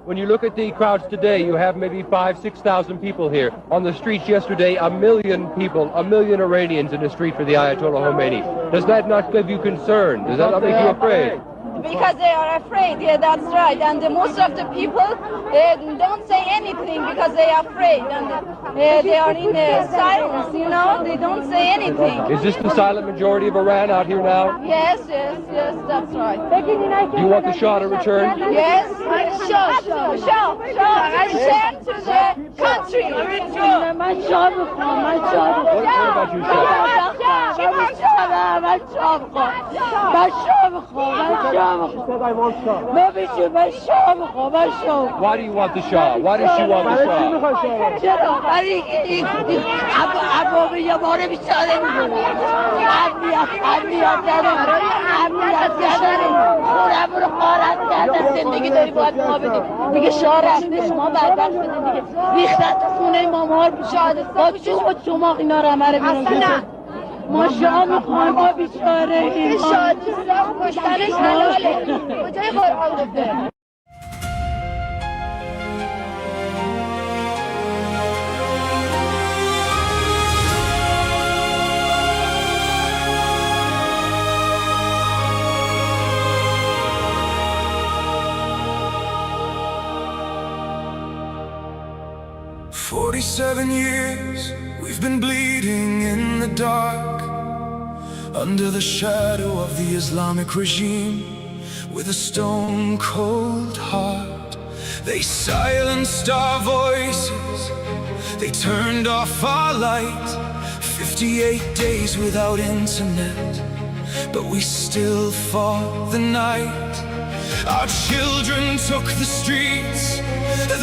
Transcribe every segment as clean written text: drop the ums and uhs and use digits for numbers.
when you look at the crowds today, you have maybe 5,000-6,000 people here. On the streets yesterday, 1 million people, 1 million Iranians in the street for the Ayatollah Khomeini. Does that not give you concern? Does that not make you afraid? Because they are afraid, yeah, that's right. And most of the people don't say anything because they are afraid. And they are in silence, you know, they don't say anything. Is this the silent majority of Iran out here now? Yes, that's right. Do you want the Shah to return? Yes, Shah, return to the country. What about you, Shah? Why do you want the Shah? Why does she want the Shah? ما شاه میخوایم ما بیچاره این کشتنش حلاله کجای قرآن گفته 47 years we've been bleeding in the dark, under the shadow of the Islamic regime, with a stone-cold heart. They silenced our voices, they turned off our light. 58 days without internet, but we still fought the night. Our children took the streets,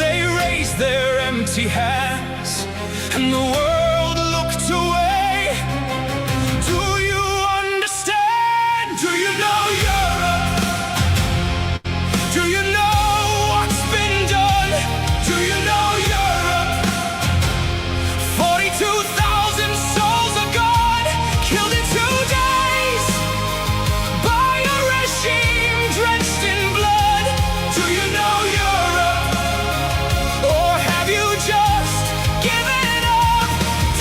they raised their empty hands, and the world looked away. Do you understand? Do you know Europe? Do you know what's been done? Do you know Europe? 42,000 souls are gone, killed in 2 days by a regime drenched in blood. Do you know Europe? Or have you just given up?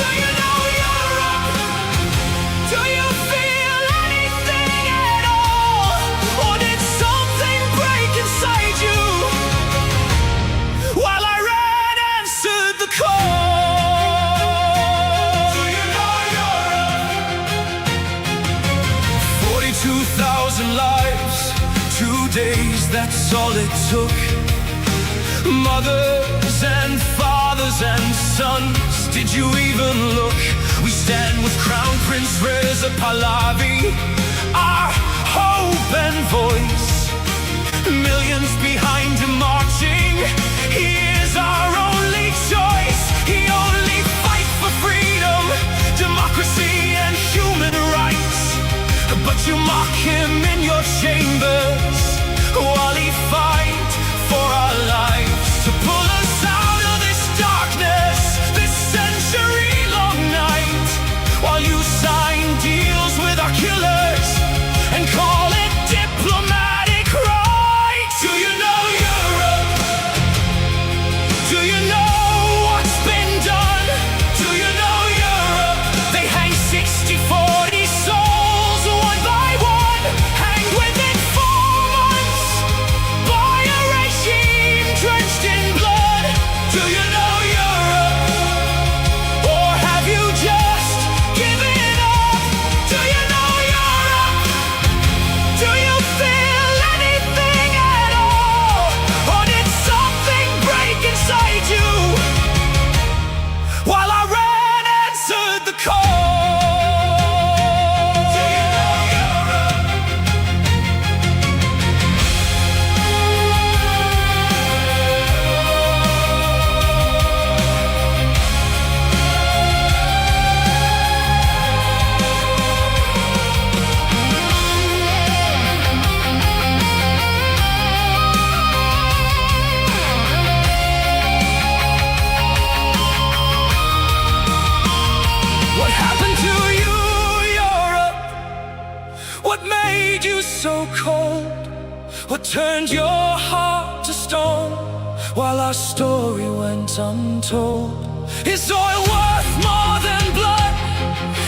Do you know Europe? Do you feel anything at all? Or did something break inside you while Iran answered the call? Do you know Europe? 42,000 lives, 2 days, that's all it took. Mothers and fathers and sons, did you even look? We stand with Crown Prince Reza Pahlavi, our hope and voice. Millions behind him marching, he is our only choice. He only fights for freedom, democracy and human rights. But you mock him in your chambers while he fights for our lives, to pull us out of this darkness, this century-long night, while you sign deals with our killers and call it diplomatic right. Do you know Europe? Do you know what's been done? Do you know Europe? They hang 60, 40 souls one by one, hanged within 4 months by a regime drenched in blood. Do you know Europe? Or have you just given up? Do you know Europe? Do you feel anything at all? Or did something break inside you while Iran answered the call? Do you know Europe? What happened to you, Europe? What made you so cold? What turned your heart to stone? our story went untold. Is oil worth more than blood?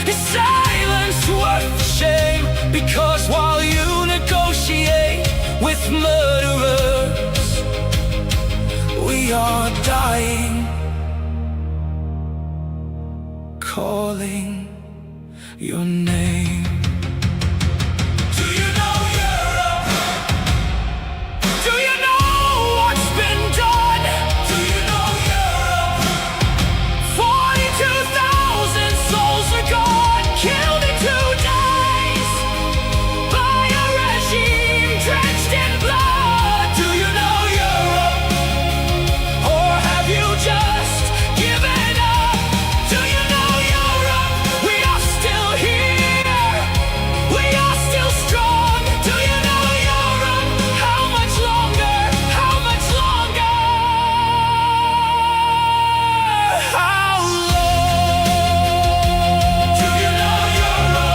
Is silence worth the shame? Because while you negotiate with murderers, we are dying, calling your name. Do you know Europe? Do you know what's been done? Do you know Europe? 42,000 souls are gone, killed in 2 days by a regime drenched in blood. Do you know Europe? Or have you just given up? Do you know Europe? We are still here. We are still strong. Do you know Europe? How much longer? How much longer? How long? Do you know Europe?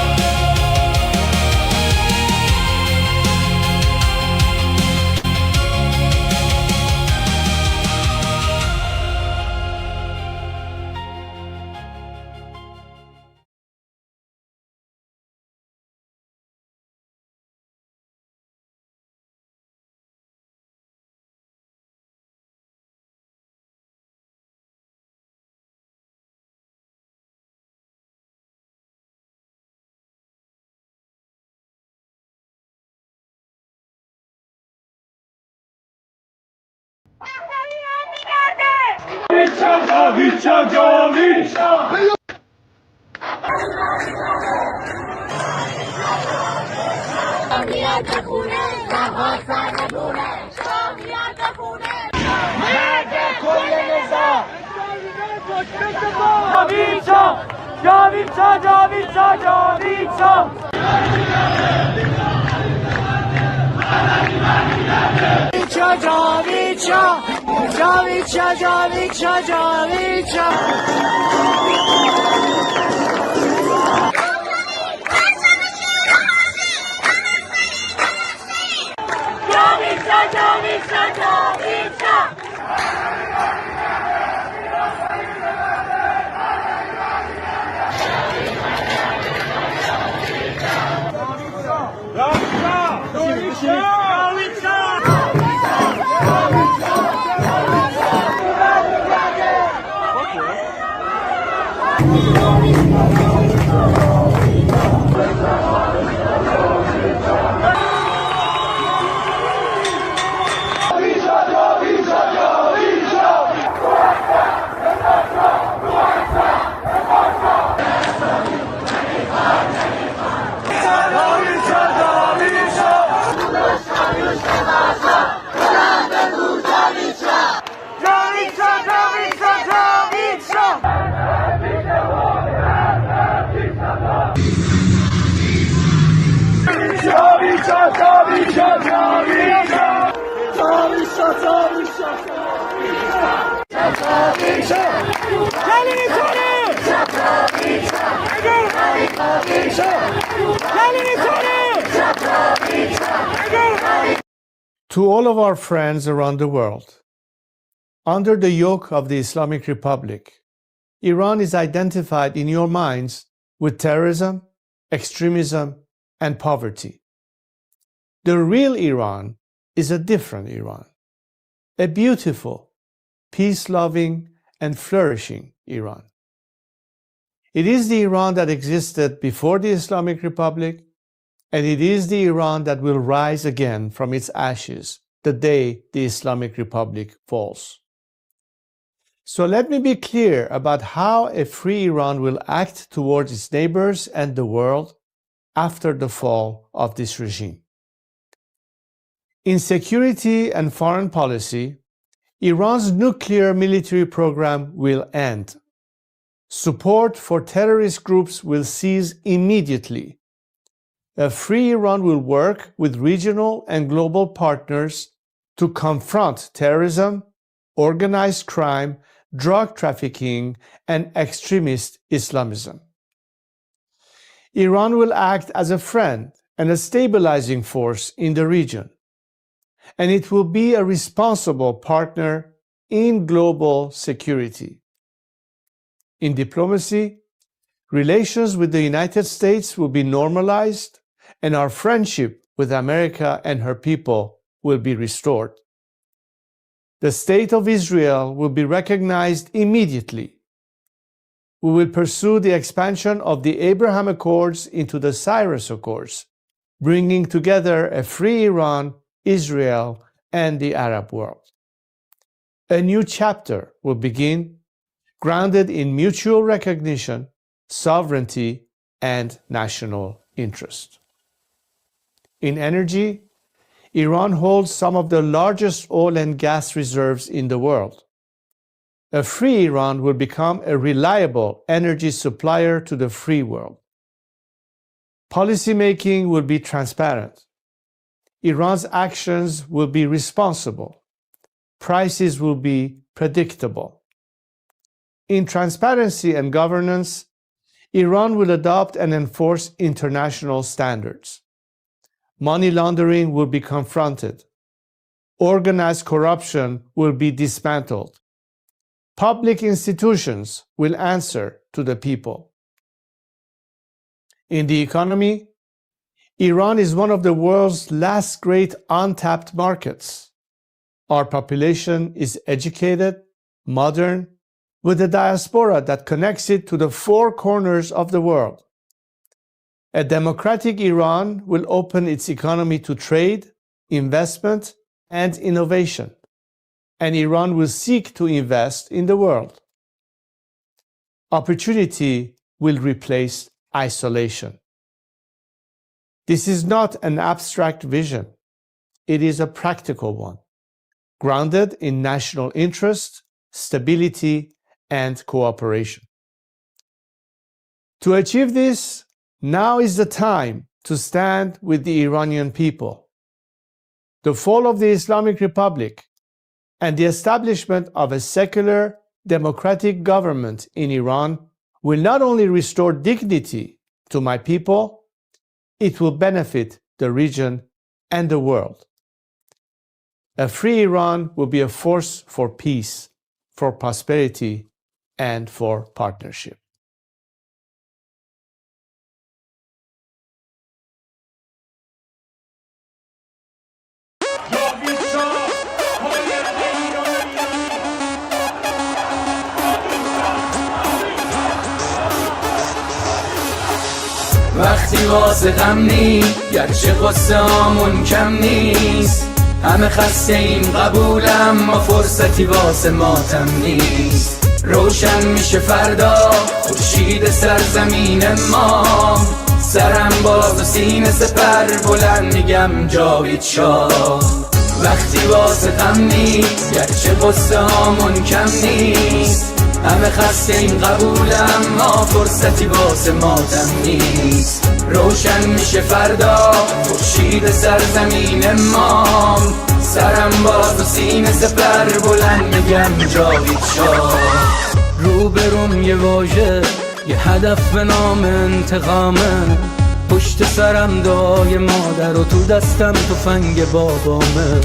To all of our friends around the world, under the yoke of the Islamic Republic, Iran is identified in your minds with terrorism, extremism, and poverty. The real Iran is a different Iran, a beautiful, peace-loving, and flourishing Iran. It is the Iran that existed before the Islamic Republic, and it is the Iran that will rise again from its ashes the day the Islamic Republic falls. So let me be clear about how a free Iran will act towards its neighbors and the world after the fall of this regime. In security and foreign policy, Iran's nuclear military program will end. Support for terrorist groups will cease immediately. A free Iran will work with regional and global partners to confront terrorism, organized crime, drug trafficking, and extremist Islamism. Iran will act as a friend and a stabilizing force in the region, and it will be a responsible partner in global security. In diplomacy, relations with the United States will be normalized, and our friendship with America and her people will be restored. The State of Israel will be recognized immediately. We will pursue the expansion of the Abraham Accords into the Cyrus Accords, bringing together a free Iran, Israel, and the Arab world. A new chapter will begin, grounded in mutual recognition, sovereignty, and national interest. In energy, Iran holds some of the largest oil and gas reserves in the world. A free Iran will become a reliable energy supplier to the free world. Policymaking will be transparent. Iran's actions will be responsible. Prices will be predictable. In transparency and governance, Iran will adopt and enforce international standards. Money laundering will be confronted. Organized corruption will be dismantled. Public institutions will answer to the people. In the economy, Iran is one of the world's last great untapped markets. Our population is educated, modern, with a diaspora that connects it to the four corners of the world. A democratic Iran will open its economy to trade, investment, and innovation, and Iran will seek to invest in the world. Opportunity will replace isolation. This is not an abstract vision. It is a practical one, grounded in national interest, stability, and cooperation. To achieve this, now is the time to stand with the Iranian people. The fall of the Islamic Republic and the establishment of a secular, democratic government in Iran will not only restore dignity to my people, it will benefit the region and the world. A free Iran will be a force for peace, for prosperity, and for partnership. وقتی واسه غم نی گرچه قصه هامون کم نیست همه خسته ایم قبولم ما فرصتی واسه ماتم نیست روشن میشه فردا خورشید سرزمین ما سرم باز و سینه سپر بلند میگم جاوید شاه وقتی واسه غم نی گرچه قصه هامون کم نیست همه خسته این قبولم ما فرصتی واسه ماتم نیست روشن میشه فردا خورشید سرزمین ما سرم باز و سینه سپر بلند میگم جاوید شاه روبروم یه واژه یه هدف به نام انتقامه پشت سرم دعای مادر و تو دستم تفنگ بابامه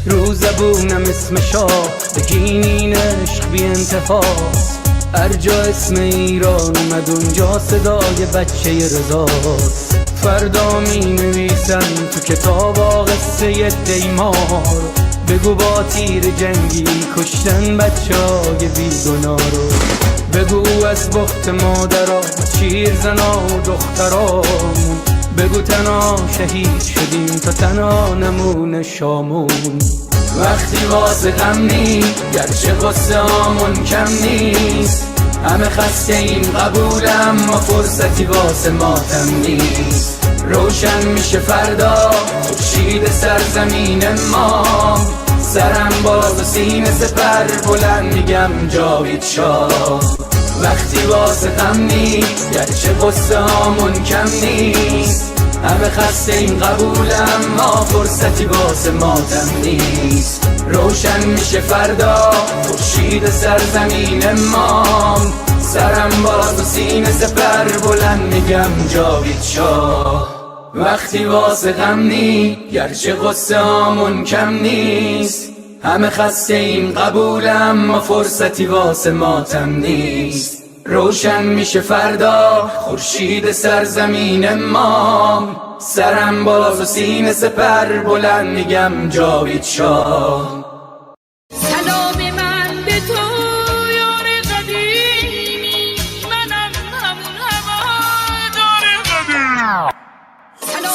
رو زبونم اسم شاه بگین عشق بی انتهاست هر جا اسم ایران اومد اونجا صدای بچه رضاست فردا می نویسن تو کتاب قصه دیمار بگو با تیر جنگی کشتن بچه های بیگناه رو بگو از بخت مادرها شیر زنا و دخترامون بگو تنها شهید شدیم تا تنها نمونه شامون وقتی واسه غم نی گرچه قصه هامون کم نیست همه خسته این قبولم ما فرصتی واسه ماتم نیست روشن میشه فردا خورشید سرزمین ما سرم باز و سینه سپر بلند میگم جاوید شاه وقتی واسه غم نی گرچه قصه هامون کم نیست همه خسته این قبولم ما فرصتی واسه ماتم نیست روشن میشه فردا خورشید سرزمین ما سرم باز و سینه سپر بلند میگم جاوید شاه وقتی واسه غم نی گرچه قصه هامون کم نیست همه خسته این قبولم ما فرصتی واسه ماتم نیست روشن میشه فردا خورشید سرزمین ما سرم باز و سینه سپر بلند میگم جاوید شاه سلام من به تو یار قدیمی منم همون هوادار قدیم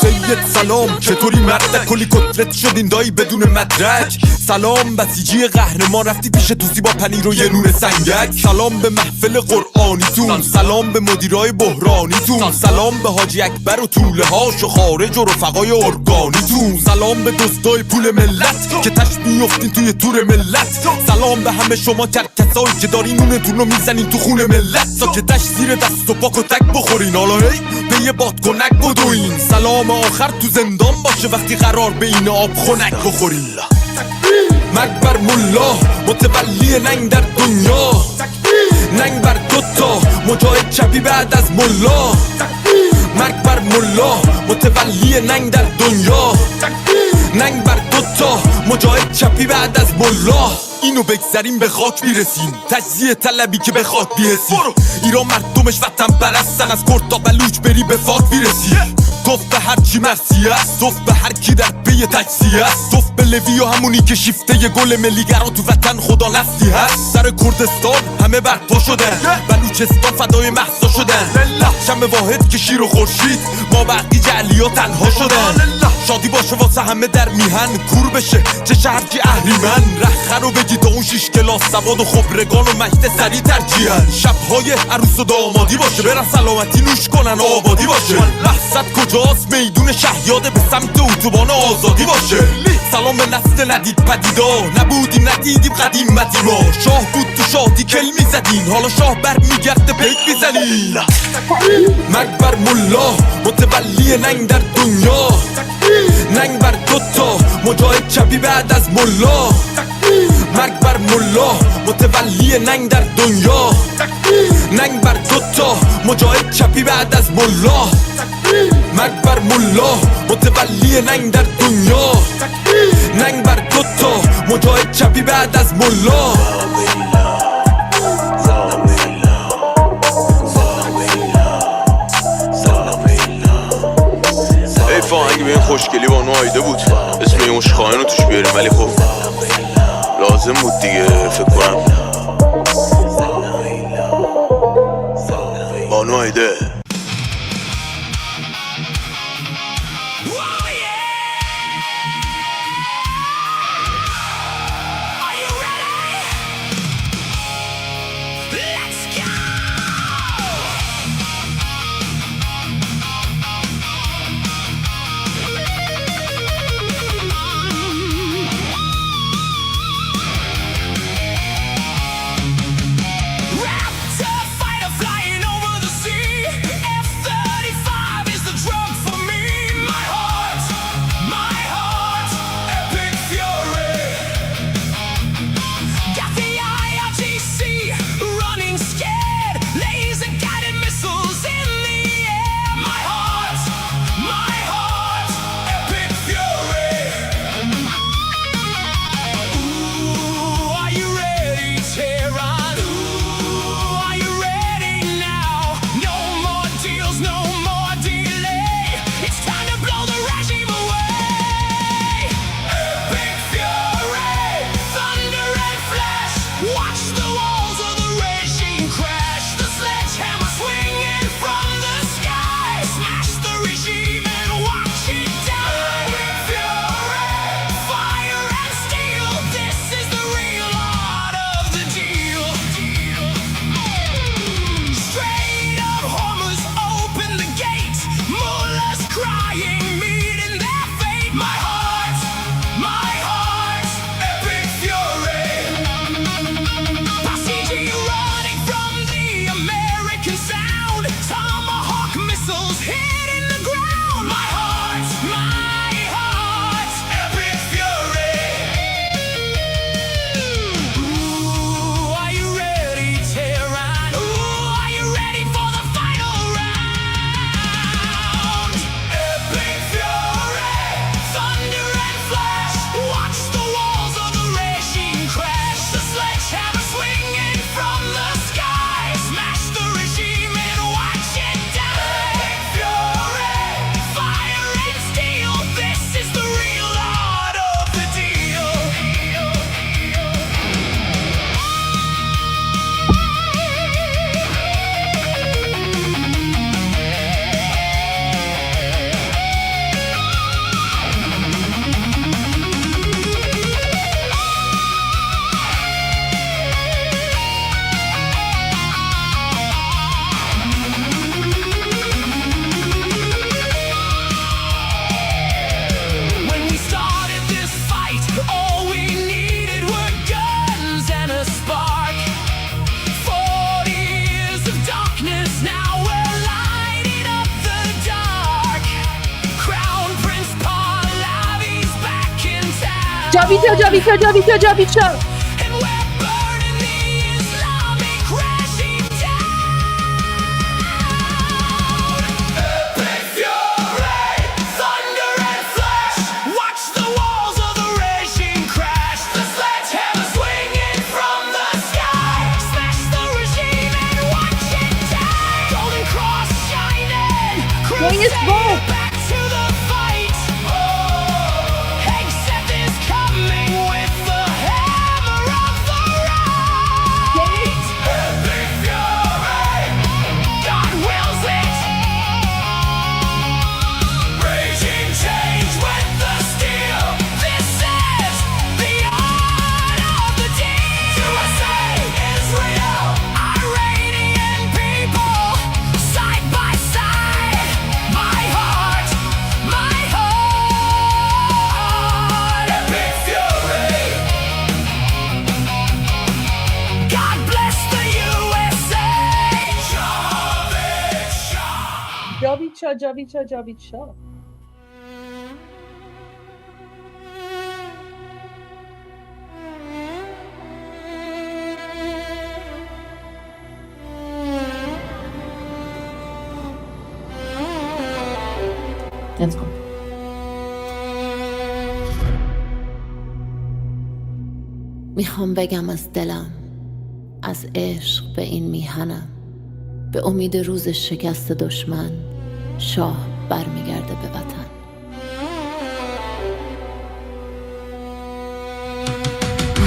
سید سلام چطوری مردک کلی کتلت شدین دایی بدون مدرک سلام بسیجی قهرمان رفتی پیش توسی با پنیر و یه نون سنگک سلام به محفل قرآنیتون سلام به مدیرای بحرانیتون سلام به حاجی اکبر و طوله هاش و خارج و رفقای ارگانیتون سلام به دستای پول ملت که تش میفتین توی تور ملت سلام به همه شما کرکسایی که دارین نونتون رو میزنین تو خون ملت ساکتش زیر دست و پاک و تک بخورین حالا هی به یه بادکنک بدوین سلام آخر تو زندان باشه وقتی قرار به این آب خنک بخورین مرگ بر ملا متولی ننگ در دنیا ننگ بر دوتا مجاهد چپی بعد از ملا مرگ بر ملا متولی ننگ در دنیا ننگ بر دوتا مجاهد چپی بعد از ملا اینو بگذاریم به خاک میرسیم تجزیه طلبی که به خاک بیرسیم ایران مردمش وطن پرستن از کرد تا بلوچ بری به فاک میرسی توف به هر چی مرسی است توف به هر کی در پی تجزیه است توف به لوی و همونی که شیفته ی گل ملیگرا تو وطن خدا نفتی هست سر کردستان همه برپا شدن بلوچستان فدای مهسا شدن شم واحد که شیر و خورشید ما بقی جعلی ها تنها شدن شادی باشه واسه همه در میهن کور بشه چه شهر که اهریمن رخ رو بگی تا اون 6 کلاس سواد و خبرگان و مشت سری ترجیحن شبهای عروس و دامادی باشه برن سلامتی نوش کنن و آبادی باشه مقصد کجاست میدون شهیاده به سمت اتوبان آزادی باشه سلام به نسل ندید پدیدا نبودیم ندیدیم قدیمتی ما شاه بود تو شادی کل میزدین حالا شاه بر میگرده پیک میزنین مرگ بر ملا متولی ننگ در دنیا ننگ بر دوتا مجاهد چپی بعد از ملا مرگ بر ملا متولی ننگ در دنیا ننگ بر دوتا مجاهد چپی بعد از ملا مرگ بر ملا متولی ننگ در دنیا ننگ بر دوتا مجاهد چپی بعد از ملا اگه به این خوشگلی با اونو آیده بود اسم یه مشخواهن رو توش بیاریم ولی خب لازم بود دیگه فکر کنم بانو آیده And we're burning the Islamic crashing down. Epic fury, thunder and flash. Watch the walls of the raging crash. The sledgehammer swinging from the sky. Smash the regime and watch it die. Golden cross shining. Crusade back to the fight. Except is coming with the hammer of the right. Epic fury, God wills it. Raging change with the steel. This is the art of the deal. USA, Israel, Iranian people, side by side. My heart, my heart. Epic fury. God bless the USA. جاوید شاه. Let's go. میخوام بگم از دلم، از عشق به این میهنم، به امید روز شکست دشمن شاه برمیگرده به وطن.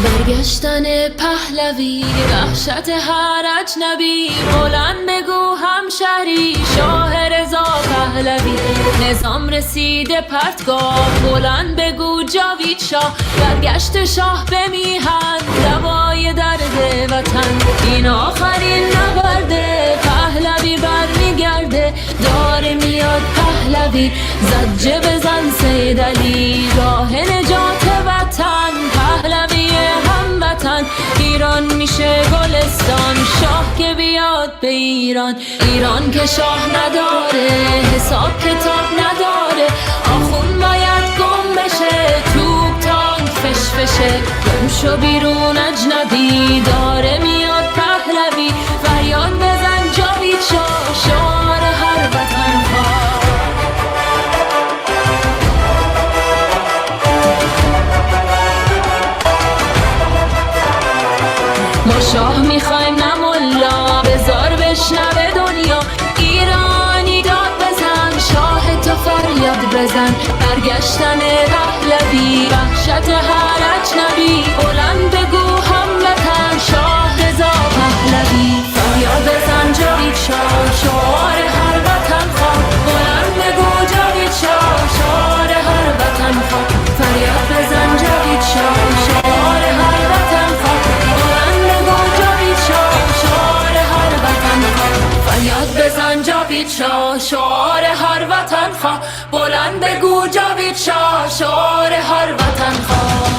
برگشتن پهلوی، وحشت هر اجنبی، بلند بگو همشهری، شاه رضا پهلوی. نظام رسیده پرتگاه، بلند بگو جاوید شاه. برگشت شاه به میهن، دوای درد وطن. این آخرین نبرده، پهلوی برمیگرده. داره میاد پهلوی، زجه بزن سید علی، راه نجات وطن. پهلوی هموطن، ایران میشه گلستان. شاه که بیاد به ایران، ایران که شاه نداره، حساب کتاب نداره. آخون باید گم بشه، توپ تانک فشفشه. گم شو بیرون اجنبی، داره میاد پهلوی. فریاد بزن جاوید شاه، شعار هر وطن خواه. ما شاه میخوایم نه ملا، بذار بشنوه دنیا. ایرانی داد بزن، شاه تو فریاد بزن. برگشتن پهلوی، وحشت هر اجنبی، بلند بگو هموطن. شاه رضا پهلوی، فریاد بزن جاوید شاه، شعار هر وطن خواه. بلند بگو جاوید شاه، شعار هر وطن خواه. فریاد بزن جاوید شاه، شعار هر وطن خواه. فریاد بزن جاوید شاه، شعار هر وطن خواه. بلند بگو جاوید شاه، شعار هر وطن خواه.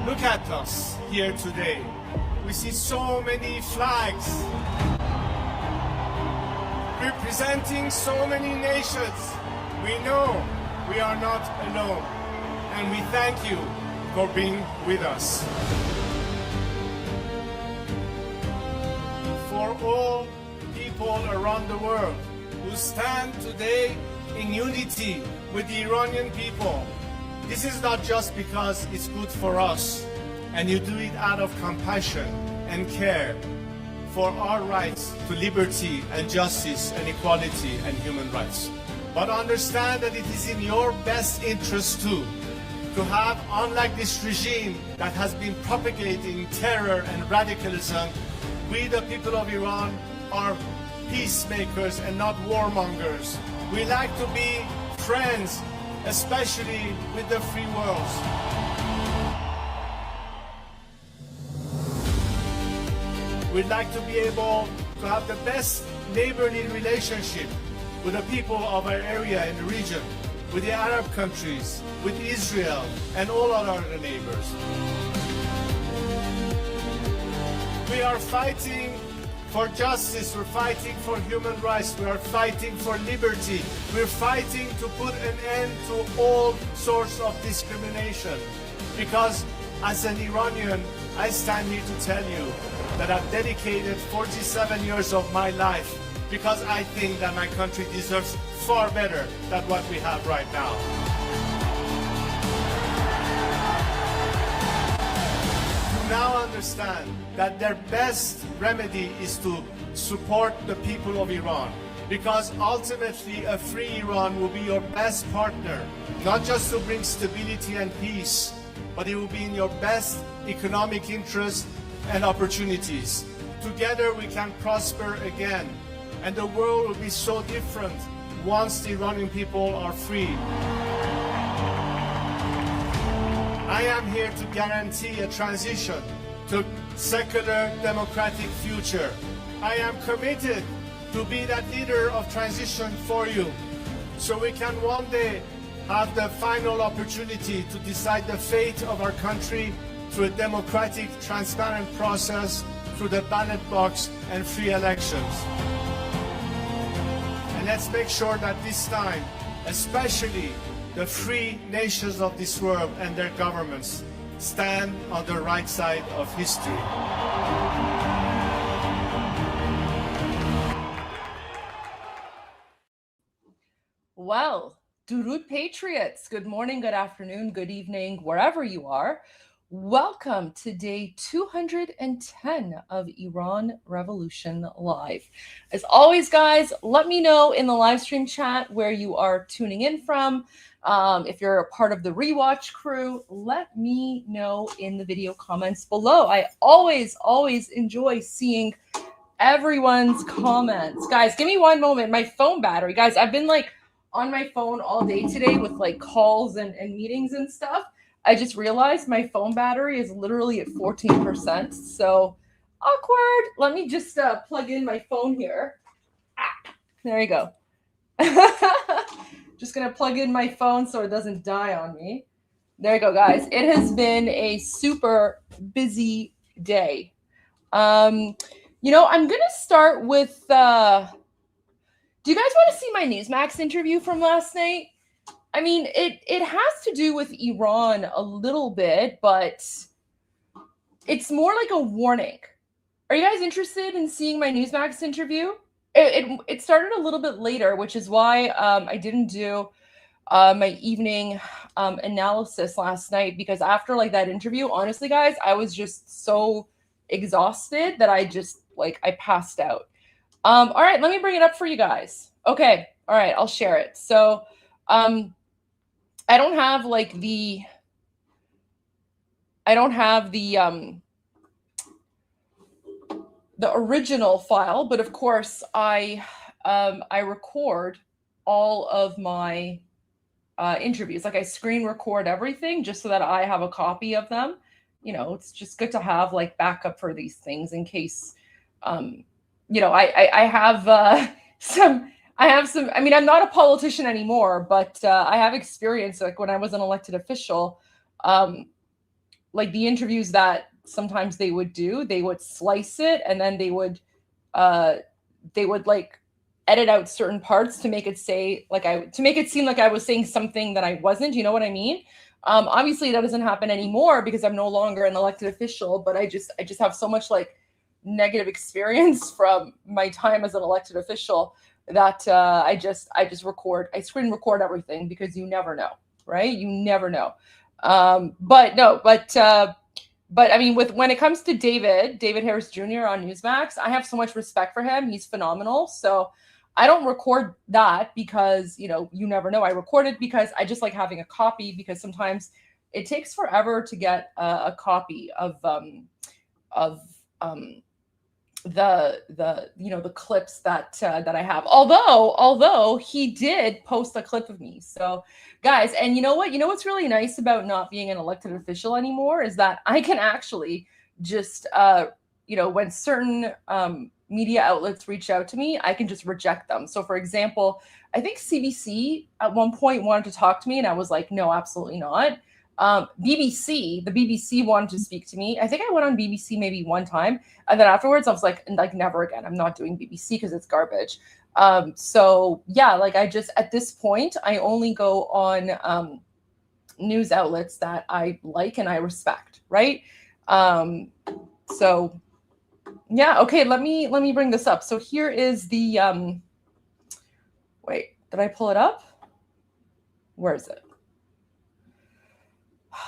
Look at us here today. We see so many flags representing so many nations. We know we are not alone, and we thank you for being with us. For all people around the world who stand today in unity with the Iranian people, this is not just because it's good for us, and you do it out of compassion and care for our rights to liberty and justice and equality and human rights. But understand that it is in your best interest too to have, unlike this regime that has been propagating terror and radicalism, we the people of Iran are peacemakers and not warmongers. We like to be friends, especially with the free world. We'd like to be able to have the best neighborly relationship with the people of our area and the region, with the Arab countries, with Israel, and all our other neighbors. We are fighting for justice, we're fighting for human rights, we are fighting for liberty, we're fighting to put an end to all sorts of discrimination. Because as an Iranian, I stand here to tell you that I've dedicated 47 years of my life because I think that my country deserves far better than what we have right now. You now understand that their best remedy is to support the people of Iran, because ultimately a free Iran will be your best partner, not just to bring stability and peace, but it will be in your best economic interest and opportunities. Together we can prosper again, and the world will be so different once the Iranian people are free. I am here to guarantee a transition to secular democratic future. I am committed to be that leader of transition for you, so we can one day have the final opportunity to decide the fate of our country through a democratic, transparent process, through the ballot box and free elections. And let's make sure that this time, especially the free nations of this world and their governments, stand on the right side of history. Well, Durud Patriots, good morning, good afternoon, good evening, wherever you are. Welcome to day 210 of Iran Revolution Live. As always, guys, let me know in the live stream chat where you are tuning in from. If you're a part of the rewatch crew, let me know in the video comments below. I always enjoy seeing everyone's comments. Guys, give me one moment. My phone battery. Guys, I've been like on my phone all day today with like calls and meetings and stuff. I just realized my phone battery is literally at 14%. So awkward. Let me just plug in my phone here. There you go. Just going to plug in my phone so it doesn't die on me. There you go, guys. It has been a super busy day. I'm going to start with... do you guys want to see my Newsmax interview from last night? I mean, it has to do with Iran a little bit, but it's more like a warning. Are you guys interested in seeing my Newsmax interview? It started a little bit later, which is why I didn't do my evening analysis last night, because after like that interview, honestly, guys, I was just so exhausted that I passed out. All right, let me bring it up for you guys. Okay, all right, I'll share it. So I don't have the original file, but of course I record all of my interviews. Like I screen record everything just so that I have a copy of them. You know, it's just good to have like backup for these things in case I have some, I mean, I'm not a politician anymore, but I have experience. Like when I was an elected official, like the interviews that sometimes they would do, they would slice it and then they would like edit out certain parts to make it say to make it seem like I was saying something that I wasn't, you know what I mean? Obviously that doesn't happen anymore because I'm no longer an elected official, but I just have so much like negative experience from my time as an elected official that I screen record everything because you never know, right? You never know. But I mean, when it comes to David Harris Jr. on Newsmax, I have so much respect for him. He's phenomenal. So I don't record that because, you never know. I record it because I just like having a copy, because sometimes it takes forever to get a copy of the clips that I have. Although he did post a clip of me. So guys, and you know what's really nice about not being an elected official anymore is that I can actually just when certain media outlets reach out to me, I can just reject them. So for example, I think CBC at one point wanted to talk to me and I was like, no, absolutely not. BBC, the BBC wanted to speak to me. I think I went on BBC maybe one time, and then afterwards I was like never again. I'm not doing BBC because it's garbage. So yeah, like I just at this point I only go on news outlets that I like and I respect, right? So yeah, okay, let me bring this up. So here is the wait, did I pull it up? Where is it?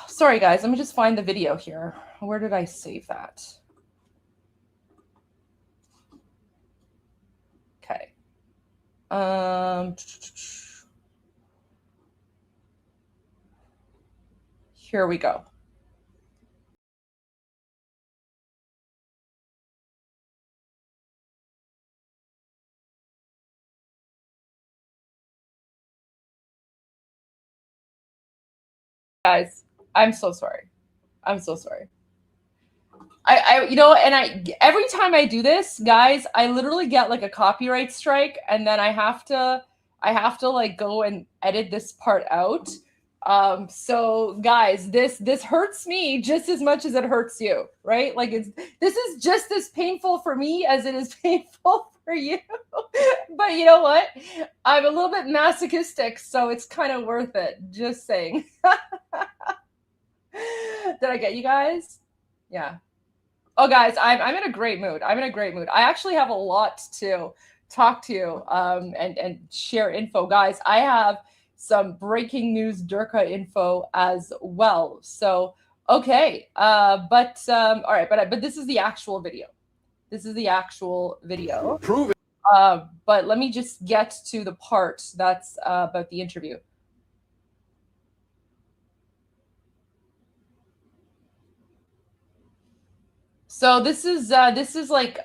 Sorry, guys. Let me just find the video here. Where did I save that? Okay. Here we go. Guys, I'm so sorry. I'm so sorry. I you know, and every time I do this, guys, I literally get like a copyright strike, and then I have to like go and edit this part out. So guys, this hurts me just as much as it hurts you, right? Like this is just as painful for me as it is painful for you. But you know what? I'm a little bit masochistic, so it's kind of worth it. Just saying. Did I get you guys? Yeah. Oh, guys, I'm in a great mood. I'm in a great mood. I actually have a lot to talk to you and share info. Guys, I have some breaking news Durka info as well. So, okay. All right, but this is the actual video. This is the actual video. Prove it. But let me just get to the part that's about the interview. So this is like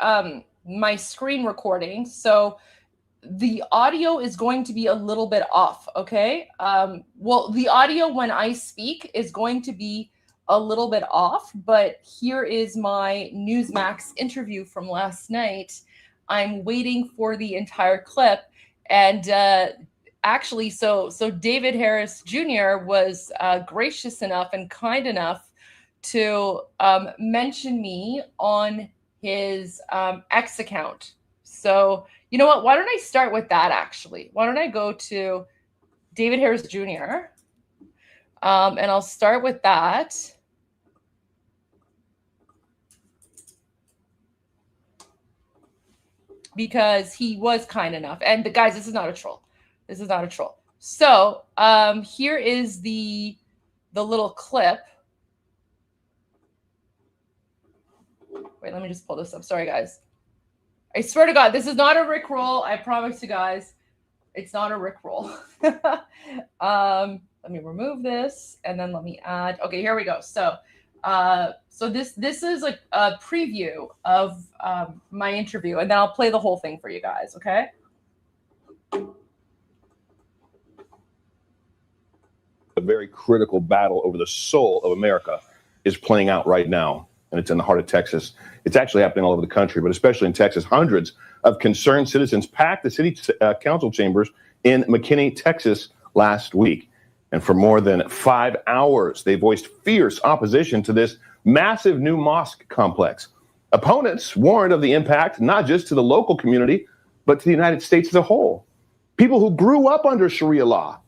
my screen recording. So the audio is going to be a little bit off, okay? Well, the audio when I speak is going to be a little bit off, but here is my Newsmax interview from last night. I'm waiting for the entire clip, and actually, so David Harris Jr. was gracious enough and kind enough to mention me on his X account. So you know what? Why don't I start with that, actually? Why don't I go to David Harris Jr. And I'll start with that. Because he was kind enough. And guys, this is not a troll. This is not a troll. So here is the little clip. Wait, let me just pull this up. Sorry, guys. I swear to God, this is not a Rickroll. I promise you guys, it's not a Rickroll. Let me remove this, and then let me add. Okay, here we go. So, so this is like a preview of my interview, and then I'll play the whole thing for you guys. Okay. A very critical battle over the soul of America is playing out right now. And it's in the heart of Texas. It's actually happening all over the country, but especially in Texas. Hundreds of concerned citizens packed the city council chambers in McKinney, Texas last week. And for more than 5 hours, they voiced fierce opposition to this massive new mosque complex. Opponents warned of the impact, not just to the local community, but to the United States as a whole. People who grew up under Sharia law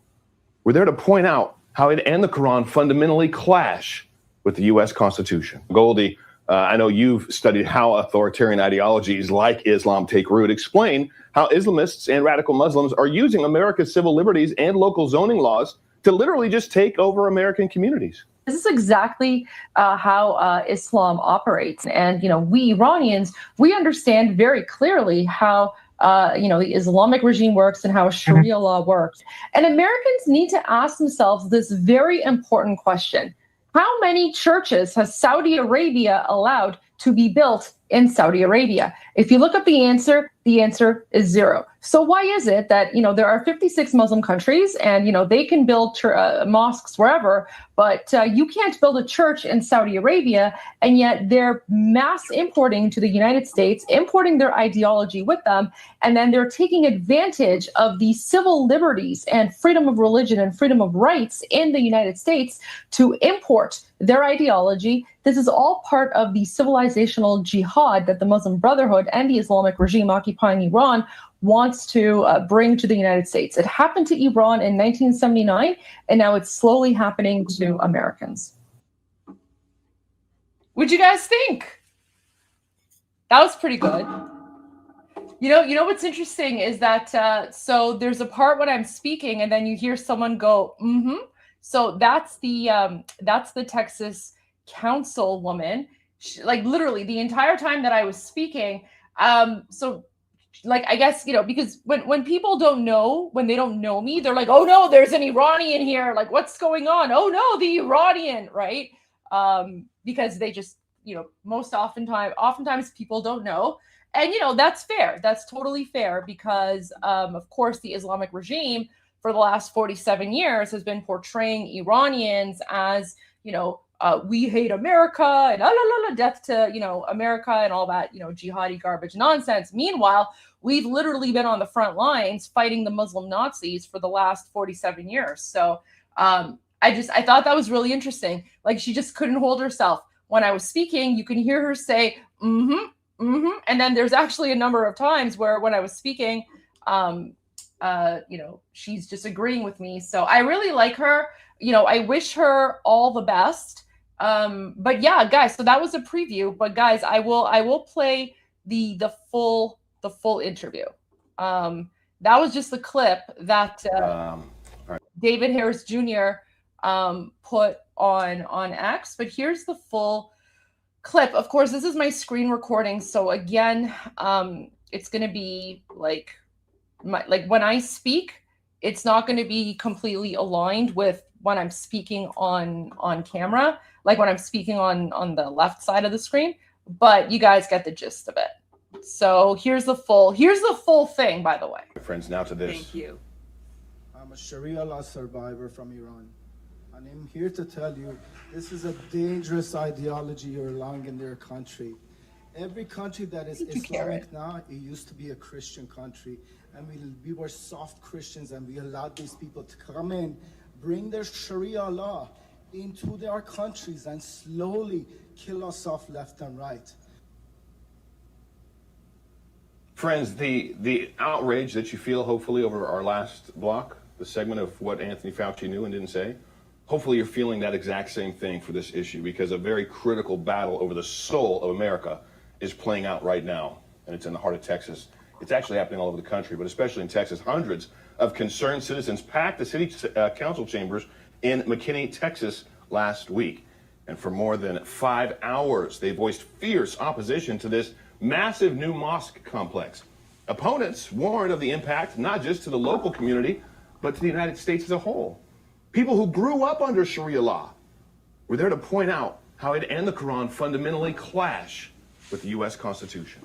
were there to point out how it and the Quran fundamentally clash with the U.S. Constitution. Goldie, I know you've studied how authoritarian ideologies like Islam take root. Explain how Islamists and radical Muslims are using America's civil liberties and local zoning laws to literally just take over American communities. This is exactly how Islam operates. And, you know, we Iranians, we understand very clearly how the Islamic regime works and how Sharia law works. And Americans need to ask themselves this very important question. How many churches has Saudi Arabia allowed to be built in Saudi Arabia? If you look up the answer, The answer is 0. So why is it that, there are 56 Muslim countries and, they can build mosques wherever, but you can't build a church in Saudi Arabia, and yet they're mass importing to the United States, importing their ideology with them, and then they're taking advantage of the civil liberties and freedom of religion and freedom of rights in the United States to import their ideology. This is all part of the civilizational jihad that the Muslim Brotherhood and the Islamic regime occupying Iran wants to bring to the United States. It happened to Iran in 1979, and now it's slowly happening to Americans. What'd you guys think? That was pretty good. You know what's interesting is that so there's a part when I'm speaking, and then you hear someone go, mm-hmm. So that's the Texas councilwoman. Like literally the entire time that I was speaking. So like, I guess, because when people don't know, when they don't know me, they're like, oh no, there's an Iranian here. Like, what's going on? Oh no, the Iranian, right? Because they just, oftentimes people don't know. And, that's fair. That's totally fair because, of course, the Islamic regime for the last 47 years has been portraying Iranians as, we hate America and death to, America and all that, jihadi garbage nonsense. Meanwhile, we've literally been on the front lines fighting the Muslim Nazis for the last 47 years. So I thought that was really interesting. Like she just couldn't hold herself. When I was speaking, you can hear her say, mm-hmm, mm-hmm. And then there's actually a number of times where when I was speaking, she's just agreeing with me. So I really like her. I wish her all the best. But yeah, guys, so that was a preview, but guys, I will play the full interview. That was just the clip that David Harris Jr. Put on X, but here's the full clip. Of course, this is my screen recording. So again, it's going to be like when I speak, it's not going to be completely aligned with when I'm speaking on camera, like when I'm speaking on the left side of the screen, but you guys get the gist of it. So here's the full thing, by the way. Friends, now to this. Thank you. I'm a Sharia law survivor from Iran. And I'm here to tell you, this is a dangerous ideology you're allowing in their country. Every country that is Islamic now, it used to be a Christian country. And we were soft Christians, and we allowed these people to come in, bring their Sharia law into their countries and slowly kill us off left and right. Friends, the outrage that you feel, hopefully, over our last block, the segment of what Anthony Fauci knew and didn't say, hopefully you're feeling that exact same thing for this issue, because a very critical battle over the soul of America is playing out right now, and it's in the heart of Texas. It's actually happening all over the country, but especially in Texas. Hundreds of concerned citizens packed the city council chambers in McKinney, Texas last week. And for more than 5 hours, they voiced fierce opposition to this massive new mosque complex. Opponents warned of the impact not just to the local community, but to the United States as a whole. People who grew up under Sharia law were there to point out how it and the Quran fundamentally clash with the U.S. Constitution.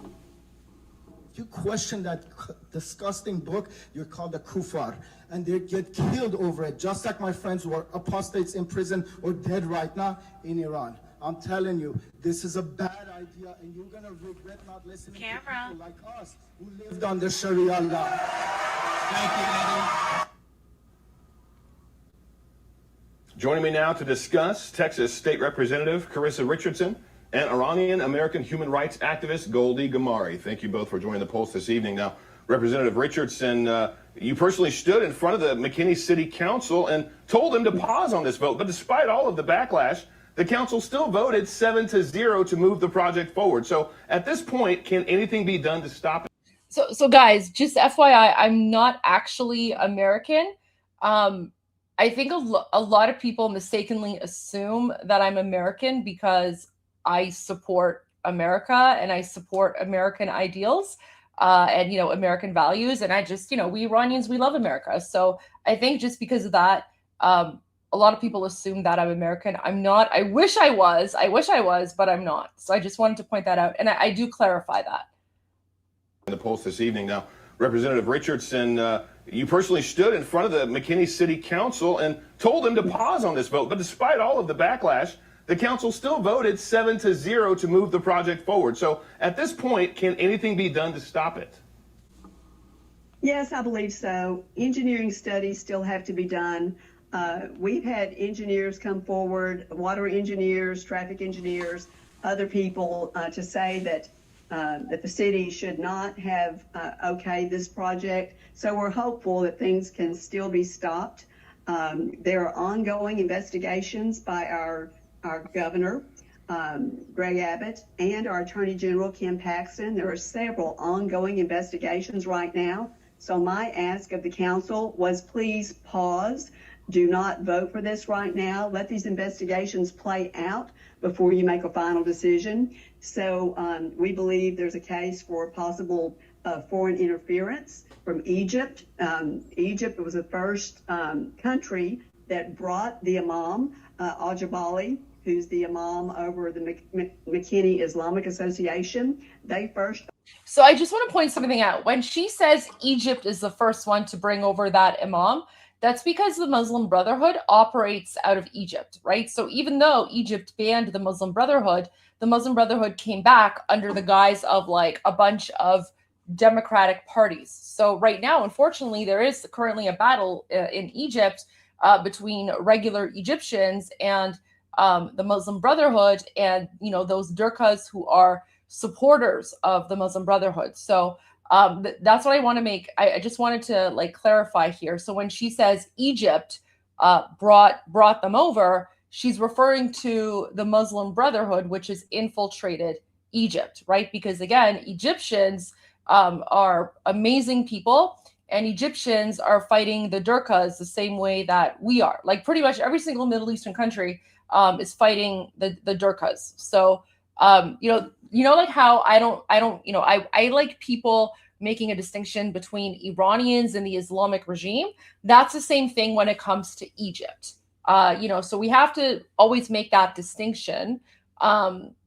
If you question that disgusting book, you're called a kufar, and they get killed over it, just like my friends who are apostates in prison or dead right now in Iran. I'm telling you, this is a bad idea, and you're going to regret not listening to people like us who lived under Sharia law. Thank you, Adam. Joining me now to discuss, Texas State Representative Carissa Richardson and Iranian American human rights activist Goldie Ghamari. Thank you both for joining the Pulse this evening. Now, Representative Richardson, you personally stood in front of the McKinney City Council and told them to pause on this vote. But despite all of the backlash, the council still voted 7-0 to move the project forward. So at this point, can anything be done to stop it? So guys, just FYI, I'm not actually American. I think a lot of people mistakenly assume that I'm American because I support America and I support American ideals and, American values. And I just, we Iranians, we love America. So I think just because of that, a lot of people assume that I'm American. I'm not. I wish I was, but I'm not. So I just wanted to point that out. And I do clarify that. in the polls this evening. Now, Representative Richardson, you personally stood in front of the McKinney City Council and told them to pause on this vote. But despite all of the backlash, the council still voted 7-0 to move the project forward. So at this point, can anything be done to stop it? Yes, I believe so. Engineering studies still have to be done. We've had engineers come forward, water engineers, traffic engineers, other people to say that the city should not have okayed this project. So we're hopeful that things can still be stopped. There are ongoing investigations by our governor, Greg Abbott, and our Attorney General, Kim Paxton. There are several ongoing investigations right now. So my ask of the council was please pause. Do not vote for this right now. Let these investigations play out before you make a final decision. So we believe there's a case for possible foreign interference from Egypt. Egypt was the first country that brought the Imam, Al-Jabali, who's the Imam over the McKinney Islamic Association. They first. So I just want to point something out. When she says Egypt is the first one to bring over that Imam, that's because the Muslim Brotherhood operates out of Egypt, right? So even though Egypt banned the Muslim Brotherhood came back under the guise of like a bunch of democratic parties. So right now, unfortunately, there is currently a battle in Egypt between regular Egyptians and the Muslim Brotherhood and, you know, those Durkas who are supporters of the Muslim Brotherhood. So that's what I want to make. I just wanted to like clarify here. So when she says Egypt brought them over, she's referring to the Muslim Brotherhood, which has infiltrated Egypt, right? Because again, Egyptians are amazing people, and Egyptians are fighting the Durkas the same way that we are. Like pretty much every single Middle Eastern country is fighting the Durkas. So you know, like how I like people making a distinction between Iranians and the Islamic regime. That's the same thing when it comes to Egypt. So we have to always make that distinction.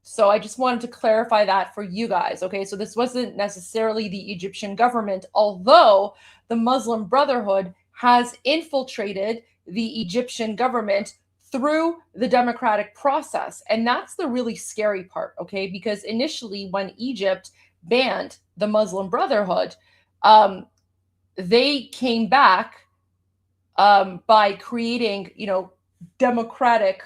So I just wanted to clarify that for you guys. Okay, so this wasn't necessarily the Egyptian government, although the Muslim Brotherhood has infiltrated the Egyptian government through the democratic process. And that's the really scary part, okay? Because initially when Egypt banned the Muslim Brotherhood, they came back by creating, democratic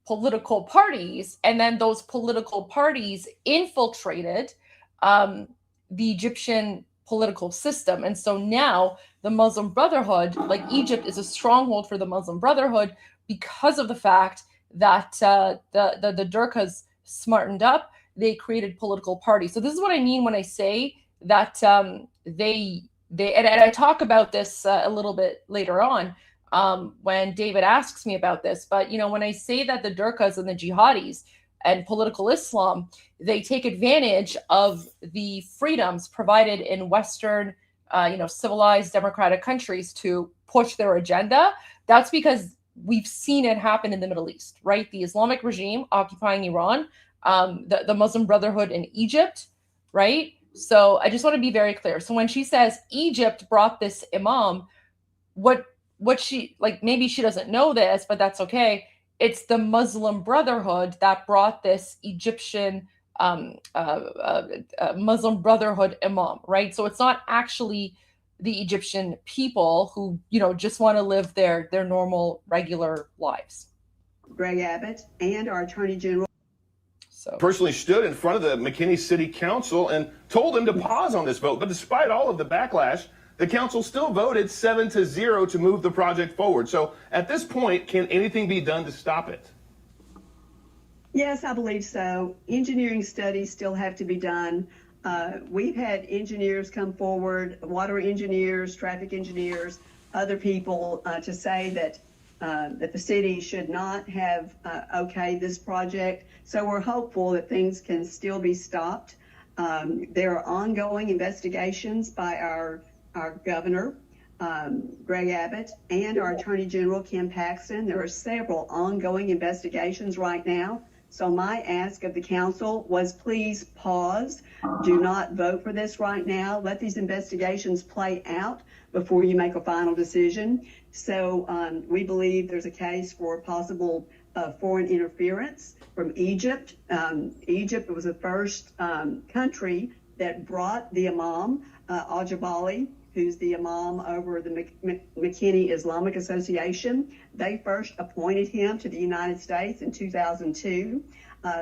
political parties. And then those political parties infiltrated the Egyptian political system. And so now the Muslim Brotherhood, like Egypt is a stronghold for the Muslim Brotherhood because of the fact that the Durkas smartened up, they created political parties. So this is what I mean when I say that they and I talk about this a little bit later on when David asks me about this. But when I say that the Durkas and the jihadis and political Islam, they take advantage of the freedoms provided in Western, civilized democratic countries to push their agenda. That's because we've seen it happen in the Middle East, right? The Islamic regime occupying Iran, the Muslim Brotherhood in Egypt, right? So I just want to be very clear. So when she says Egypt brought this Imam, what she, like, maybe she doesn't know this, but that's okay. It's the Muslim Brotherhood that brought this Egyptian Muslim Brotherhood Imam, right? So it's not actually the Egyptian people who, just want to live their normal, regular lives. Greg Abbott and our Attorney General. So personally stood in front of the McKinney City Council and told them to pause on this vote. But despite all of the backlash, the council still voted 7-0 to move the project forward. So at this point, can anything be done to stop it? Yes, I believe so. Engineering studies still have to be done. We've had engineers come forward, water engineers, traffic engineers, other people to say that the city should not have okayed this project. So we're hopeful that things can still be stopped. There are ongoing investigations by our governor, Greg Abbott, and our Attorney General, Kim Paxton. There are several ongoing investigations right now. So my ask of the council was please pause. Do not vote for this right now. Let these investigations play out before you make a final decision. So we believe there's a case for possible foreign interference from Egypt. Egypt was the first country that brought the Imam, Al-Jabali, who's the Imam over the McKinney Islamic Association. They first appointed him to the United States in 2002.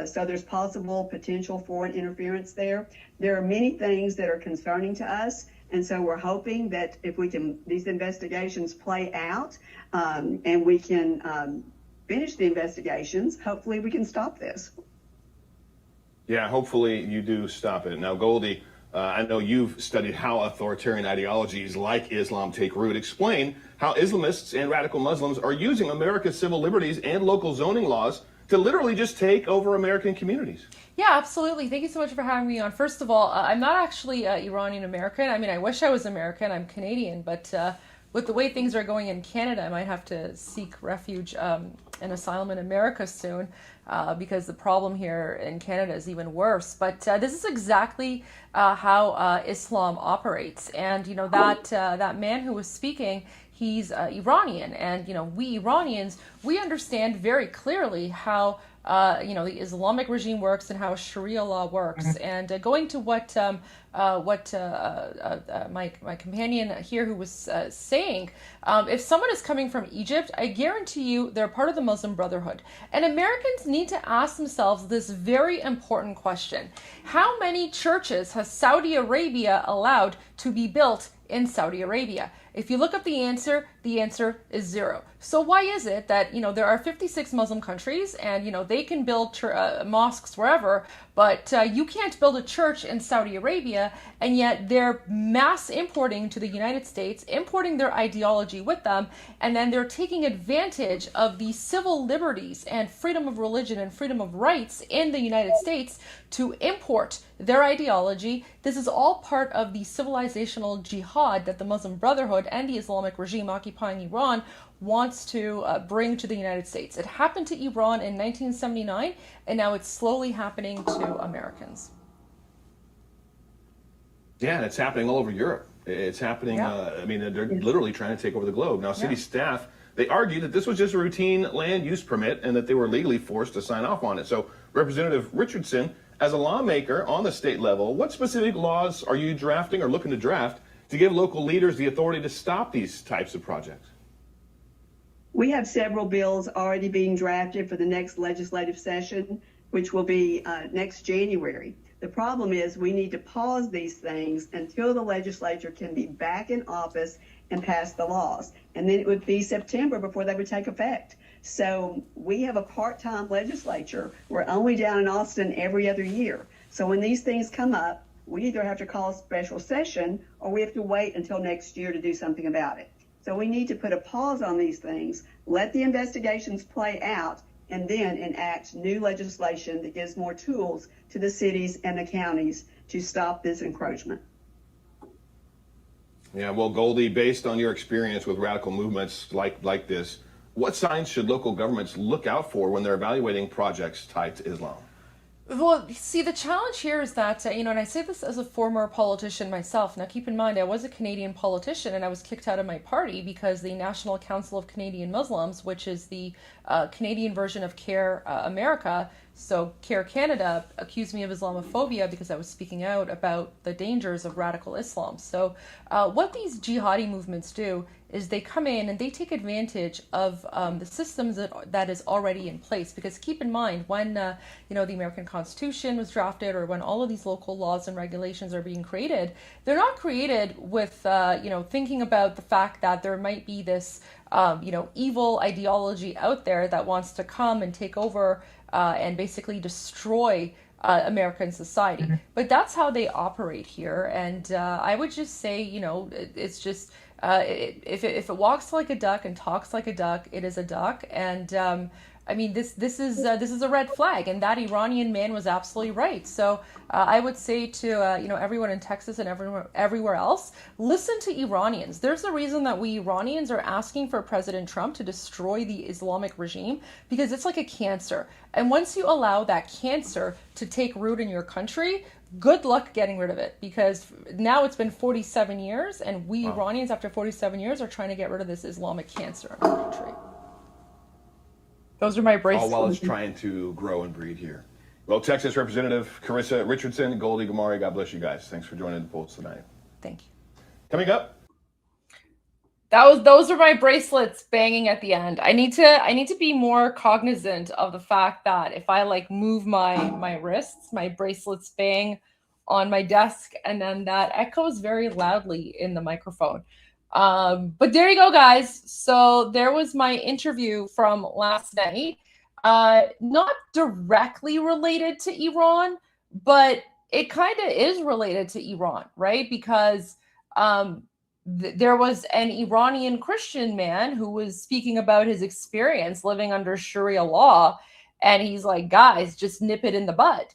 So there's possible potential foreign interference there. There are many things that are concerning to us. And so we're hoping that if we can, these investigations play out and we can finish the investigations, hopefully we can stop this. Yeah, hopefully you do stop it. Now, Goldie, I know you've studied how authoritarian ideologies like Islam take root. Explain how Islamists and radical Muslims are using America's civil liberties and local zoning laws to literally just take over American communities. Yeah, absolutely. Thank you so much for having me on. First of all, I'm not actually Iranian American. I mean, I wish I was American. I'm Canadian, but with the way things are going in Canada, I might have to seek refuge and asylum in America soon because the problem here in Canada is even worse. But this is exactly how Islam operates. And, you know, that man who was speaking, he's Iranian. And, you know, we Iranians, we understand very clearly how you know, the Islamic regime works and how Sharia law works. And going to what my companion here who was saying, if someone is coming from Egypt, I guarantee you they're part of the Muslim Brotherhood. And Americans need to ask themselves this very important question. How many churches has Saudi Arabia allowed to be built in Saudi Arabia? If you look up the answer is 0. So why is it that, you know, there are 56 Muslim countries and, you know, they can build mosques wherever, but you can't build a church in Saudi Arabia, and yet they're mass importing to the United States, importing their ideology with them, and then they're taking advantage of the civil liberties and freedom of religion and freedom of rights in the United States to import their ideology. This is all part of the civilizational jihad that the Muslim Brotherhood and the Islamic regime occupying Iran wants to bring to the United States. It happened to Iran in 1979, and now it's slowly happening to Americans. Yeah, and it's happening all over Europe. It's happening, I mean, they're literally trying to take over the globe. Now, city staff, they argue that this was just a routine land use permit and that they were legally forced to sign off on it. So, Representative Richardson, as a lawmaker on the state level, what specific laws are you drafting or looking to draft to give local leaders the authority to stop these types of projects? We have several bills already being drafted for the next legislative session, which will be next January. The problem is we need to pause these things until the legislature can be back in office and pass the laws. And then it would be September before they would take effect. So we have a part-time legislature. We're only down in Austin every other year. So when these things come up, we either have to call a special session or we have to wait until next year to do something about it. So we need to put a pause on these things, let the investigations play out, and then enact new legislation that gives more tools to the cities and the counties to stop this encroachment. Yeah, well, Goldie, based on your experience with radical movements like this, what signs should local governments look out for when they're evaluating projects tied to Islam? Well, see, the challenge here is that, you know, and I say this as a former politician myself. Now, keep in mind, I was a Canadian politician and I was kicked out of my party because the National Council of Canadian Muslims, which is the Canadian version of CARE America, so CARE Canada, accused me of Islamophobia because I was speaking out about the dangers of radical Islam. So what these jihadi movements do is they come in and they take advantage of the systems that is already in place. Because keep in mind, when you know, the American Constitution was drafted, or when all of these local laws and regulations are being created, they're not created with you know, thinking about the fact that there might be this you know, evil ideology out there that wants to come and take over and basically destroy American society. But that's how they operate here. And I would just say, you know, it's just If it walks like a duck and talks like a duck, it is a duck. And I mean, this is a red flag, and that Iranian man was absolutely right. So I would say to everyone in Texas and everywhere else, listen to Iranians. There's a reason that we Iranians are asking for President Trump to destroy the Islamic regime, because it's like a cancer. And once you allow that cancer to take root in your country, good luck getting rid of it, because now it's been 47 years, and we Iranians, after 47 years, are trying to get rid of this Islamic cancer in our country. Those are my bracelets. All while it's trying to grow and breed here. Well, Texas Representative Carissa Richardson, Goldie, Ghamari, God bless you guys. Thanks for joining the Pulse tonight. Thank you. Coming up. Those are my bracelets banging at the end. I need to be more cognizant of the fact that if I like move my wrists, my bracelets bang on my desk, and then that echoes very loudly in the microphone. But there you go, guys. So there was my interview from last night. Not directly related to Iran, but it kind of is related to Iran, right? Because there was an Iranian Christian man who was speaking about his experience living under Sharia law. And he's like, guys, just nip it in the bud.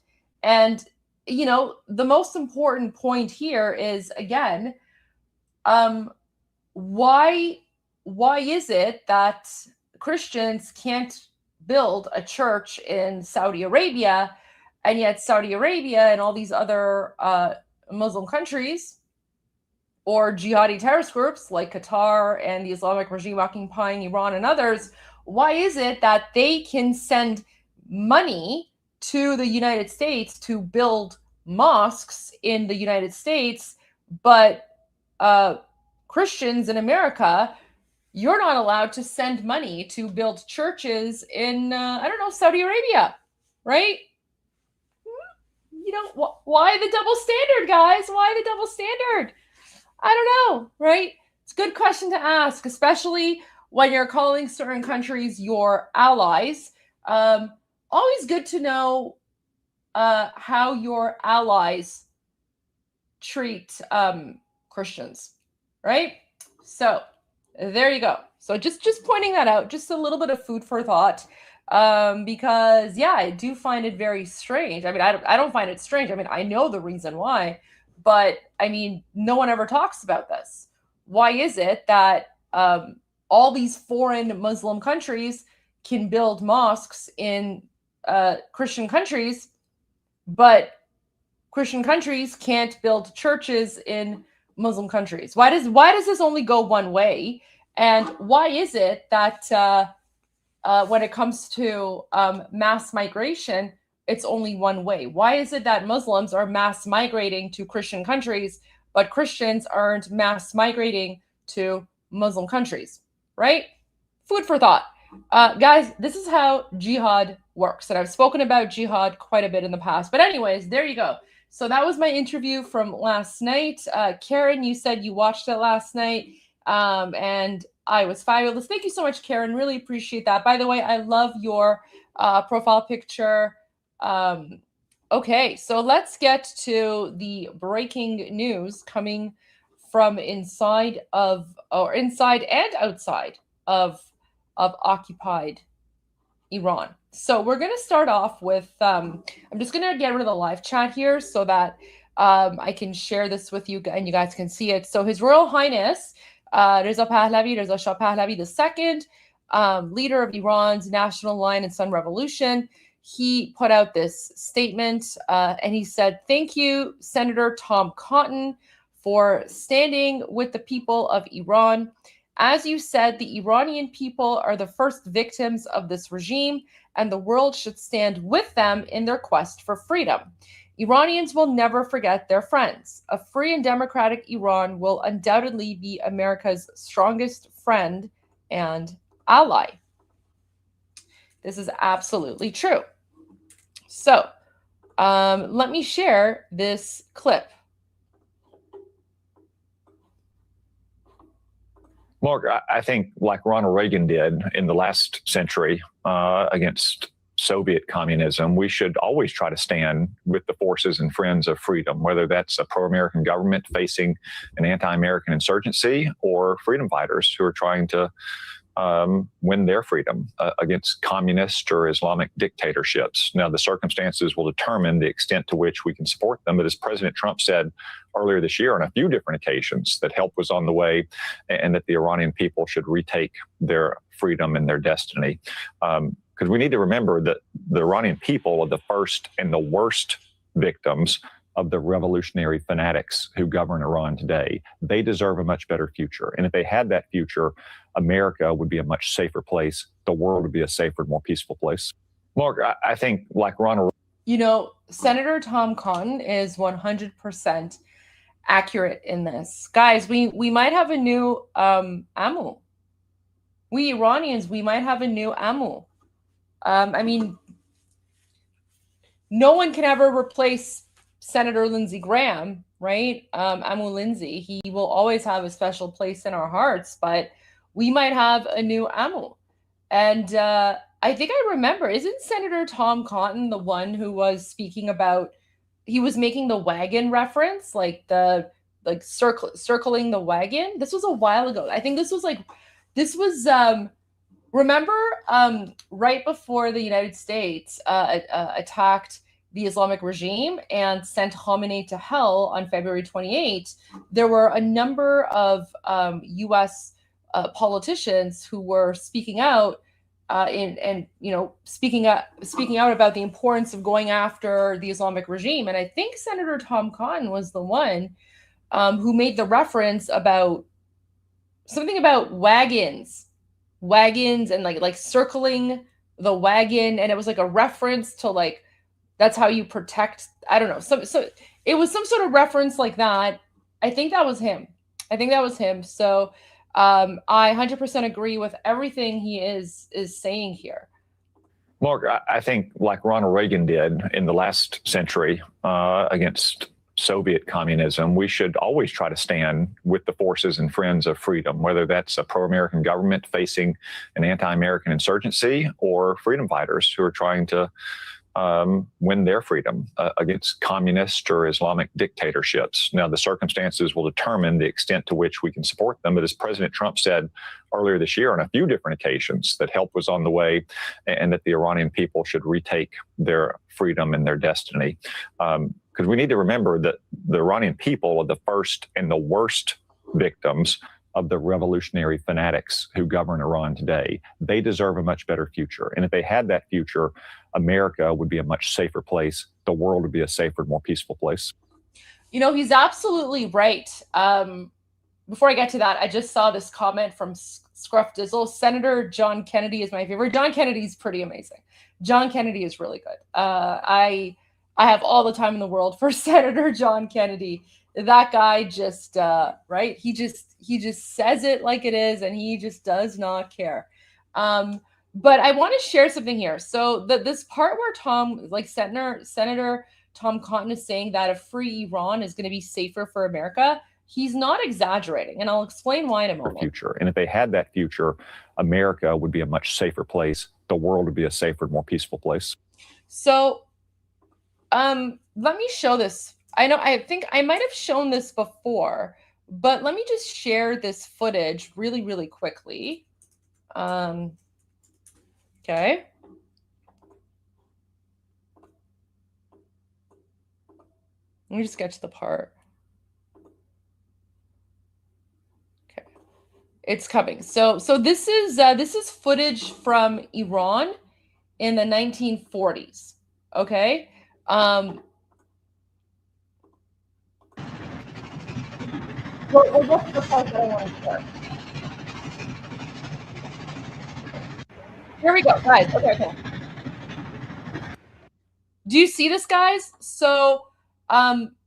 And, the most important point here is, again, why is it that Christians can't build a church in Saudi Arabia, and yet Saudi Arabia and all these other Muslim countries or jihadi terrorist groups like Qatar and the Islamic regime occupying Iran and others, why is it that they can send money to the United States to build mosques in the United States, but Christians in America, you're not allowed to send money to build churches in, Saudi Arabia, right? Why the double standard, guys? Why the double standard? I don't know, right? It's a good question to ask, especially when you're calling certain countries your allies. Always good to know how your allies treat Christians, right? So there you go. So just pointing that out, just a little bit of food for thought, because I do find it very strange. I mean, I don't find it strange. I mean, I know the reason why, but I mean, no one ever talks about this. Why is it that all these foreign Muslim countries can build mosques in Christian countries, but Christian countries can't build churches in Muslim countries? Why does this only go one way? And why is it that when it comes to mass migration, it's only one way? Why is it that Muslims are mass migrating to Christian countries, but Christians aren't mass migrating to Muslim countries, right? Food for thought. Guys, this is how jihad works. And I've spoken about jihad quite a bit in the past. But anyways, there you go. So that was my interview from last night. Karen, you said you watched it last night, and I was fabulous. Thank you so much, Karen. Really appreciate that. By the way, I love your profile picture. Okay, so let's get to the breaking news coming from inside and outside of occupied Iran. So we're going to start off with, I'm just going to get rid of the live chat here so that I can share this with you and you guys can see it. So His Royal Highness Reza Shah Pahlavi II, leader of Iran's National Lion and Sun Revolution, he put out this statement and he said, "Thank you, Senator Tom Cotton, for standing with the people of Iran. As you said, the Iranian people are the first victims of this regime, and the world should stand with them in their quest for freedom. Iranians will never forget their friends. A free and democratic Iran will undoubtedly be America's strongest friend and ally." This is absolutely true. So let me share this clip. Mark, I think like Ronald Reagan did in the last century against Soviet communism, we should always try to stand with the forces and friends of freedom, whether that's a pro-American government facing an anti-American insurgency or freedom fighters who are trying to win their freedom against communist or Islamic dictatorships. Now, the circumstances will determine the extent to which we can support them. But as President Trump said earlier this year on a few different occasions, that help was on the way and that the Iranian people should retake their freedom and their destiny. Because we need to remember that the Iranian people are the first and the worst victims of the revolutionary fanatics who govern Iran today. They deserve a much better future. And if they had that future, America would be a much safer place. The world would be a safer, more peaceful place. Mark, I think like Ronald... You know, Senator Tom Cotton is 100% accurate in this. Guys, we might have a new Amu. We Iranians, we might have a new Amu. I mean, no one can ever replace Senator Lindsey Graham, right? Amu Lindsey, he will always have a special place in our hearts, but we might have a new Amu. And I think I remember, isn't Senator Tom Cotton the one who was speaking about, he was making the wagon reference, like circling the wagon? This was a while ago. I think this was remember right before the United States attacked the Islamic regime and sent Khamenei to hell on February 28, there were a number of U.S. Politicians who were speaking out speaking out about the importance of going after the Islamic regime. And I think Senator Tom Cotton was the one who made the reference about something about wagons and like circling the wagon, and it was like a reference to like, that's how you protect, I don't know. So it was some sort of reference like that. I think that was him. So I 100% agree with everything he is saying here. Mark, I think like Ronald Reagan did in the last century against Soviet communism, we should always try to stand with the forces and friends of freedom, whether that's a pro-American government facing an anti-American insurgency or freedom fighters who are trying to win their freedom against communist or Islamic dictatorships. Now, the circumstances will determine the extent to which we can support them. But as President Trump said earlier this year on a few different occasions, that help was on the way and that the Iranian people should retake their freedom and their destiny. Because we need to remember that the Iranian people are the first and the worst victims of the revolutionary fanatics who govern Iran today. They deserve a much better future. And if they had that future, America would be a much safer place. The world would be a safer, more peaceful place. You know, he's absolutely right. Before I get to that, I just saw this comment from Scruff Dizzle. Senator John Kennedy is my favorite. John Kennedy's pretty amazing. John Kennedy is really good. I have all the time in the world for Senator John Kennedy. That guy just, right? He just says it like it is, and he just does not care. But I want to share something here. So this part where Senator Tom Cotton is saying that a free Iran is going to be safer for America, he's not exaggerating, and I'll explain why in a moment. Future. And if they had that future, America would be a much safer place. The world would be a safer, more peaceful place. So let me show this. I think I might have shown this before, but let me just share this footage really, really quickly. Okay. Let me just get to the part. Okay. It's coming. So this is footage from Iran in the 1940s. Okay. Well, what's the part that I want to share? Here we go, guys. Okay. Do you see this, guys? So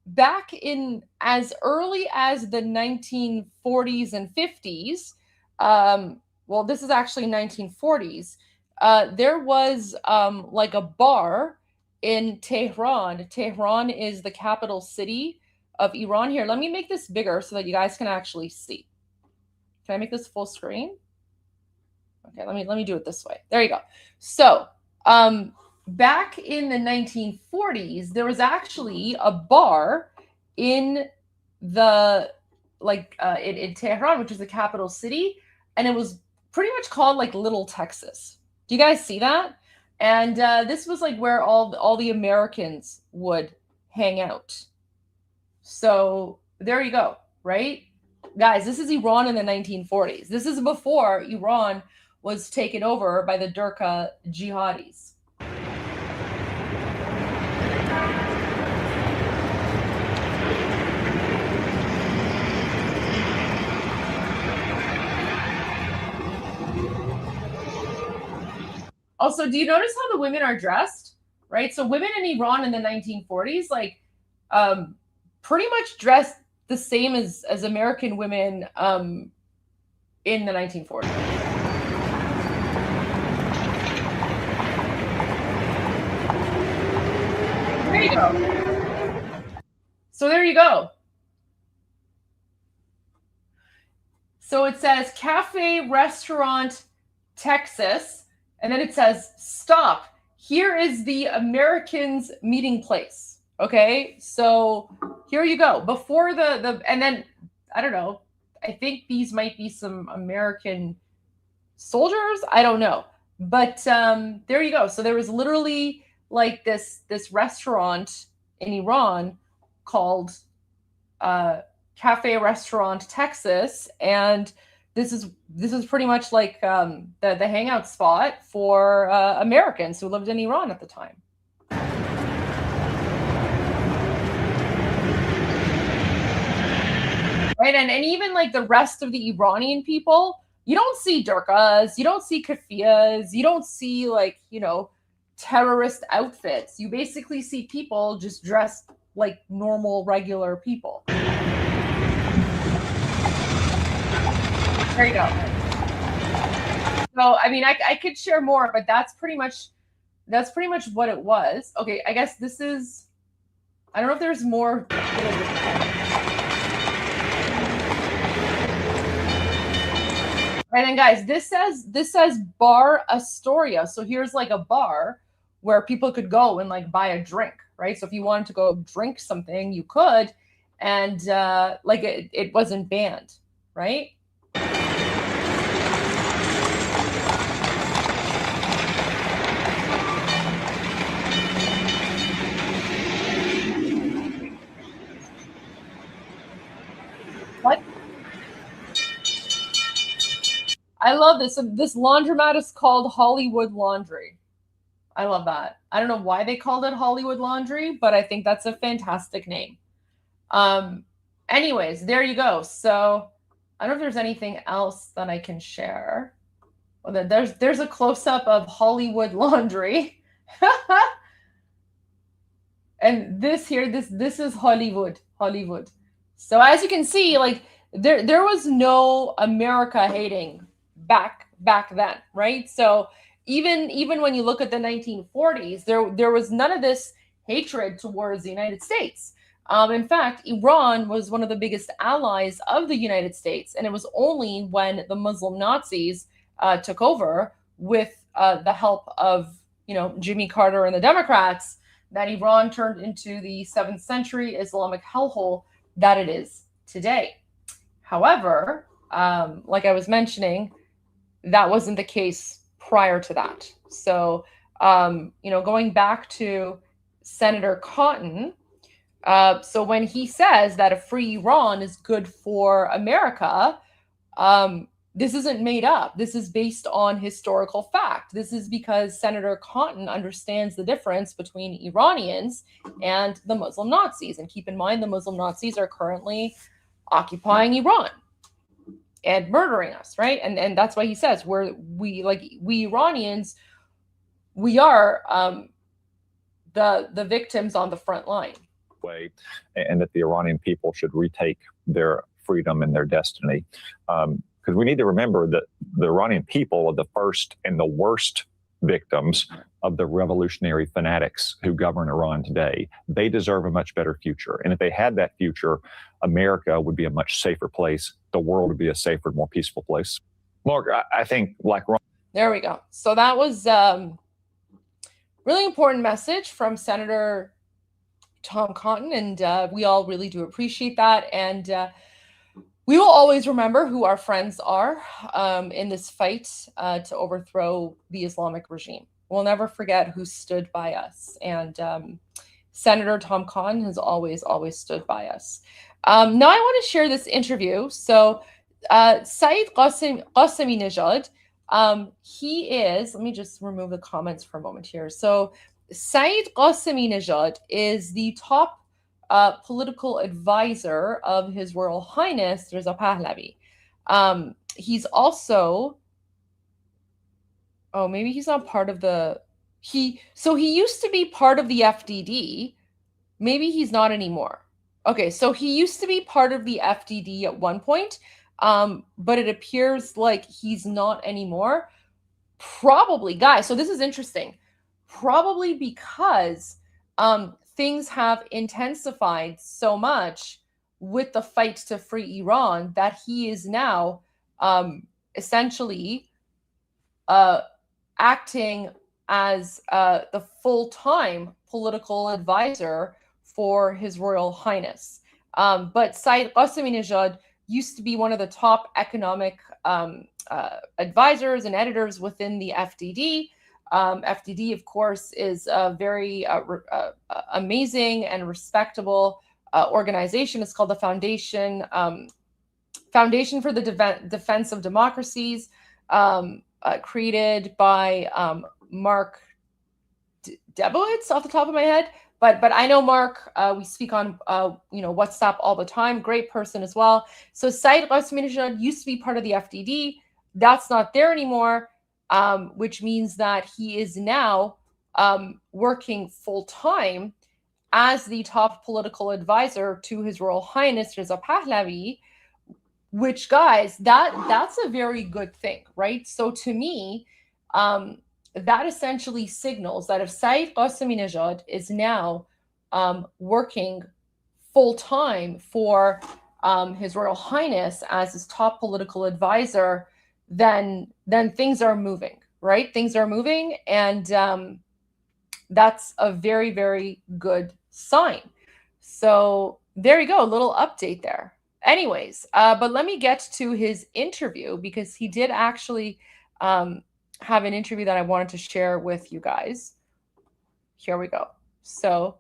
back in as early as the 1940s and 50s, well, this is actually 1940s, there was like a bar in Tehran. Tehran is the capital city of Iran. Here, let me make this bigger so that you guys can actually see. Can I make this full screen? Okay, let me do it this way. There you go. So back in the 1940s, there was actually a bar in the in Tehran, which is the capital city, and it was pretty much called like Little Texas. Do you guys see that? And this was like where all the Americans would hang out. So there you go, right? Guys, this is Iran in the 1940s. This is before Iran was taken over by the Durka jihadis. Also, do you notice how the women are dressed? Right? So women in Iran in the 1940s, like pretty much dressed the same as American women in the 1940s. There you go. So there you go. So it says cafe, restaurant, Texas, and then it says stop. Here is the Americans meeting place. Okay, so here you go. Before the and then I don't know. I think these might be some American soldiers. I don't know, but there you go. So there was literally like this restaurant in Iran called Cafe Restaurant Texas, and this is pretty much like the hangout spot for Americans who lived in Iran at the time. Right, and even like the rest of the Iranian people, you don't see Durkas, you don't see kafiyas, you don't see like, you know, terrorist outfits. You basically see people just dressed like normal, regular people. There you go. So, I mean, I could share more, but that's pretty much what it was. Okay, I guess this is, I don't know if there's more. And then guys, this says Bar Astoria. So here's like a bar where people could go and like buy a drink, right? So if you wanted to go drink something, you could, and like it wasn't banned, right? What? I love this. So this laundromat is called Hollywood Laundry. I love that. I don't know why they called it Hollywood Laundry, but I think that's a fantastic name. Anyways, there you go. So I don't know if there's anything else that I can share. Well, there's a close-up of Hollywood Laundry. And this here, this is Hollywood. So as you can see, like there was no America hating back then, right? So even when you look at the 1940s, there was none of this hatred towards the United States. In fact, Iran was one of the biggest allies of the United States, and it was only when the Muslim Nazis took over with the help of, you know, Jimmy Carter and the Democrats that Iran turned into the 7th century Islamic hellhole that it is today. However, like I was mentioning, that wasn't the case prior to that. So, you know, going back to Senator Cotton, so when he says that a free Iran is good for America, this isn't made up. This is based on historical fact. This is because Senator Cotton understands the difference between Iranians and the Muslim Nazis. And keep in mind, the Muslim Nazis are currently occupying Iran and murdering us, right? And that's why he says we Iranians, we are the victims on the front line. Way, and that the Iranian people should retake their freedom and their destiny. Because we need to remember that the Iranian people are the first and the worst victims of the revolutionary fanatics who govern Iran today. They deserve a much better future. And if they had that future, America would be a much safer place. The world would be a safer, more peaceful place. Mark, I think like Ron. There we go. So that was really important message from Senator Tom Cotton, and we all really do appreciate that. And we will always remember who our friends are in this fight to overthrow the Islamic regime. We'll never forget who stood by us. And Senator Tom Cotton has always stood by us. Now I want to share this interview. So Saeed Qasemi Nejad, he is, let me just remove the comments for a moment here. So Saeed Qasemi Nejad is the top political advisor of His Royal Highness Reza Pahlavi. He's also, oh, maybe he's not part of the, so he used to be part of the FDD. Maybe he's not anymore. Okay, so he used to be part of the FDD at one point, but it appears like he's not anymore. Probably, guys, so this is interesting. Probably because things have intensified so much with the fight to free Iran that he is now essentially acting as the full-time political advisor for His Royal Highness. But Saeed Qasemi Nejad used to be one of the top economic advisors and editors within the FDD. FDD, of course, is a very amazing and respectable organization. It's called the Foundation for the Defense of Democracies, created by Mark Debowitz, off the top of my head. But I know Mark. We speak on WhatsApp all the time. Great person as well. So Saeed Qasemi Nejad used to be part of the FDD. That's not there anymore. Which means that he is now working full-time as the top political advisor to His Royal Highness Reza Pahlavi, which, guys, that's a very good thing, right? So to me, that essentially signals that if Saeed Qasemi Nejad is now working full-time for His Royal Highness as his top political advisor, then things are moving, right? Things are moving, and that's a very, very good sign. So there you go, a little update there. Anyways, but let me get to his interview, because he did actually have an interview that I wanted to share with you guys. Here we go. So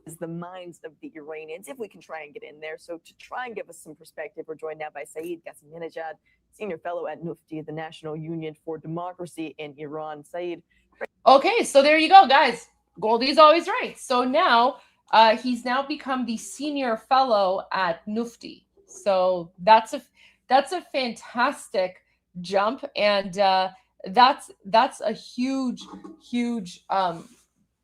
is the minds of the Iranians, if we can try and get in there. So to try and give us some perspective, we're joined now by Saeed Qasemi Nejad, Senior Fellow at Nufti, the National Union for Democracy in Iran. Saeed. Okay, so there you go, guys. Goldie's always right. So now he's now become the Senior Fellow at Nufti. So that's a fantastic jump, and that's a huge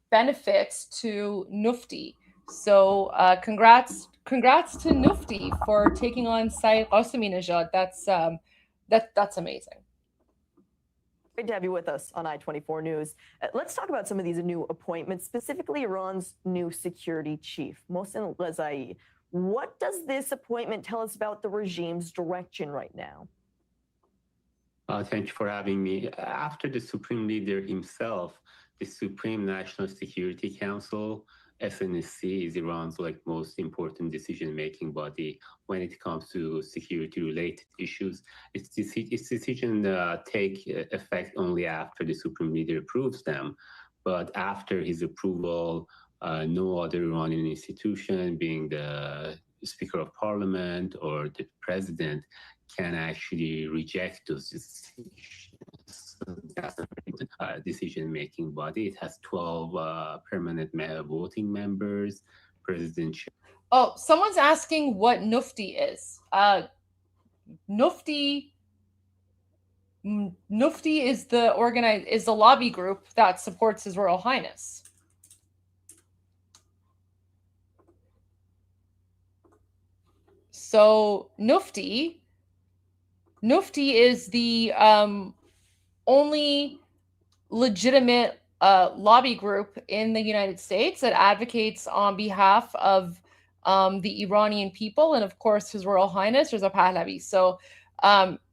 benefit to Nufti. So congrats to Nufti for taking on Saeed Qasemi Nejad. That's amazing. Great to have you with us on I-24 News. Let's talk about some of these new appointments, specifically Iran's new security chief, Mohsen Ghazai. What does this appointment tell us about the regime's direction right now? Thank you for having me. After the Supreme Leader himself, the Supreme National Security Council, SNSC, is Iran's most important decision-making body when it comes to security-related issues. Its decision take effect only after the Supreme Leader approves them. But after his approval, no other Iranian institution, being the Speaker of Parliament or the President, can actually reject those decisions. Decision-making body. It has 12 permanent voting members. President. Oh, someone's asking what Nufti is. Nufti is the lobby group that supports His Royal Highness. So Nufti is the only legitimate lobby group in the United States that advocates on behalf of the Iranian people and, of course, His Royal Highness Reza Pahlavi. So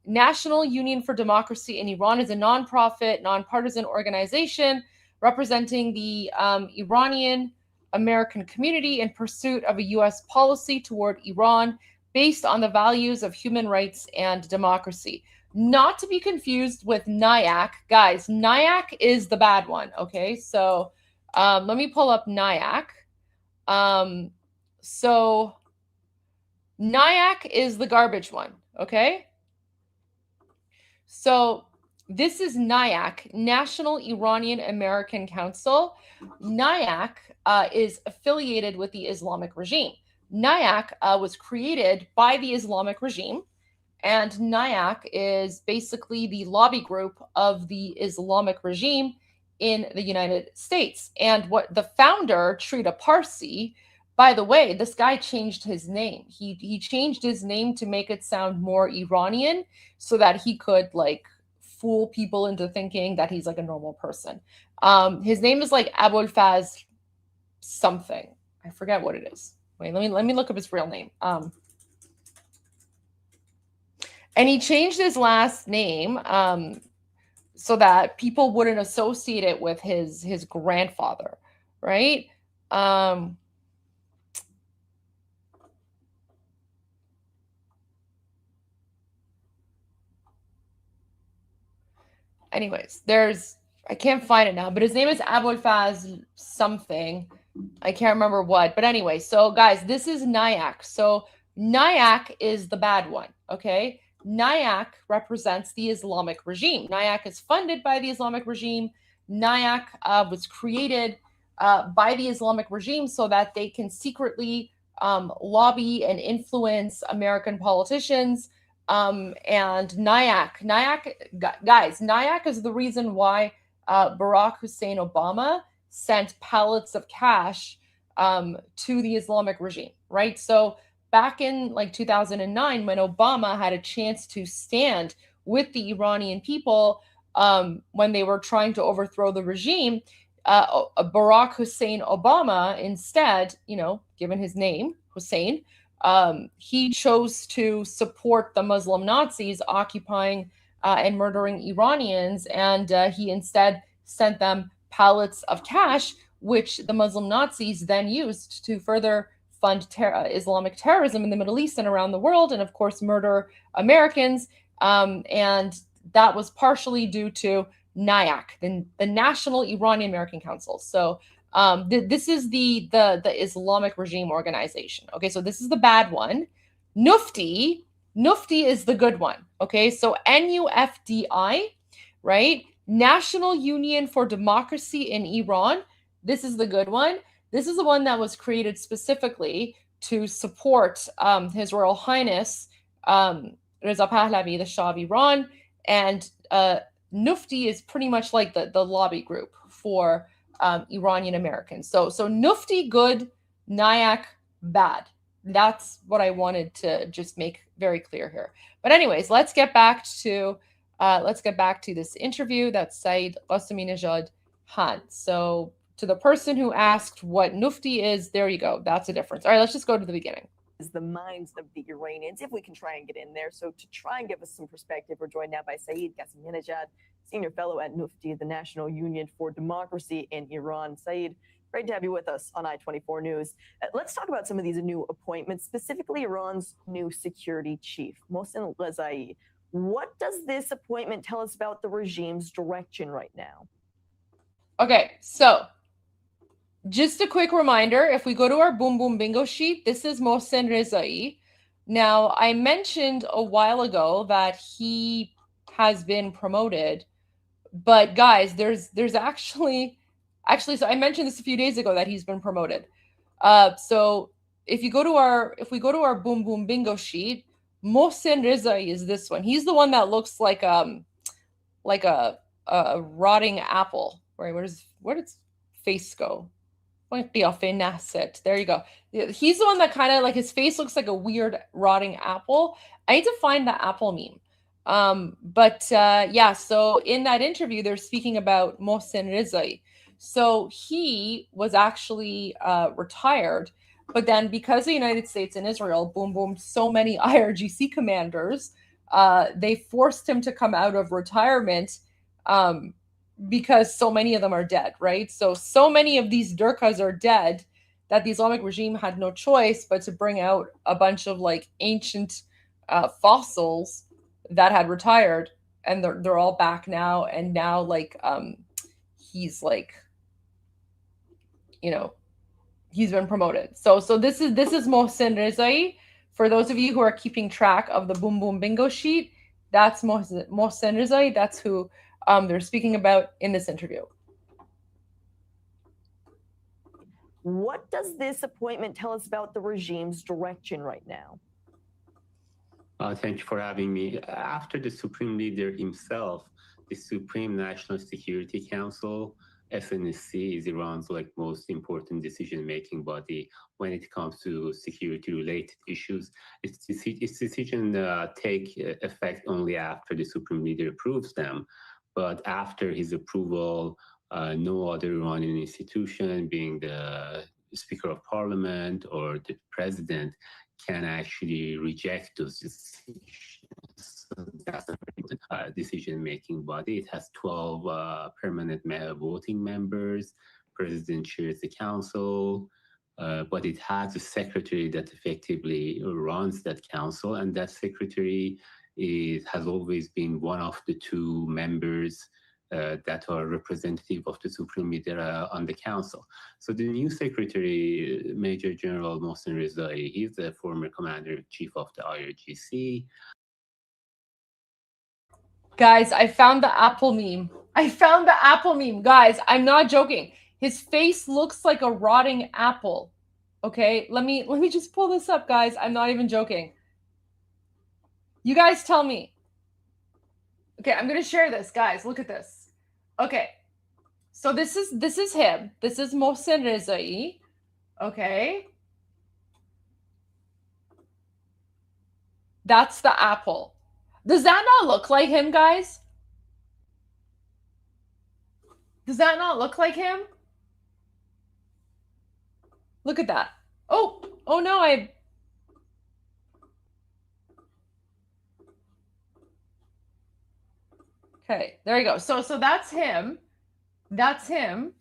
National Union for Democracy in Iran is a nonprofit, nonpartisan organization representing the Iranian American community in pursuit of a U.S. policy toward Iran based on the values of human rights and democracy. Not to be confused with NIAC. Guys, NIAC is the bad one, okay? So let me pull up NIAC. So NIAC is the garbage one, okay? So this is NIAC, National Iranian American Council. NIAC is affiliated with the Islamic regime. NIAC was created by the Islamic regime, and NIAC is basically the lobby group of the Islamic regime in the United States. And what the founder, Trita Parsi, by the way, this guy changed his name. He changed his name to make it sound more Iranian so that he could like fool people into thinking that he's like a normal person. His name is like Abolfaz something. I forget what it is. Wait, let me look up his real name. And he changed his last name so that people wouldn't associate it with his grandfather, right? Anyways, I can't find it now, but his name is Abolfaz something. I can't remember what. But anyway, so guys, this is NIAC. So NIAC is the bad one, okay? NIAC represents the Islamic regime. NIAC is funded by the Islamic regime. NIAC was created by the Islamic regime so that they can secretly lobby and influence American politicians. And NIAC, guys, NIAC is the reason why Barack Hussein Obama sent pallets of cash to the Islamic regime, right? So back in like 2009, when Obama had a chance to stand with the Iranian people when they were trying to overthrow the regime, Barack Hussein Obama instead, given his name, Hussein, he chose to support the Muslim Nazis occupying and murdering Iranians, and he instead sent them pallets of cash, which the Muslim Nazis then used to further fund Islamic terrorism in the Middle East and around the world, and of course murder Americans. And that was partially due to NIAC, the National Iranian American Council. So this is the Islamic regime organization. Okay, so this is the bad one. Nufti is the good one. Okay, so NUFDI, right? National Union for Democracy in Iran. This is the good one. This is the one that was created specifically to support His Royal Highness Reza Pahlavi, the Shah of Iran. And Nufti is pretty much like the lobby group for Iranian Americans. So Nufti good, NIAC bad. That's what I wanted to just make very clear here. But anyways, let's get back to this interview that Saeed Qasemi-Nejad had. So to the person who asked what Nufti is, there you go. That's a difference. All right, let's just go to the beginning. Is the minds of the Iranians, if we can try and get in there. So to try and give us some perspective, we're joined now by Saeed Qasemi-Nejad, Senior Fellow at Nufti, the National Union for Democracy in Iran. Saeed, great to have you with us on I-24 News. Let's talk about some of these new appointments, specifically Iran's new security chief, Mohsen Ghazai. What does this appointment tell us about the regime's direction right now? Okay, so just a quick reminder, if we go to our Boom Boom Bingo sheet, this is Mohsen Rezai. Now, I mentioned a while ago that he has been promoted, but guys, there's actually, so I mentioned this a few days ago that he's been promoted. So if we go to our Boom Boom Bingo sheet, Mohsen Rezai is this one. He's the one that looks like a rotting apple. Right? Where does face go? There you go. He's the one that kind of like his face looks like a weird rotting apple. I need to find the apple meme. Yeah, so in that interview, they're speaking about Mohsen Rezai. So he was actually retired, but then because the United States and Israel, boom, boom, so many IRGC commanders they forced him to come out of retirement because so many of them are dead, right? So many of these Durkas are dead that the Islamic regime had no choice but to bring out a bunch of like ancient fossils that had retired, and they're all back now. And now like he's like, you know, he's been promoted. So this is Mohsen Rezai. For those of you who are keeping track of the Boom Boom Bingo sheet, that's Mohsen Rezai. That's who they're speaking about in this interview. What does this appointment tell us about the regime's direction right now? Thank you for having me. After the Supreme Leader himself, the Supreme National Security Council, SNSC, is Iran's like most important decision-making body when it comes to security-related issues. Its decision take effect only after the Supreme Leader approves them, but after his approval, no other Iranian institution, being the Speaker of Parliament or the President, can actually reject those decisions. So that's a decision-making body. It has 12 permanent voting members. President chairs the council, but it has a secretary that effectively runs that council, and that secretary has always been one of the two members that are representative of the Supreme Leader on the council. So the new secretary, Major General Mohsen Rezai, he's the former commander-in-chief of the IRGC. Guys, I found the Apple meme. I found the Apple meme. Guys, I'm not joking. His face looks like a rotting apple. Okay, let me just pull this up, guys. I'm not even joking. You guys tell me. Okay, I'm gonna share this, guys. Look at this. Okay, so this is him. This is Mohsen Rezai. Okay, that's the apple. Does that not look like him, guys? Does that not look like him? Look at that. Oh no, okay, there you go. So that's him. That's him.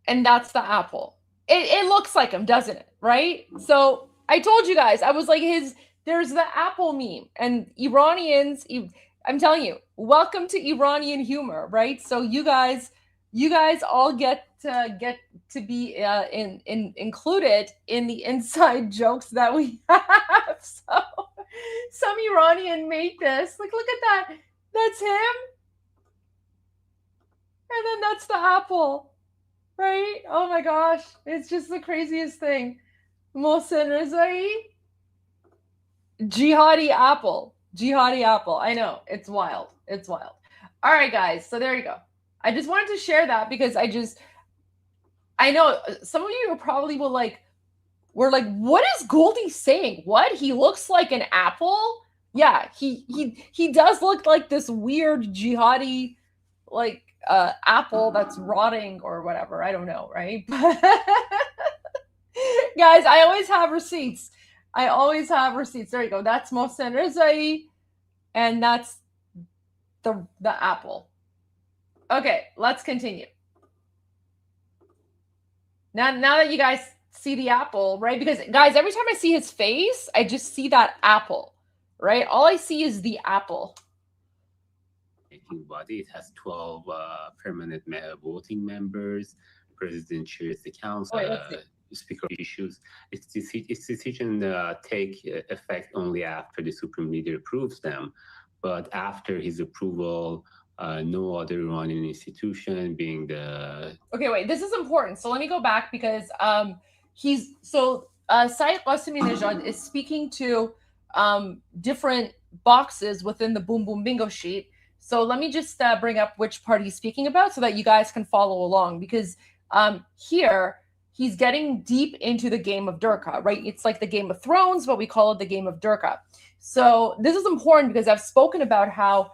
And that's the apple. It looks like him, doesn't it? Right? So I told you guys, I was like, there's the apple meme. And Iranians, I'm telling you, welcome to Iranian humor, right? So you guys all get to be included in the inside jokes that we have. So some Iranian made this. Like, look at that. That's him. And then that's the apple, right? Oh my gosh. It's just the craziest thing. Mohsen Rezai. Jihadi apple. Jihadi apple. I know. It's wild. It's wild. All right, guys. So there you go. I just wanted to share that because I know some of you probably were like, what is Goldie saying? What? He looks like an apple? Yeah, he does look like this weird jihadi like apple that's rotting or whatever. I don't know, right? Guys, I always have receipts. I always have receipts. There you go. That's Mohsen Rezai, and that's the apple. Okay, let's continue. Now that you guys see the apple, right? Because guys, every time I see his face, I just see that apple, right? All I see is the apple. Body. It has 12 permanent voting members. President chairs the council. Speaker issues. Its decision take effect only after the Supreme Leader approves them, but after his approval, no other Iranian institution, being the... Okay, wait, this is important. So let me go back because Saeed Qassemi-Nejad is speaking to different boxes within the Boom Boom Bingo sheet. So let me just bring up which part he's speaking about so that you guys can follow along, because here he's getting deep into the game of Durka, right? It's like the Game of Thrones, but we call it the game of Durka. So this is important because I've spoken about how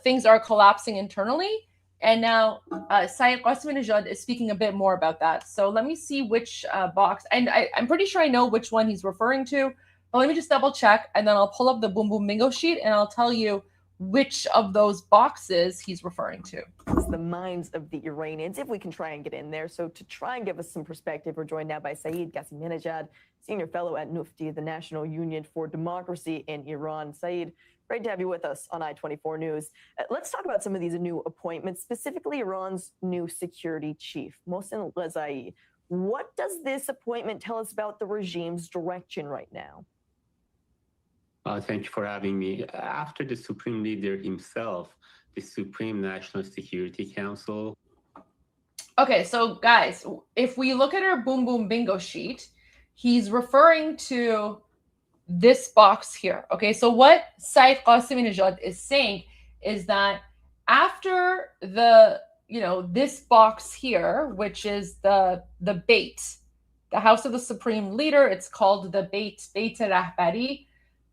things are collapsing internally. And now Saeed Qassemi-Nejad is speaking a bit more about that. So let me see which box. And I'm pretty sure I know which one he's referring to. But let me just double check, and then I'll pull up the Boom Boom Bingo sheet, and I'll tell you which of those boxes he's referring to. It's the minds of the Iranians, if we can try and get in there. So to try and give us some perspective, we're joined now by Saeed Ghassaminejad, Senior Fellow at NUFTI, the National Union for Democracy in Iran. Saeed, great to have you with us on I-24 News. Let's talk about some of these new appointments, specifically Iran's new security chief, Mohsen Ghazai. What does this appointment tell us about the regime's direction right now? Thank you for having me. After the Supreme Leader himself, the Supreme National Security Council. Okay, so guys, if we look at our Boom Boom Bingo sheet, he's referring to this box here. Okay, so what Saeed Ghassaminejad is saying is that after the, this box here, which is the Beit, the House of the Supreme Leader, it's called the Beit Rahbari.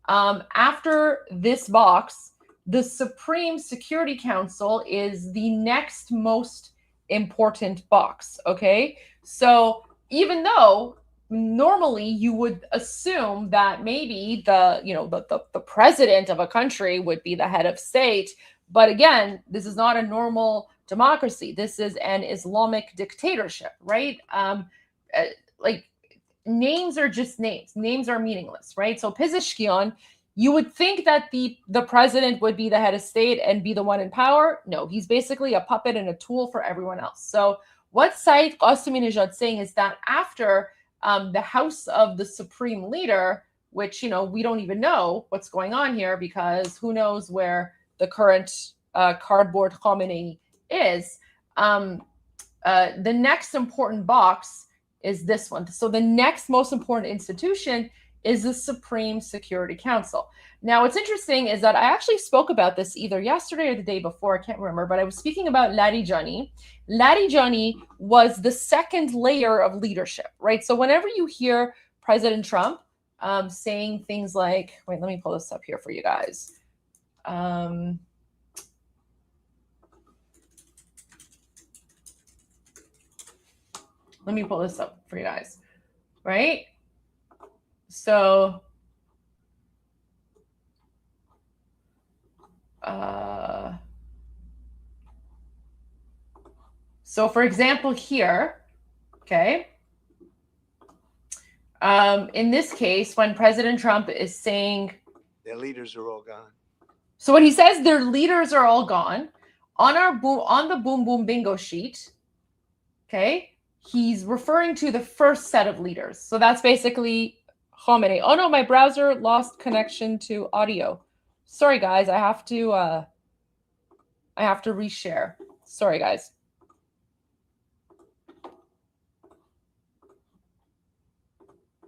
After this box, the Supreme Security Council is the next most important box, okay? So even though normally you would assume that maybe the president of a country would be the head of state, but again, this is not a normal democracy. This is an Islamic dictatorship, right? Like, names are just names. Names are meaningless, right? So Pezeshkian, you would think that the president would be the head of state and be the one in power. No, he's basically a puppet and a tool for everyone else. So what Saeed Ghassaminejad is saying is that after the House of the Supreme Leader, which, we don't even know what's going on here because who knows where the current cardboard Khamenei is, the next important box is this one. So the next most important institution is the Supreme Security Council. Now, what's interesting is that I actually spoke about this either yesterday or the day before, I can't remember, but I was speaking about Larijani. Larijani was the second layer of leadership, right? So whenever you hear President Trump saying things like, wait, let me pull this up here for you guys. Let me pull this up for you guys, right? So, for example, here, okay, in this case, when President Trump is saying their leaders are all gone. So when he says their leaders are all gone, on the Boom Boom Bingo sheet, okay, he's referring to the first set of leaders. So that's basically Khamenei. Oh no, my browser lost connection to audio. Sorry guys, I have to reshare. Sorry guys.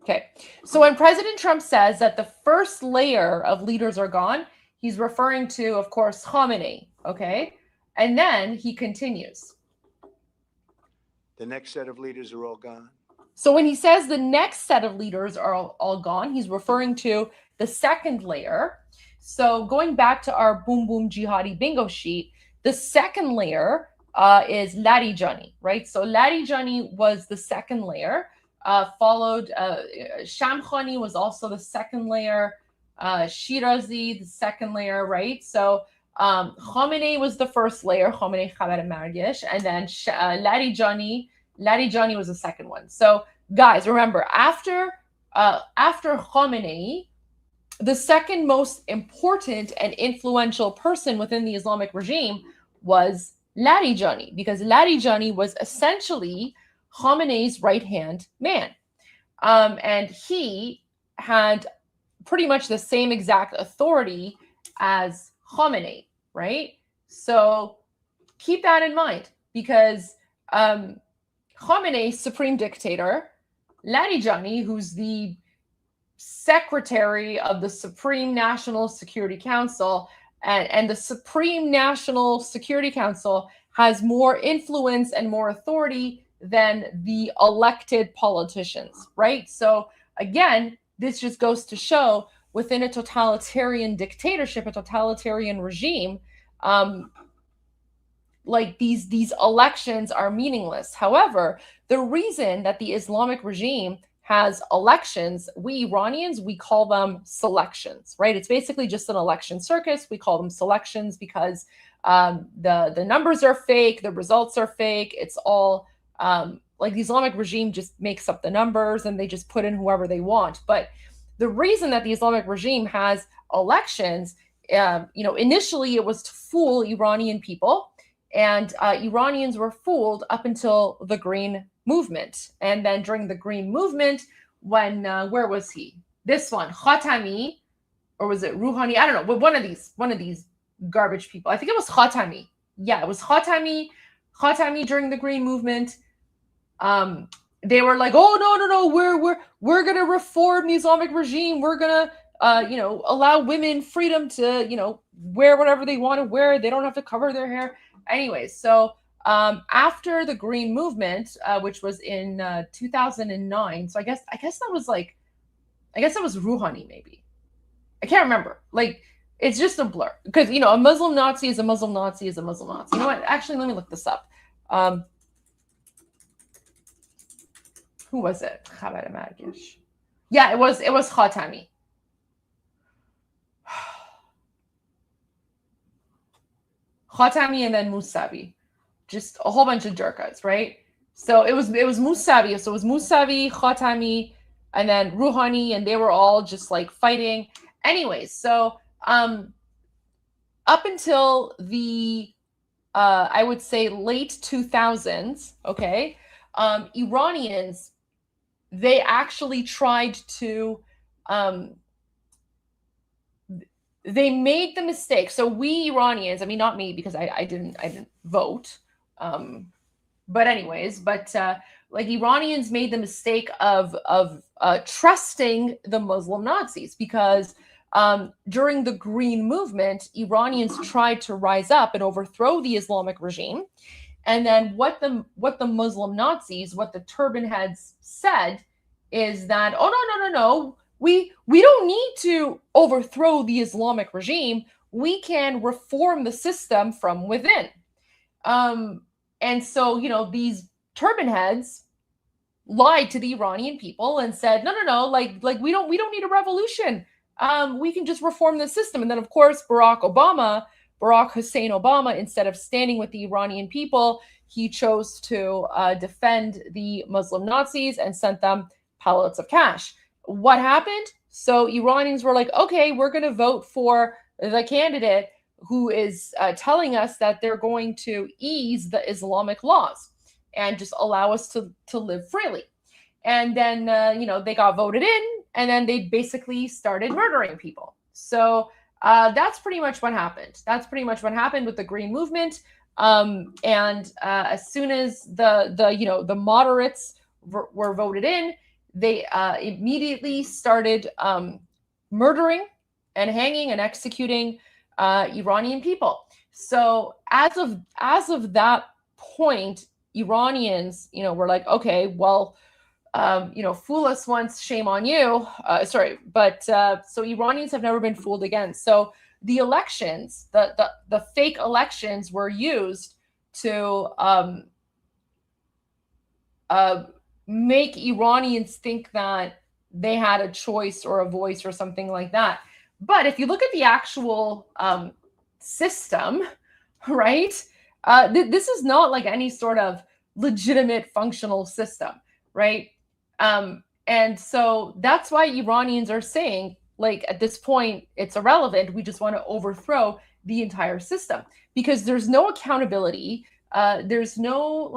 Okay, so when President Trump says that the first layer of leaders are gone, he's referring to, of course, Khamenei, okay? And then he continues. The next set of leaders are all gone. So when he says the next set of leaders are all gone, he's referring to the second layer. So going back to our Boom Boom Jihadi Bingo sheet, the second layer is Larijani, right? So Larijani was the second layer, followed Shamkhani was also the second layer, Shirazi, the second layer, right? So Khamenei was the first layer, Khamenei Khabar Margesh, and then Larijani was the second one. So guys, remember, after Khamenei, the second most important and influential person within the Islamic regime was Larijani, because Larijani was essentially Khamenei's right-hand man. And he had pretty much the same exact authority as Khamenei, right? So keep that in mind, because Khamenei's supreme dictator, Larijani, who's the secretary of the Supreme National Security Council, and the Supreme National Security Council has more influence and more authority than the elected politicians, right? So again, this just goes to show within a totalitarian dictatorship, a totalitarian regime, like these elections are meaningless. However, the reason that the Islamic regime has elections, we Iranians, we call them selections, right? It's basically just an election circus. We call them selections because the numbers are fake, the results are fake. It's all like the Islamic regime just makes up the numbers and they just put in whoever they want. But the reason that the Islamic regime has elections, initially it was to fool Iranian people, and Iranians were fooled up until the Green Movement. And then during the Green Movement, when where was he? This one, Khatami, or was it Rouhani? I don't know. But one of these garbage people. I think it was Khatami. Yeah, it was Khatami. Khatami during the Green Movement. They were like, oh no, we're gonna reform the Islamic regime. We're gonna allow women freedom to wear whatever they want to wear. They don't have to cover their hair. Anyway, so after the Green Movement, which was in 2009, so I guess that was Rouhani, maybe. I can't remember. Like, it's just a blur because a Muslim Nazi is a Muslim Nazi is a Muslim Nazi. You know what? Actually, let me look this up. Who was it? Yeah, it was Khatami. Khatami and then Musavi. Just a whole bunch of Durkas, right? So it was Musavi. So it was Musavi, Khatami, and then Rouhani, and they were all just like fighting. Anyways, so up until the I would say late 2000s, okay, Iranians, they actually tried to they made the mistake. So we Iranians, I mean, not me because I didn't vote. But like Iranians made the mistake of trusting the Muslim Nazis because during the Green Movement, Iranians tried to rise up and overthrow the Islamic regime. And then what the Muslim Nazis, what the turban heads said is that, oh, no. We don't need to overthrow the Islamic regime. We can reform the system from within. And so, these turban heads lied to the Iranian people and said, no, like we don't need a revolution. We can just reform the system. And then, of course, Barack Hussein Obama, instead of standing with the Iranian people, he chose to defend the Muslim Nazis and sent them pallets of cash. What happened? So Iranians were like, okay, we're going to vote for the candidate who is telling us that they're going to ease the Islamic laws and just allow us to live freely. And then, they got voted in, and then they basically started murdering people. So that's pretty much what happened. That's pretty much what happened with the Green Movement. And as soon as the moderates were voted in, they immediately started murdering and hanging and executing Iranian people. So as of that point, Iranians, were like, okay, well, fool us once, shame on you. So Iranians have never been fooled again. So the elections, the fake elections, were used to make Iranians think that they had a choice or a voice or something like that. But if you look at the actual system, right, this is not like any sort of legitimate functional system, right? And so that's why Iranians are saying, like, at this point, it's irrelevant. We just want to overthrow the entire system because there's no accountability. There's no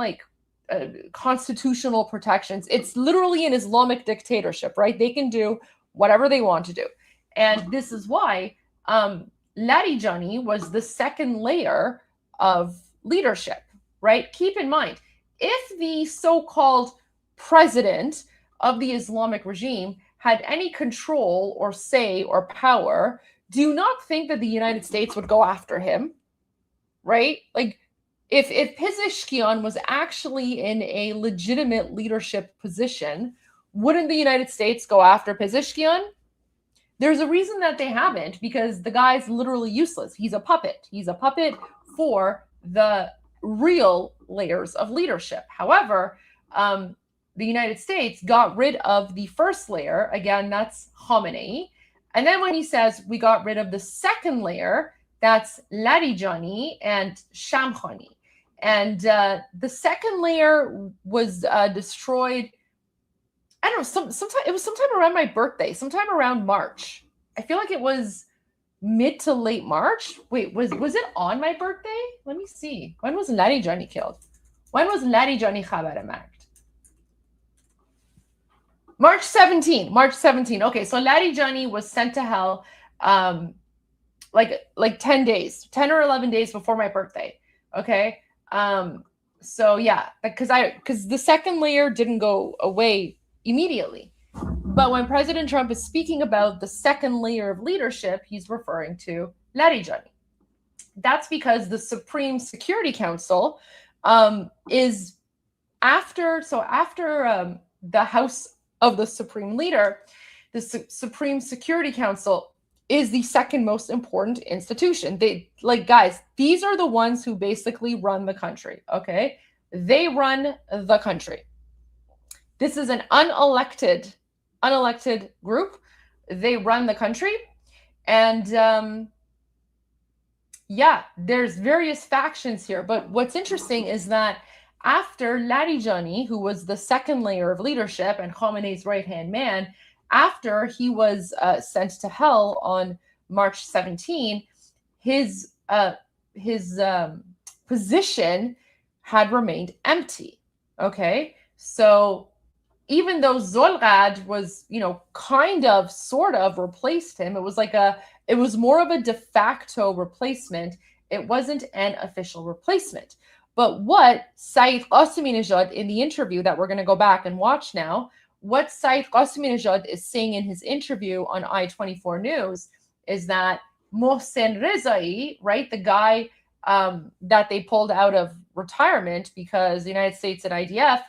constitutional protections. It's literally an Islamic dictatorship, right? They can do whatever they want to do. And this is why Larijani was the second layer of leadership, right? Keep in mind, if the so-called president of the Islamic regime had any control or say or power, do not think that the United States would go after him, right? Like, if Pezeshkian was actually in a legitimate leadership position, wouldn't the United States go after Pezeshkian? There's a reason that they haven't, because the guy's literally useless. He's a puppet. He's a puppet for the real layers of leadership. However, the United States got rid of the first layer. Again, that's Khamenei. And then when he says we got rid of the second layer, that's Larijani and Shamkhani. And the second layer was destroyed. I don't know. It was sometime around my birthday, sometime around March. I feel like it was mid to late March. Wait, was it on my birthday? Let me see. When was Larijani killed? When was Larijani Khabar marked? March 17. March 17. Okay, so Larijani was sent to hell like 10 days, 10 or 11 days before my birthday. Okay. So yeah, because the second layer didn't go away immediately. But when President Trump is speaking about the second layer of leadership, he's referring to Larijani. That's because the Supreme Security Council is after the House of the Supreme Leader, the Supreme Security Council is the second most important institution. Guys, these are the ones who basically run the country, okay? They run the country. This is an unelected group. They run the country. And yeah, there's various factions here. But what's interesting is that after Larijani, who was the second layer of leadership and Khamenei's right-hand man, after he was sent to hell on March 17, his position had remained empty. Okay, so even though Zolgad was, kind of, sort of replaced him, it was more of a de facto replacement. It wasn't an official replacement. But what Saeed Qasemi-Nejad, in the interview that we're going to go back and watch now, what Saeed Qasemi-Nejad is saying in his interview on I-24 News is that Mohsen Rezai, right, the guy that they pulled out of retirement because the United States and IDF,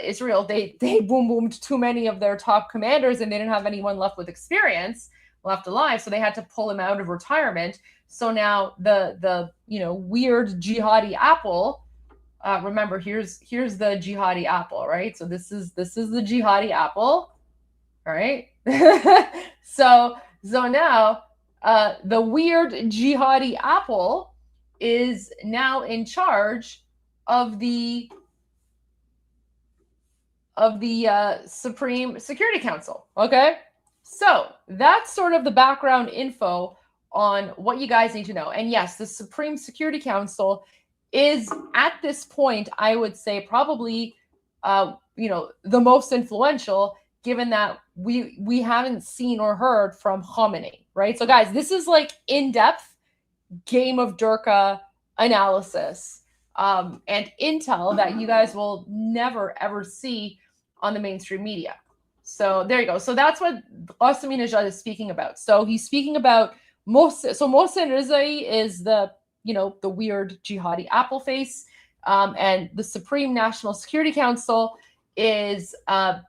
Israel, they boom-boomed too many of their top commanders and they didn't have anyone left with experience left alive, so they had to pull him out of retirement. So now the weird jihadi apple, remember, here's the jihadi apple, right? So this is the jihadi apple, right? so now the weird jihadi apple is now in charge of the Supreme Security Council. Okay, so that's sort of the background info on what you guys need to know. And yes, the Supreme Security Council is at this point, I would say, probably the most influential, given that we haven't seen or heard from Khamenei, right? So guys, this is like in-depth game of Durka analysis and intel that you guys will never ever see on the mainstream media. So there you go. So that's what Qasemi-Nejad is speaking about. So he's speaking about Mohsen Rezai is the weird jihadi apple face, and the Supreme National Security Council is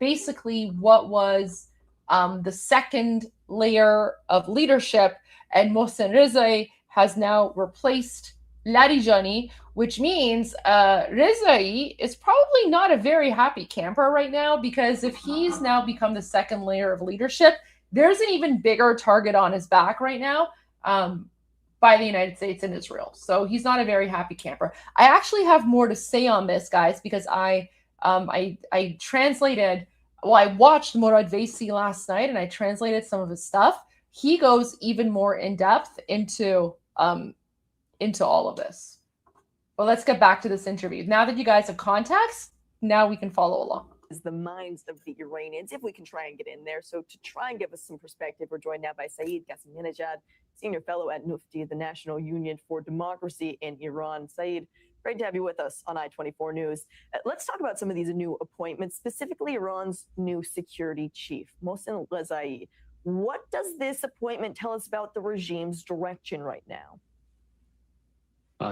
basically what was the second layer of leadership, and Mohsen Rezai has now replaced Larijani, which means Rezai is probably not a very happy camper right now, because if he's now become the second layer of leadership, there's an even bigger target on his back right now by the United States and Israel. So he's not a very happy camper. I actually have more to say on this, guys, because I translated, I watched Murad Vaisi last night and I translated some of his stuff. He goes even more in depth into all of this. Well, let's get back to this interview. Now that you guys have context, now we can follow along. Is the minds of the Iranians, if we can try and get in there. So to try and give us some perspective, we're joined now by Saeed Qasemi-Nejad, Senior Fellow at NUFTI, the National Union for Democracy in Iran. Saeed, great to have you with us on I-24 News. Let's talk about some of these new appointments, specifically Iran's new security chief, Mohsen Rezai. What does this appointment tell us about the regime's direction right now?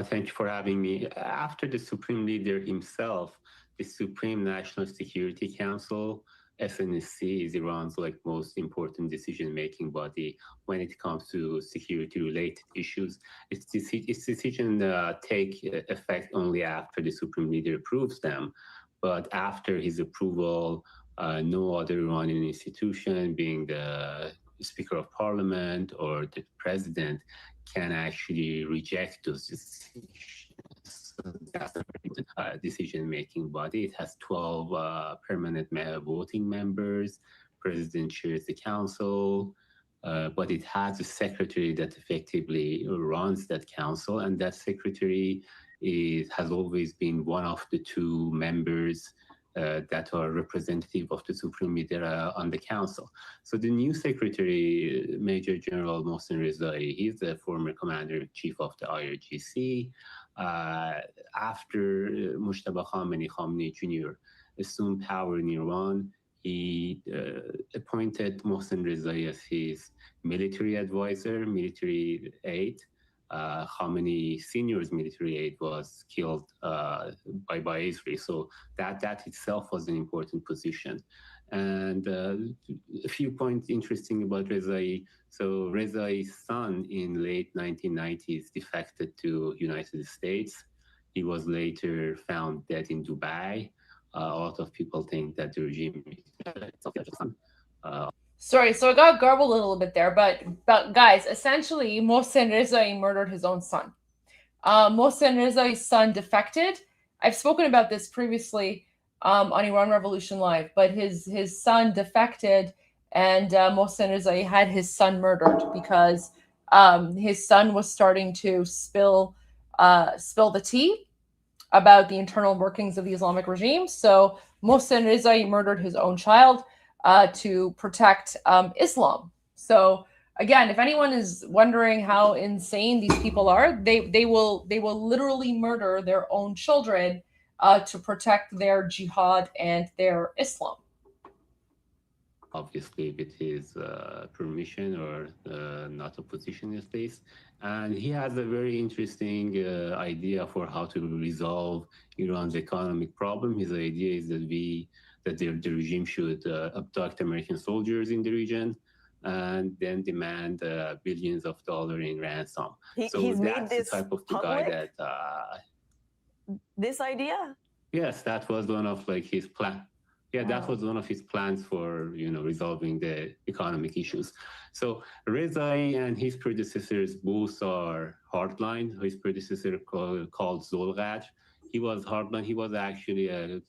Thank you for having me. After the Supreme Leader himself, the Supreme National Security Council, SNSC, is Iran's most important decision-making body when it comes to security-related issues. Its decision take effect only after the Supreme Leader approves them. But after his approval, no other Iranian institution, being the Speaker of Parliament or the President, can actually reject those decisions. So that's the decision-making body. It has 12 permanent voting members. President chairs the council, but it has a secretary that effectively runs that council, and that secretary has always been one of the two members that are representative of the supreme leader on the council. So the new secretary, Major General Mohsen Rezai, he's the former commander-in-chief of the IRGC. After Mujtaba Khamenei Jr. assumed power in Iran, he appointed Mohsen Rezai as his military advisor, military aide. Khamenei Senior's military aide was killed by Israel, so that itself was an important position. And a few points interesting about Rezai. So Rezai's son in late 1990s defected to United States. He was later found dead in Dubai. A lot of people think that the regime Sorry, so I got garbled a little bit there, but guys, essentially, Mohsen Rezai murdered his own son. Mohsen Rezai's son defected. I've spoken about this previously on Iran Revolution Live, but his son defected, and Mohsen Rezai had his son murdered because his son was starting to spill the tea about the internal workings of the Islamic regime. So Mohsen Rezai murdered his own child to protect Islam. So again, if anyone is wondering how insane these people are, they will literally murder their own children to protect their jihad and their Islam. Obviously with his permission or not opposition in place. And he has a very interesting idea for how to resolve Iran's economic problem. His idea is that the regime should abduct American soldiers in the region and then demand billions of dollars in ransom. He's made this the type of the public? guy that This idea? yes, that was one of his plan. Yeah, that was one of his plans for resolving the economic issues. So Rezai and his predecessors both are hardline. His predecessor called Zolghadr. He was hardline. He was actually a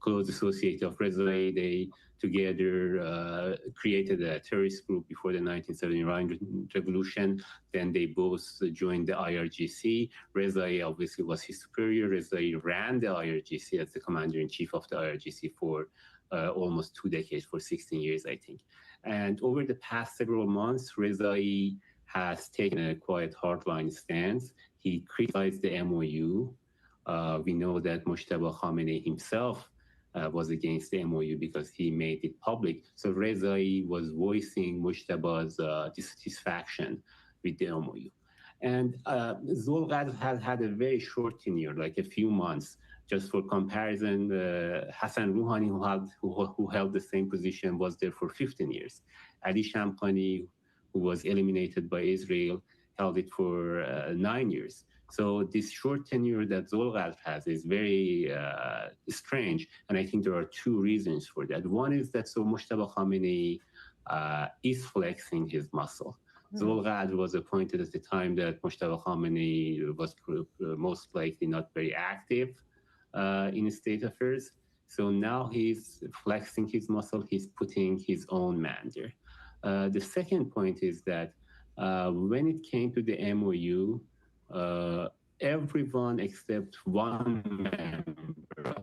close associate of Rezai. They together created a terrorist group before the 1979 revolution. Then they both joined the IRGC. Rezai obviously was his superior. Rezai ran the IRGC as the commander-in-chief of the IRGC for almost 2 decades, for 16 years, I think. And over the past several months, Rezai has taken a quite hardline stance. He criticized the MOU. We know that Mujtaba Khamenei himself was against the MOU because he made it public. So Rezai was voicing Mujtaba's dissatisfaction with the MOU. And Zolghadr has had a very short tenure, like a few months. Just for comparison, Hassan Rouhani, who held the same position, was there for 15 years. Ali Shamkhani, who was eliminated by Israel, held it for 9 years. So this short tenure that Zolghadr has is very strange, and I think there are two reasons for that. One is that Mujtaba Khamenei is flexing his muscle. Zolghadr was appointed at the time that Mujtaba Khamenei was most likely not very active in state affairs. So now he's flexing his muscle, he's putting his own man there. The second point is that when it came to the MOU, everyone except one member,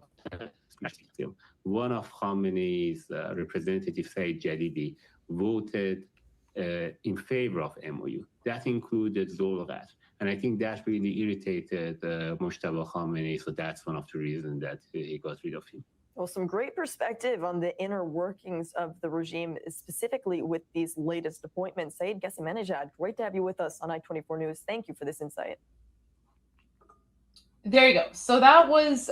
one of Khamenei's representatives, Saeed Jalili, voted in favor of MOU. That included Zolghadr. And I think that really irritated Mujtaba Khamenei, so that's one of the reasons that he got rid of him. Well, some great perspective on the inner workings of the regime, specifically with these latest appointments. Saeed Ghassaminejad, great to have you with us on I-24 News. Thank you for this insight. There you go. So that was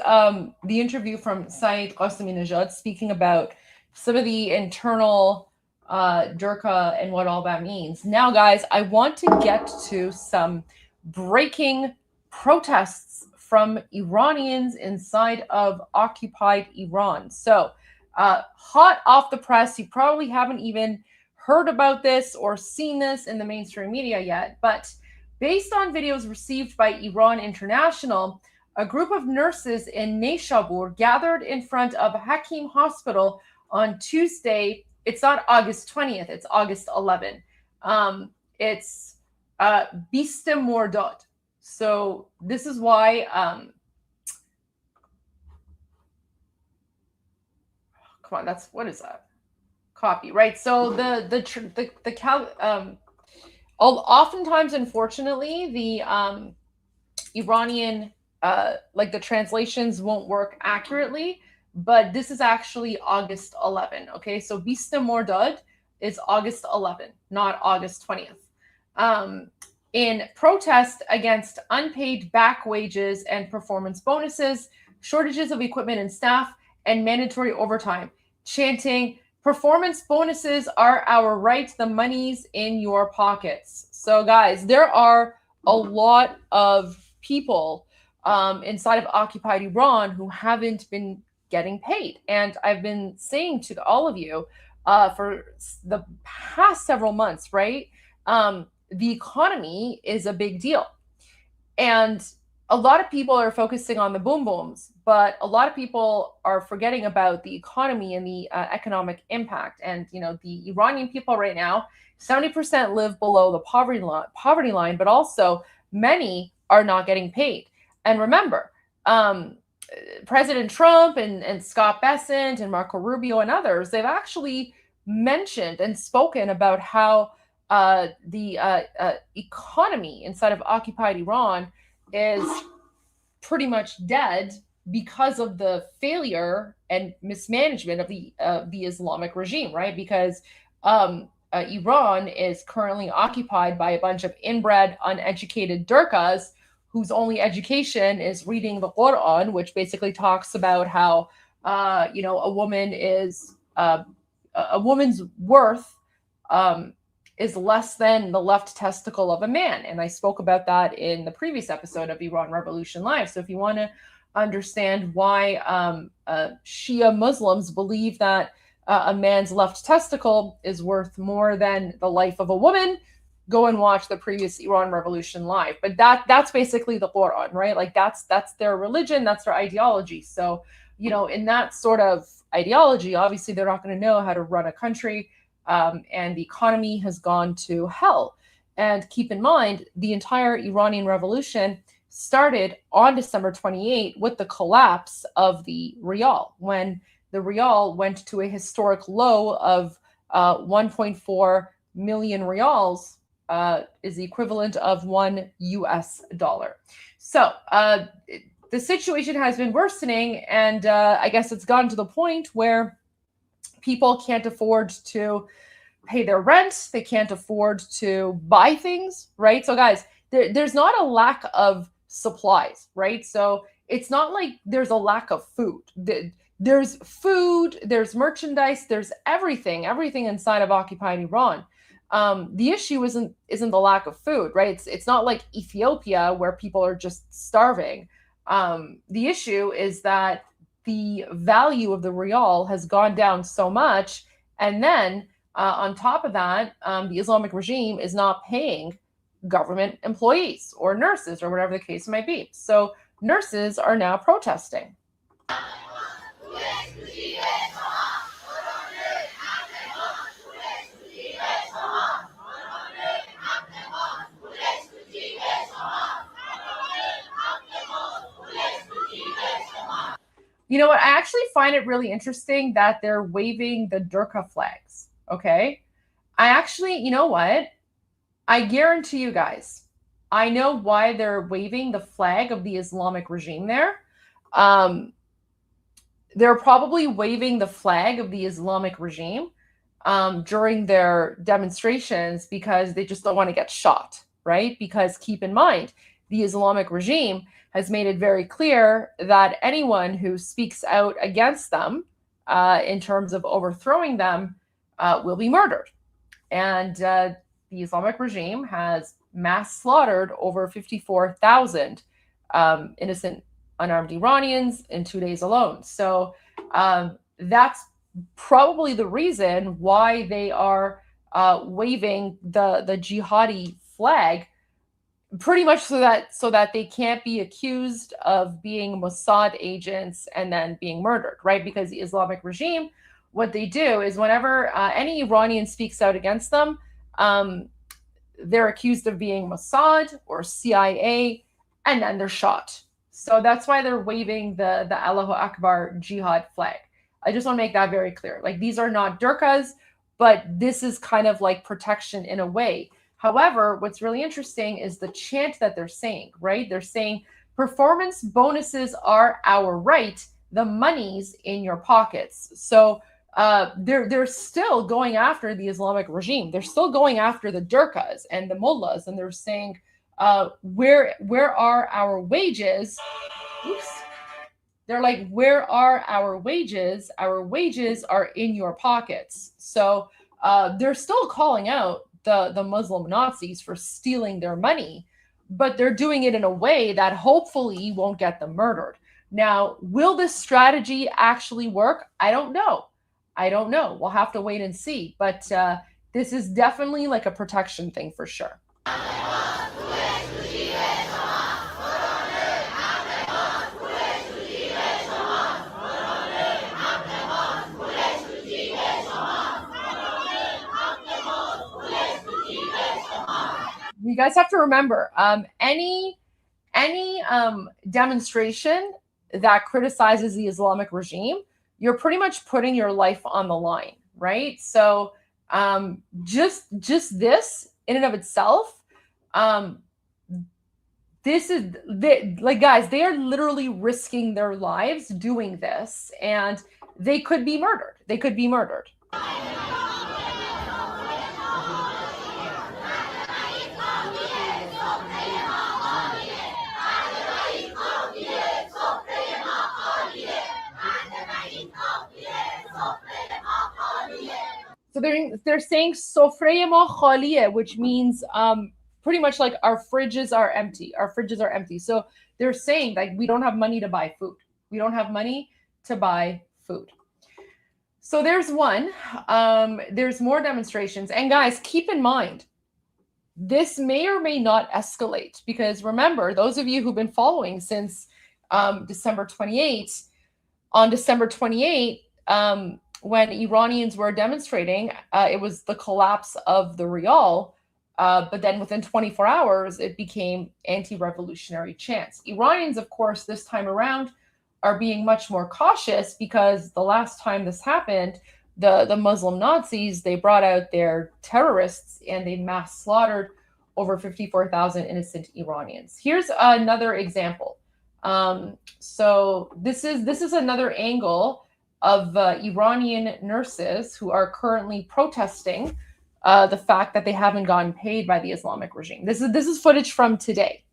the interview from Saeed Ghassaminejad speaking about some of the internal Durka and what all that means. Now, guys, I want to get to some breaking protests from Iranians inside of occupied Iran. So hot off the press, you probably haven't even heard about this or seen this in the mainstream media yet, but based on videos received by Iran International, a group of nurses in Neyshabur gathered in front of Hakim Hospital on Tuesday. It's not August 20th, it's August 11th. It's Biste Mordad. So this is why, come on, what is that? Copy, right? So oftentimes, unfortunately, the Iranian, like the translations won't work accurately, but this is actually August 11. Okay, so Biste Mordad is August 11, not August 20th. In protest against unpaid back wages and performance bonuses, shortages of equipment and staff, and mandatory overtime, chanting, "Performance bonuses are our right, the money's in your pockets." So guys, there are a lot of people inside of occupied Iran who haven't been getting paid. And I've been saying to all of you for the past several months, right? The economy is a big deal. And a lot of people are focusing on the boom booms, but a lot of people are forgetting about the economy and the economic impact. And, you know, the Iranian people right now, 70% live below the poverty line, but also many are not getting paid. And remember, President Trump and Scott Bessent and Marco Rubio and others, they've actually mentioned and spoken about how the economy inside of occupied Iran is pretty much dead because of the failure and mismanagement of the Islamic regime, right? Because Iran is currently occupied by a bunch of inbred, uneducated Durkas whose only education is reading the Quran, which basically talks about how you know, a woman's worth is less than the left testicle of a man. And I spoke about that in the previous episode of Iran Revolution Live. So if you want to understand why Shia Muslims believe that a man's left testicle is worth more than the life of a woman, go and watch the previous Iran Revolution Live. But that's basically the Quran, right? Like that's their religion, that's their ideology. So, you know, in that sort of ideology, obviously they're not going to know how to run a country. And the economy has gone to hell. And keep in mind, the entire Iranian Revolution started on December 28 with the collapse of the rial, when the rial went to a historic low of 1.4 million rials, is the equivalent of $1 US. So the situation has been worsening, and I guess it's gotten to the point where people can't afford to pay their rent. They can't afford to buy things, right? So guys, there's not a lack of supplies, right? So it's not like there's a lack of food. There's food, there's merchandise, there's everything inside of occupied Iran. The issue isn't the lack of food, right? It's not like Ethiopia where people are just starving. The issue is that the value of the rial has gone down so much. And then on top of that, the Islamic regime is not paying government employees or nurses or whatever the case might be. So nurses are now protesting. You know what? I actually find it really interesting that they're waving the Durka flags. Okay. I actually, you know what? I guarantee you guys, I know why they're waving the flag of the Islamic regime there. They're probably waving the flag of the Islamic regime during their demonstrations because they just don't want to get shot, right? Because keep in mind, the Islamic regime has made it very clear that anyone who speaks out against them in terms of overthrowing them will be murdered. And the Islamic regime has mass slaughtered over 54,000 innocent unarmed Iranians in 2 days alone. So that's probably the reason why they are waving the jihadi flag, pretty much so that they can't be accused of being Mossad agents and then being murdered, right? Because the Islamic regime, what they do is whenever any Iranian speaks out against them, they're accused of being Mossad or CIA, and then they're shot. So that's why they're waving the Allahu Akbar jihad flag. I just want to make that very clear. Like, these are not Durkas, but this is kind of like protection in a way. However, what's really interesting is the chant that they're saying, right? They're saying performance bonuses are our right, the money's in your pockets. So they're still going after the Islamic regime. They're still going after the Durkas and the mullahs, and they're saying, where are our wages? Oops. They're like, where are our wages? Our wages are in your pockets. So they're still calling out the Muslim Nazis for stealing their money, but they're doing it in a way that hopefully won't get them murdered. Now, will this strategy actually work? I don't know. We'll have to wait and see. But this is definitely like a protection thing for sure. You guys have to remember, any demonstration that criticizes the Islamic regime, you're pretty much putting your life on the line, right? So just this in and of itself, this is like, guys, they are literally risking their lives doing this, and they could be murdered. They could be murdered. So they're saying sofre ma khaliye, which means pretty much like our fridges are empty. Our fridges are empty. So they're saying like we don't have money to buy food. We don't have money to buy food. So there's one. There's more demonstrations. And guys, keep in mind, this may or may not escalate, because remember, those of you who've been following since December 28th, on December 28th, when Iranians were demonstrating, it was the collapse of the rial, but then within 24 hours, it became anti-revolutionary chants. Iranians, of course, this time around are being much more cautious, because the last time this happened, the Muslim Nazis, they brought out their terrorists and they mass slaughtered over 54,000 innocent Iranians. Here's another example. So this is another angle of Iranian nurses who are currently protesting the fact that they haven't gotten paid by the Islamic regime. This is footage from today.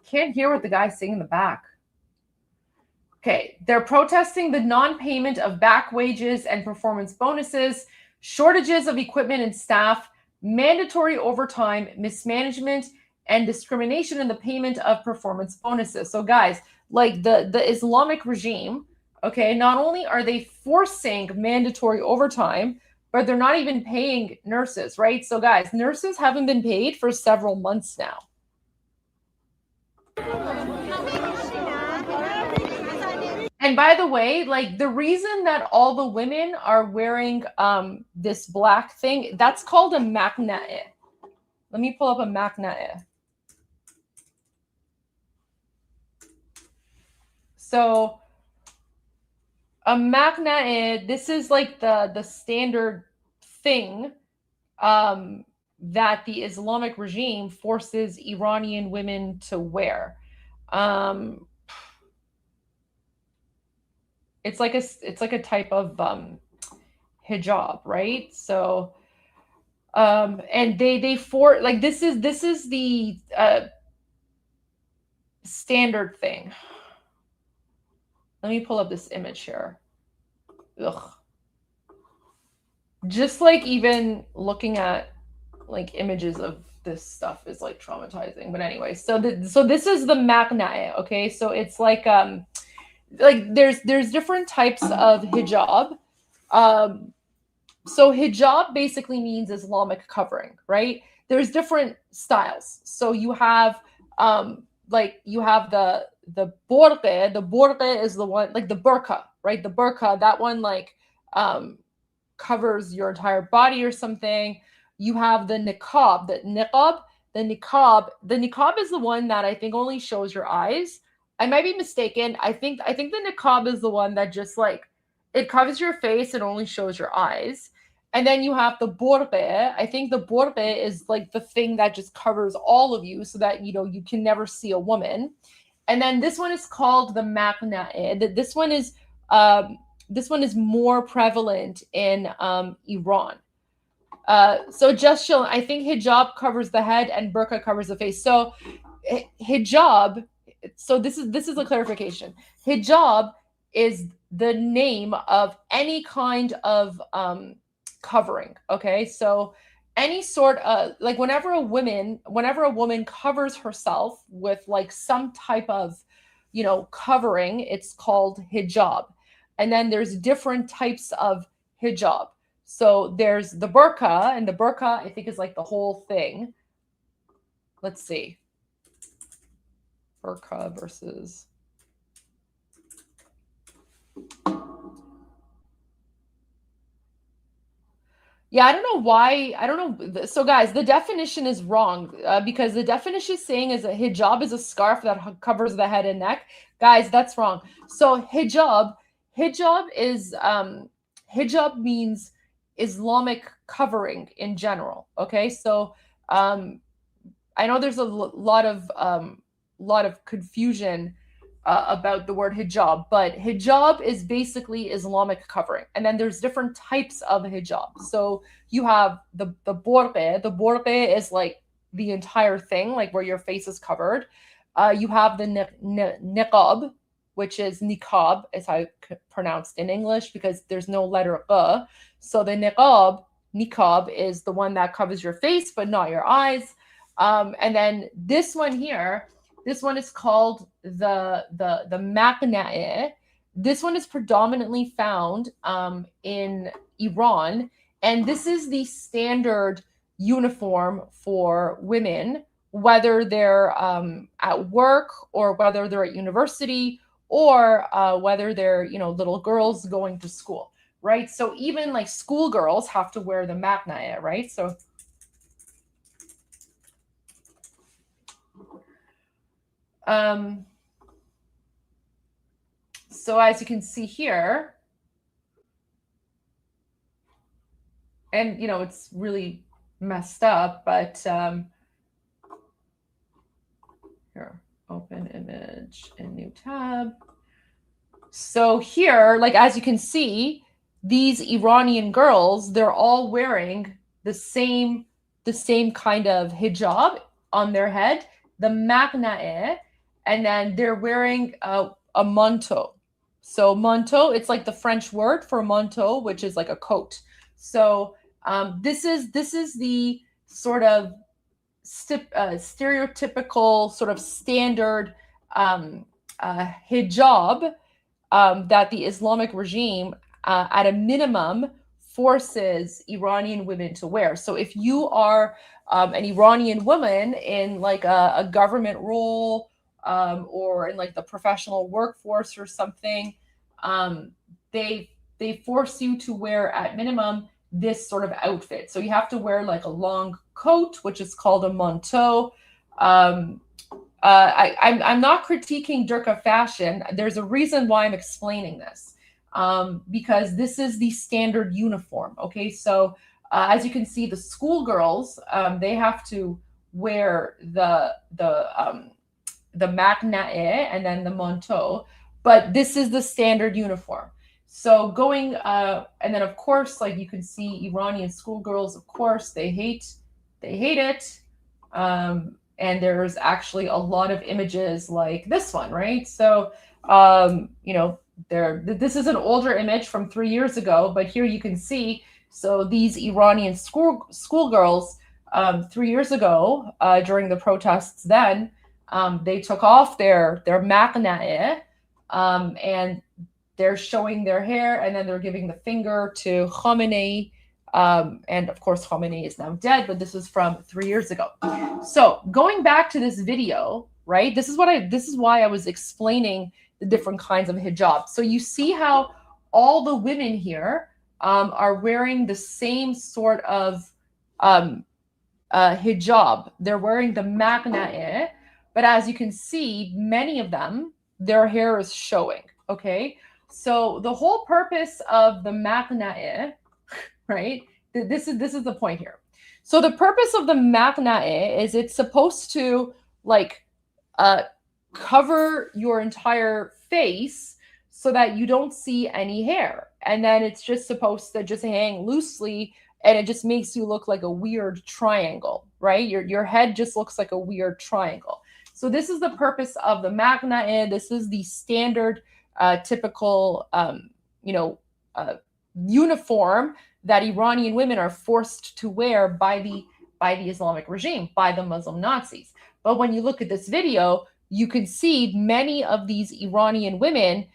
Can't hear what the guy's saying in the back. Okay, they're protesting the non-payment of back wages and performance bonuses, shortages of equipment and staff, mandatory overtime, mismanagement, and discrimination in the payment of performance bonuses. So guys, like the Islamic regime, okay, not only are they forcing mandatory overtime, but they're not even paying nurses, right? So guys, nurses haven't been paid for several months now. And by the way, like the reason that all the women are wearing this black thing, that's called a makna'eh. Let me pull up a makna'eh. So a makna'eh, this is like the standard thing that the Islamic regime forces Iranian women to wear. it's like a type of hijab, right? So and they for like this is the standard thing. Let me pull up this image here. Ugh. Just like even looking at like images of this stuff is like traumatizing. But anyway, so this is the maknae, okay? So it's like there's different types of hijab. So hijab basically means Islamic covering, right? There's different styles. So you have you have the burqa. The burqa is the one, like the burqa, right? The burqa, that one like covers your entire body or something. You have the niqab. The niqab is the one that I think only shows your eyes. I might be mistaken. I think the niqab is the one that just like it covers your face and only shows your eyes. And then you have the burqa. I think the burqa is like the thing that just covers all of you so that you can never see a woman. And then this one is called the maknae. This one is more prevalent in Iran. So just showing, I think hijab covers the head and burqa covers the face. So hijab, so this is a clarification. Hijab is the name of any kind of covering. Okay, so any sort of like whenever a woman covers herself with like some type of covering, it's called hijab. And then there's different types of hijab. So there's the burqa, and the burqa I think is like the whole thing. Let's see. Burqa versus yeah, I don't know why. I don't know. So guys, the definition is wrong because the definition is saying is a hijab is a scarf that covers the head and neck. Guys, that's wrong. So hijab is hijab means Islamic covering in general. Okay, so I know there's a lot of confusion about the word hijab, but hijab is basically Islamic covering. And then there's different types of hijab. So you have the burqa. The burqa is like the entire thing, like where your face is covered. You have the niqab, which is niqab, as I pronounced in English, because there's no letter q. So the niqab is the one that covers your face, but not your eyes. And then this one here, this one is called the maknae. This one is predominantly found in Iran, and this is the standard uniform for women, whether they're at work or whether they're at university or whether they're little girls going to school, right? So even like schoolgirls have to wear the maknae, right? So as you can see here, and it's really messed up, but here, open image in new tab. So here, like as you can see, these Iranian girls, they're all wearing the same kind of hijab on their head, the maknae, and then they're wearing a manteau. So manteau, it's like the French word for manteau, which is like a coat. So this is the sort of stereotypical sort of standard hijab that the Islamic regime at a minimum forces Iranian women to wear. So if you are an Iranian woman in like a government role or in like the professional workforce or something, they force you to wear at minimum this sort of outfit. So you have to wear like a long coat, which is called a manteau. I'm not critiquing Durka fashion. There's a reason why I'm explaining this, because this is the standard uniform. Okay, so as you can see, the schoolgirls they have to wear the maknae and then the manteau. but this is the standard uniform. So going, and then of course, like you can see Iranian schoolgirls, of course, they hate it. And there's actually a lot of images like this one, right? So, you know, this is an older image from 3 years ago, but here you can see, so these Iranian schoolgirls 3 years ago, during the protests then, they took off their maqna'eh, and they're showing their hair, and then they're giving the finger to Khamenei. And of course, Khamenei is now dead, but this was from 3 years ago. So going back to this video, right? This is why I was explaining the different kinds of hijab. So you see how all the women here are wearing the same sort of hijab. They're wearing the maqna'eh, but as you can see, many of them, their hair is showing. Okay, so the whole purpose of the maqna'eh, right? This is the point here. So the purpose of the maqna'eh is it's supposed to like cover your entire face so that you don't see any hair, and then it's just supposed to just hang loosely, and it just makes you look like a weird triangle, right? Your head just looks like a weird triangle. So this is the purpose of the maqna'eh. This is the standard typical uniform that Iranian women are forced to wear by the Islamic regime, by the Muslim Nazis. But when you look at this video, you can see many of these Iranian women,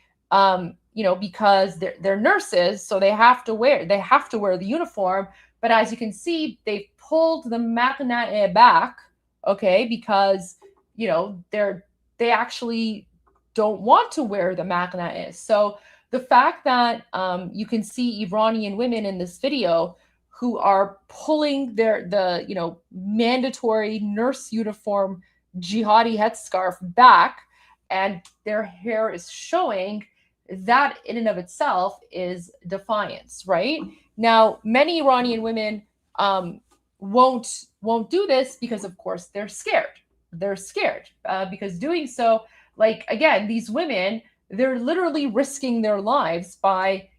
because they're nurses, so they have to wear the uniform. But as you can see, they pulled the maqna'eh back, okay, because they actually don't want to wear the maqna'eh. So the fact that you can see Iranian women in this video who are pulling the mandatory nurse uniform jihadi headscarf back, and their hair is showing, that in and of itself is defiance, right? Now, many Iranian women won't do this because, of course, they're scared. They're scared because doing so, like, again, these women, they're literally risking their lives by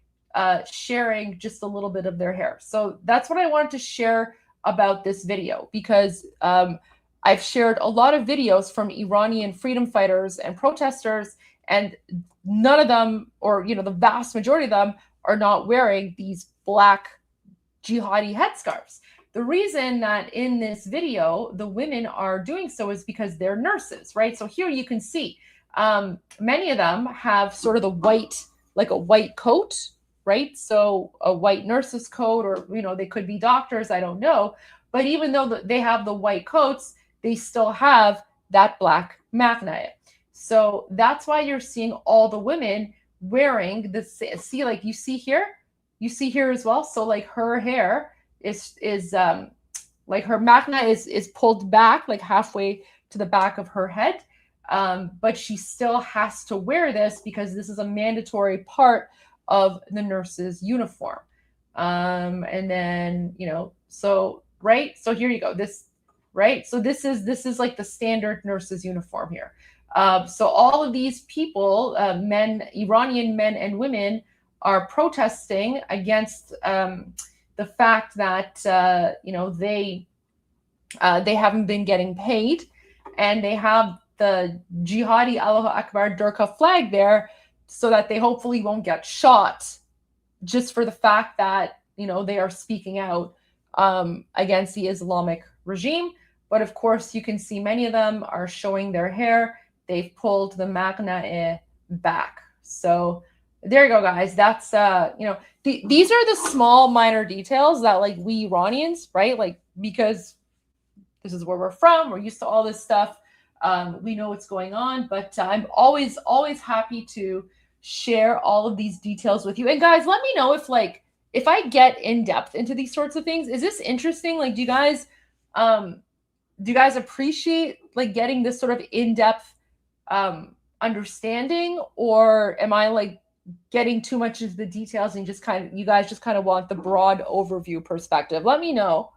sharing just a little bit of their hair. So that's what I wanted to share about this video, because I've shared a lot of videos from Iranian freedom fighters and protesters, and none of them, or the vast majority of them, are not wearing these black jihadi headscarves. The reason that in this video the women are doing so is because they're nurses, right? So here you can see many of them have sort of the white, like a white coat, right? So a white nurse's coat, or they could be doctors, I don't know. But even though they have the white coats, they still have that black maqna'eh. So that's why you're seeing all the women wearing this. See, like you see here as well. So like her hair is like her maqna'eh is pulled back like halfway to the back of her head. But she still has to wear this because this is a mandatory part of the nurse's uniform. And then, so, right. So here you go. Right. So this is like the standard nurse's uniform here. So all of these people, Iranian men and women, are protesting against the fact that, they haven't been getting paid, and they have the jihadi Allahu Akbar Durka flag there so that they hopefully won't get shot, just for the fact that, they are speaking out against the Islamic regime. But of course, you can see many of them are showing their hair. They've pulled the maqna'eh back. So there you go, guys. That's, these are the small minor details that, like, we Iranians, right? Like, because this is where we're from, we're used to all this stuff. We know what's going on, but I'm always happy to share all of these details with you. And guys, let me know if I get in depth into these sorts of things. Is this interesting? Like, do you guys appreciate like getting this sort of in-depth understanding, or am I like getting too much into the details and you guys just kind of want the broad overview perspective? Let me know,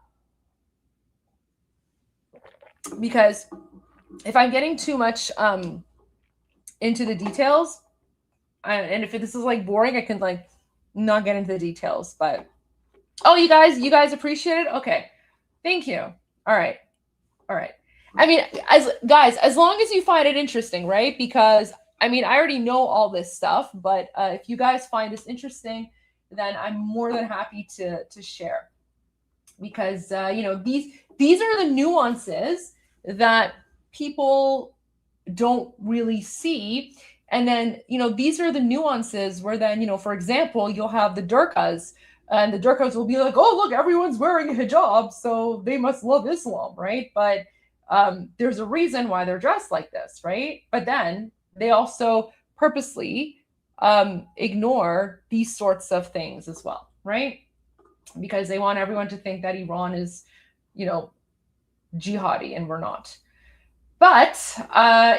because if I'm getting too much into the details, And if this is like boring, I can like not get into the details. But oh, you guys appreciate it? Okay, thank you. All right. I mean, as long as you find it interesting, right? Because I mean, I already know all this stuff, but if you guys find this interesting, then I'm more than happy to share. Because you know, these are the nuances that people don't really see. And then, you know, these are the nuances where then, you know, for example, you'll have the Durkas, and the Durkas will be like, oh, look, everyone's wearing a hijab, so they must love Islam, right? But there's a reason why they're dressed like this, right? But then they also purposely ignore these sorts of things as well, right? Because they want everyone to think that Iran is, you know, jihadi, and we're not. But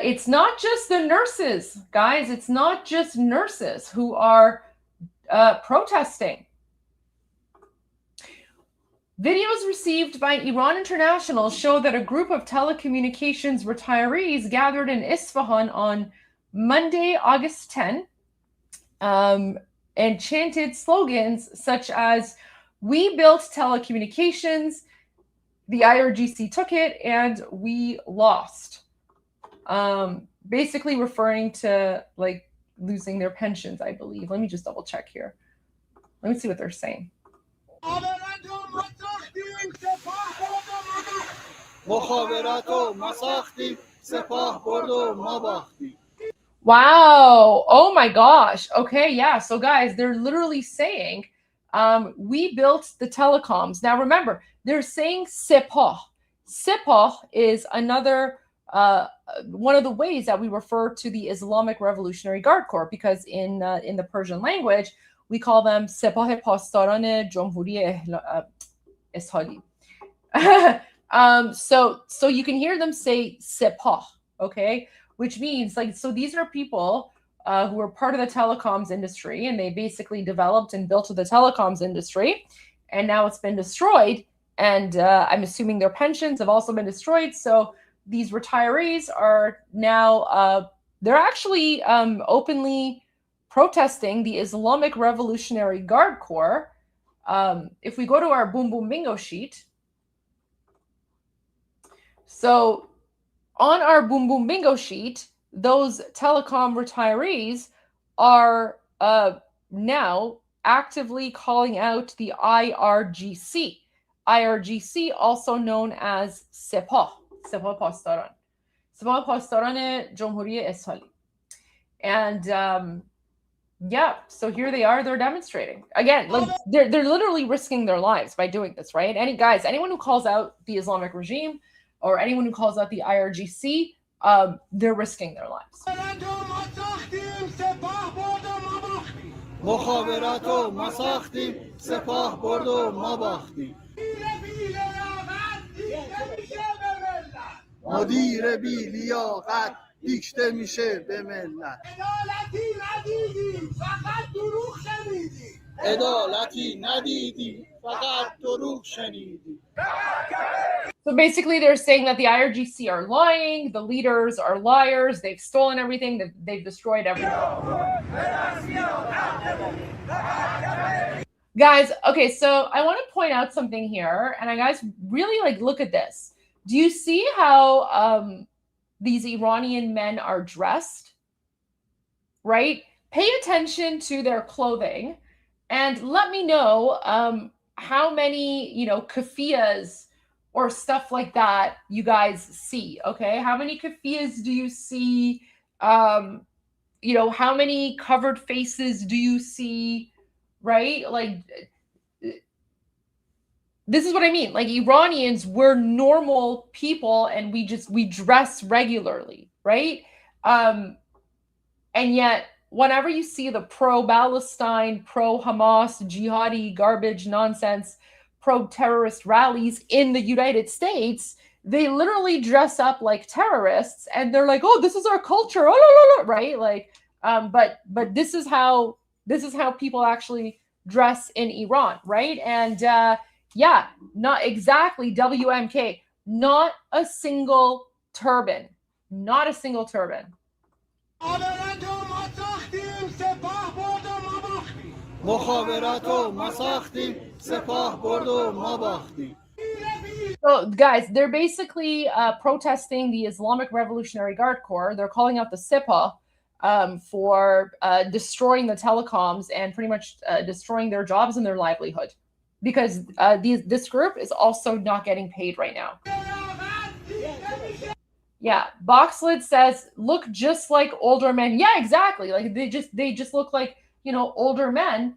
it's not just the nurses, guys. It's not just nurses who are protesting. Videos received by Iran International show that a group of telecommunications retirees gathered in Isfahan on Monday, August 10, and chanted slogans such as, "We built telecommunications, the IRGC took it, and we lost." Basically referring to like losing their pensions, I believe. Let me just double check here. Let me see what they're saying. Wow. Oh my gosh. Okay, yeah. So guys, they're literally saying, we built the telecoms. Now remember, they're saying Sepah. Sepah is another one of the ways that we refer to the Islamic Revolutionary Guard Corps, because in the Persian language, we call them Sepah Pastaran Jomhuri Ishali. So you can hear them say Sepah, okay? Which means, like, so these are people who are part of the telecoms industry, and they basically developed and built the telecoms industry, and now it's been destroyed, and I'm assuming their pensions have also been destroyed. So these retirees are now, they're actually openly protesting the Islamic Revolutionary Guard Corps. If we go to our Boom Boom Bingo sheet, so on our Boom Boom Bingo sheet, those telecom retirees are now actively calling out the IRGC. IRGC, also known as Sepah. Sepah Pastaran. Sepah Pastaran Jomhuri Ishali. And yeah, so here they are, they're demonstrating. Again, like they're literally risking their lives by doing this, right? Anyone who calls out the Islamic regime or anyone who calls out the IRGC, they're risking their lives. مدیر بی لیاقت دیکته میشه به ملت. عدالتی ندیدی فقط دروغ شنیدی. عدالتی ندیدی فقط دروغ شنیدی. So basically they're saying that the IRGC are lying, the leaders are liars, they've stolen everything, they've destroyed everything. Guys, okay, so I want to point out something here, and I guys really like look at this. Do you see how these Iranian men are dressed? Right? Pay attention to their clothing and let me know how many, you know, kafiyas or stuff like that you guys see, okay? How many kafiyas do you see? You know, how many covered faces do you see, right? Like, this is what I mean. Like, Iranians, we're normal people and we dress regularly, right? And yet, whenever you see the pro-Palestine, pro-Hamas, jihadi, garbage, nonsense, pro-terrorist rallies in the United States, they literally dress up like terrorists and they're like, oh, this is our culture, right? Like, but this is how people actually dress in Iran, right? And yeah, not exactly WMK, not a single turban, not a single turban. مخابرات و ما ساختیم سپاه برد و ما باختیم. So, guys, they're basically protesting the Islamic Revolutionary Guard Corps. They're calling out the Sepah for destroying the telecoms and pretty much destroying their jobs and their livelihood, because this group is also not getting paid right now. Yeah, Boxlid says, look just like older men. Yeah, exactly. Like they just look like, you know, older men.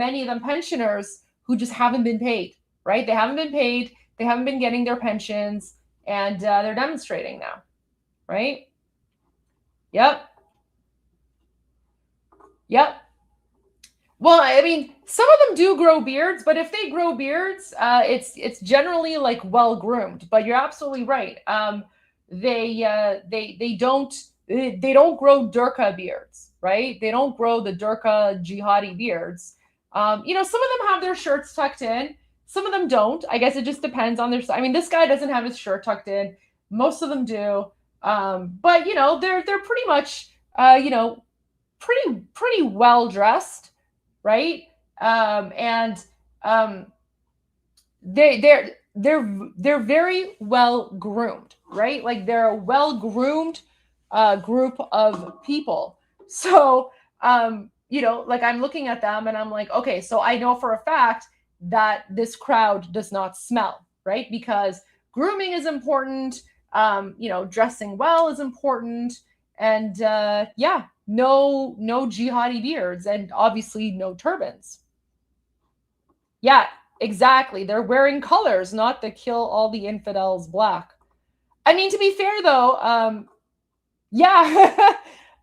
Many of them pensioners who just haven't been paid, right? They haven't been paid. They haven't been getting their pensions, and they're demonstrating now, right? Yep. Yep. Well, I mean, some of them do grow beards, but if they grow beards, it's generally like well groomed. But you're absolutely right. They don't grow Durka beards, right? They don't grow the Durka jihadi beards. You know, some of them have their shirts tucked in. Some of them don't. I guess it just depends on their. I mean, this guy doesn't have his shirt tucked in. Most of them do. But you know, they're pretty much you know, pretty well dressed, right? They're very well groomed, right? Like they're a well groomed group of people. So you know, like I'm looking at them and I'm like, okay, so I know for a fact that this crowd does not smell, right? Because grooming is important, you know, dressing well is important, and yeah, no jihadi beards, and obviously no turbans. Yeah, exactly. They're wearing colors, not the kill all the infidels black. I mean, to be fair though, yeah.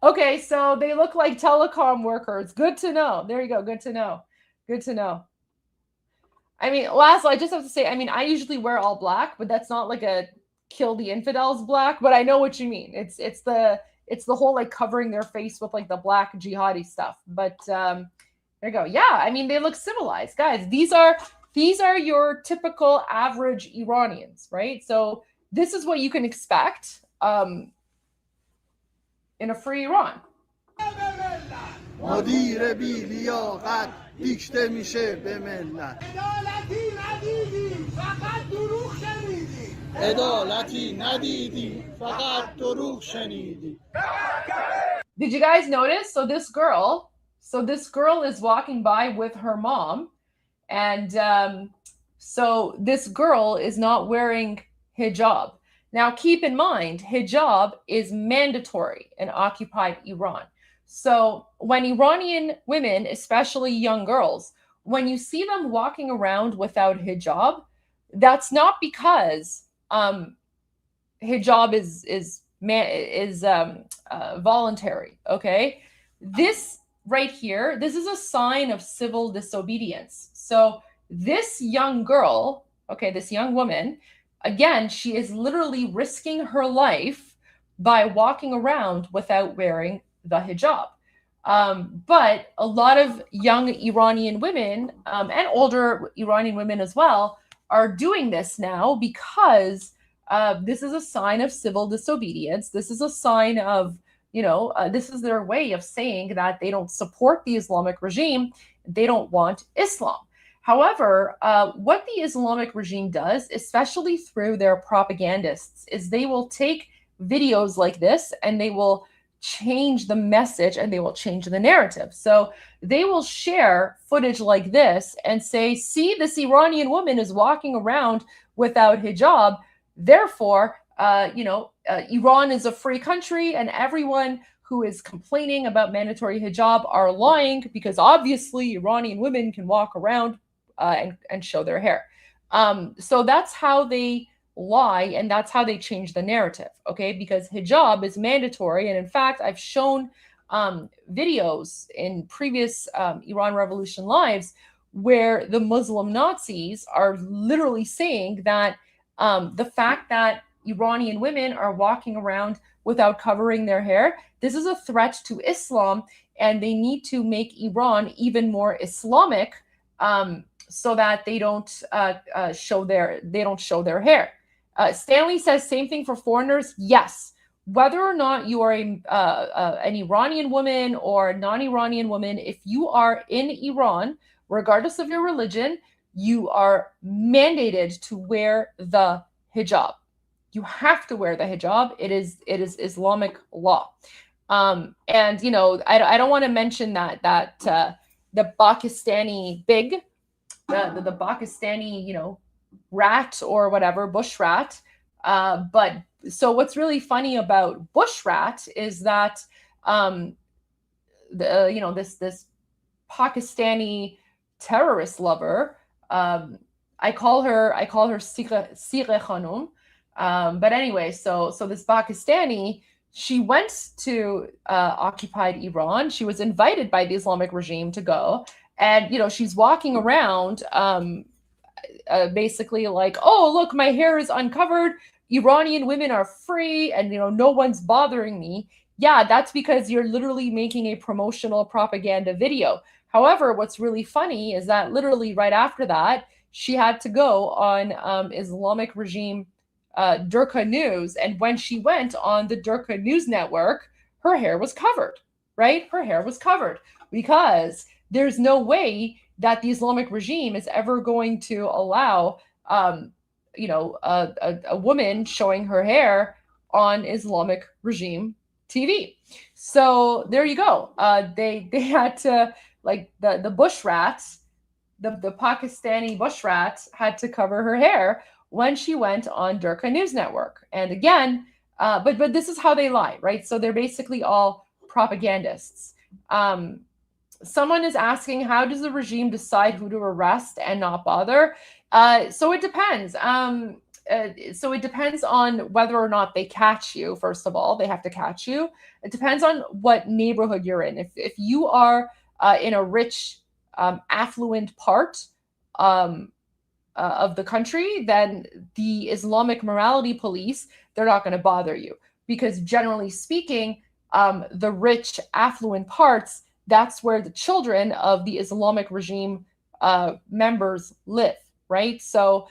Okay, so they look like telecom workers. Good to know. There you go. Good to know. Good to know. I mean, lastly, I just have to say, I mean, I usually wear all black, but that's not like a kill the infidels black, but I know what you mean. It's the whole like covering their face with like the black jihadi stuff. But there you go. Yeah, I mean, they look civilized. Guys, these are your typical average Iranians, right? So this is what you can expect in a free Iran. مدیر بی لیاقت دیکته میشه به ملت. عدالتی ندیدی فقط دروغ شنیدی. عدالتی ندیدی فقط دروغ شنیدی. Did you guys notice? So this girl is walking by with her mom, and so this girl is not wearing hijab. Now keep in mind, hijab is mandatory in occupied Iran. So when Iranian women, especially young girls, when you see them walking around without hijab, that's not because hijab is voluntary. Okay, this right here, this is a sign of civil disobedience. So this young girl, okay, this young woman, again, she is literally risking her life by walking around without wearing the hijab. But a lot of young Iranian women and older Iranian women as well are doing this now because this is a sign of civil disobedience. This is a sign of, you know, this is their way of saying that they don't support the Islamic regime. They don't want Islam. However, what the Islamic regime does, especially through their propagandists, is they will take videos like this and they will change the message and they will change the narrative. So they will share footage like this and say, see, this Iranian woman is walking around without hijab. Therefore, Iran is a free country and everyone who is complaining about mandatory hijab are lying because obviously Iranian women can walk around and show their hair. So that's how they lie and that's how they change the narrative, okay? Because hijab is mandatory. And in fact, I've shown videos in previous Iran Revolution lives where the Muslim Nazis are literally saying that the fact that Iranian women are walking around without covering their hair, this is a threat to Islam, and they need to make Iran even more Islamic so that they don't show their hair. Stanley says same thing for foreigners. Yes, whether or not you are an Iranian woman or a non-Iranian woman, if you are in Iran, regardless of your religion, you are mandated to wear the hijab. You have to wear the hijab. It is Islamic law. And you know, I don't want to mention that the Pakistani the Pakistani, you know, rat or whatever, bush rat. But so what's really funny about bush rat is that you know, this Pakistani terrorist lover, I call her Sighe Khanum. But anyway, so this Pakistani, she went to occupied Iran. She was invited by the Islamic regime to go, and you know, she's walking around basically like, oh look, my hair is uncovered. Iranian women are free, and you know, no one's bothering me. Yeah, that's because you're literally making a promotional propaganda video. However, what's really funny is that literally right after that, she had to go on Islamic regime Durka News. And when she went on the Durka News network, her hair was covered, right? Her hair was covered because there's no way that the Islamic regime is ever going to allow, you know, a woman showing her hair on Islamic regime TV. So there you go. They had to, like, the bush rats, the Pakistani bush rats had to cover her hair when she went on Durka News Network. And again, but this is how they lie, right? So they're basically all propagandists. Someone is asking, how does the regime decide who to arrest and not bother? So it depends. So it depends on whether or not they catch you. First of all, they have to catch you. It depends on what neighborhood you're in. If you are in a rich, affluent part of the country, then the Islamic morality police, they're not going to bother you, because generally speaking, the rich, affluent parts, that's where the children of the Islamic regime members live, right? So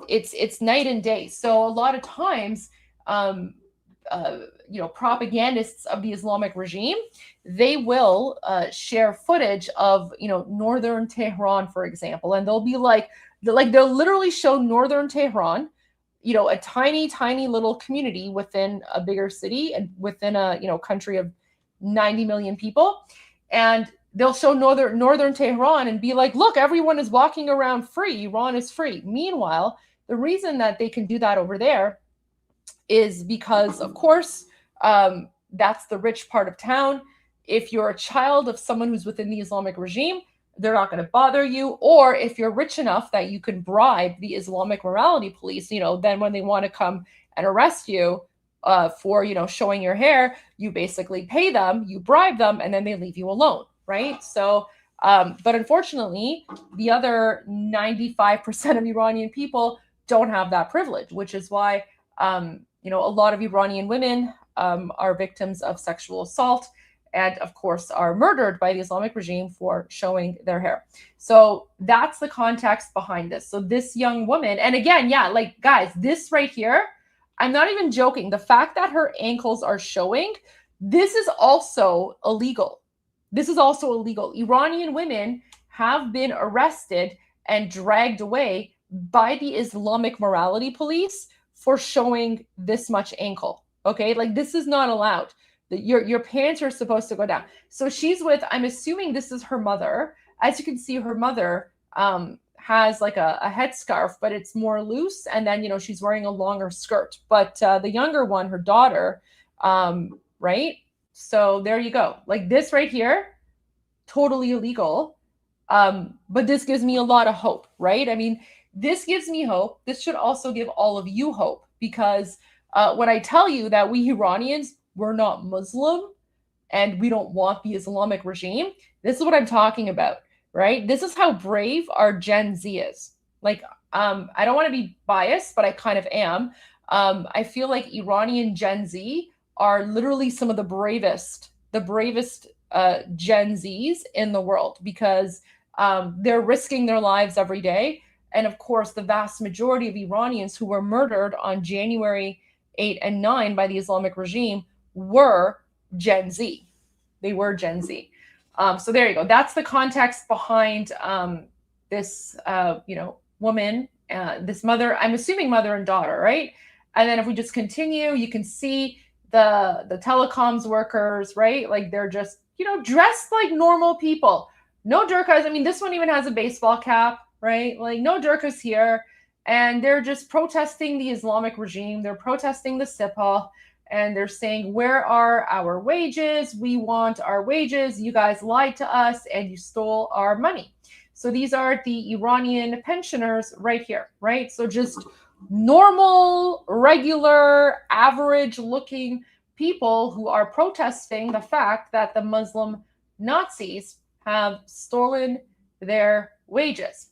it's night and day. So a lot of times, you know, propagandists of the Islamic regime, they will share footage of, you know, northern Tehran, for example, and they'll be like they'll literally show northern Tehran, you know, a tiny little community within a bigger city and within a, you know, country of 90 million people, and they'll show northern Tehran and be like, look, everyone is walking around free. Iran is free. Meanwhile, the reason that they can do that over there is because, of course, that's the rich part of town. If you're a child of someone who's within the Islamic regime, they're not going to bother you. Or if you're rich enough that you can bribe the Islamic morality police, you know, then when they want to come and arrest you for, you know, showing your hair, you basically pay them, you bribe them, and then they leave you alone, right? So, but unfortunately, the other 95% of Iranian people don't have that privilege, which is why, you know, a lot of Iranian women are victims of sexual assault and, of course, are murdered by the Islamic regime for showing their hair. So that's the context behind this. So this young woman, and again, yeah, like, guys, this right here, I'm not even joking. The fact that her ankles are showing, this is also illegal. This is also illegal. Iranian women have been arrested and dragged away by the Islamic morality police for showing this much ankle. Okay, like, this is not allowed. Your pants are supposed to go down. So she's with, I'm assuming this is her mother. As you can see, her mother has like a headscarf, but it's more loose. And then, you know, she's wearing a longer skirt. But the younger one, her daughter, right? So there you go. Like, this right here, totally illegal. But this gives me a lot of hope, right? I mean, this gives me hope. This should also give all of you hope, because when I tell you that we Iranians, we're not Muslim and we don't want the Islamic regime, this is what I'm talking about, right? This is how brave our Gen Z is. Like, I don't want to be biased, but I kind of am. I feel like Iranian Gen Z are literally some of the bravest Gen Zs in the world, because they're risking their lives every day. And of course, the vast majority of Iranians who were murdered on January 8, and 9 by the Islamic regime were Gen Z. They were Gen Z. So there you go. That's the context behind this, woman, this mother, I'm assuming mother and daughter, right? And then if we just continue, you can see the telecoms workers, right? Like they're just, dressed like normal people. No Durkas. I mean, this one even has a baseball cap, right? Like no Durkas here. And they're just protesting the Islamic regime. They're protesting the Sipah. And they're saying, where are our wages? We want our wages. You guys lied to us and you stole our money. So these are the Iranian pensioners right here, right? So just normal, regular, average-looking people who are protesting the fact that the Muslim Nazis have stolen their wages.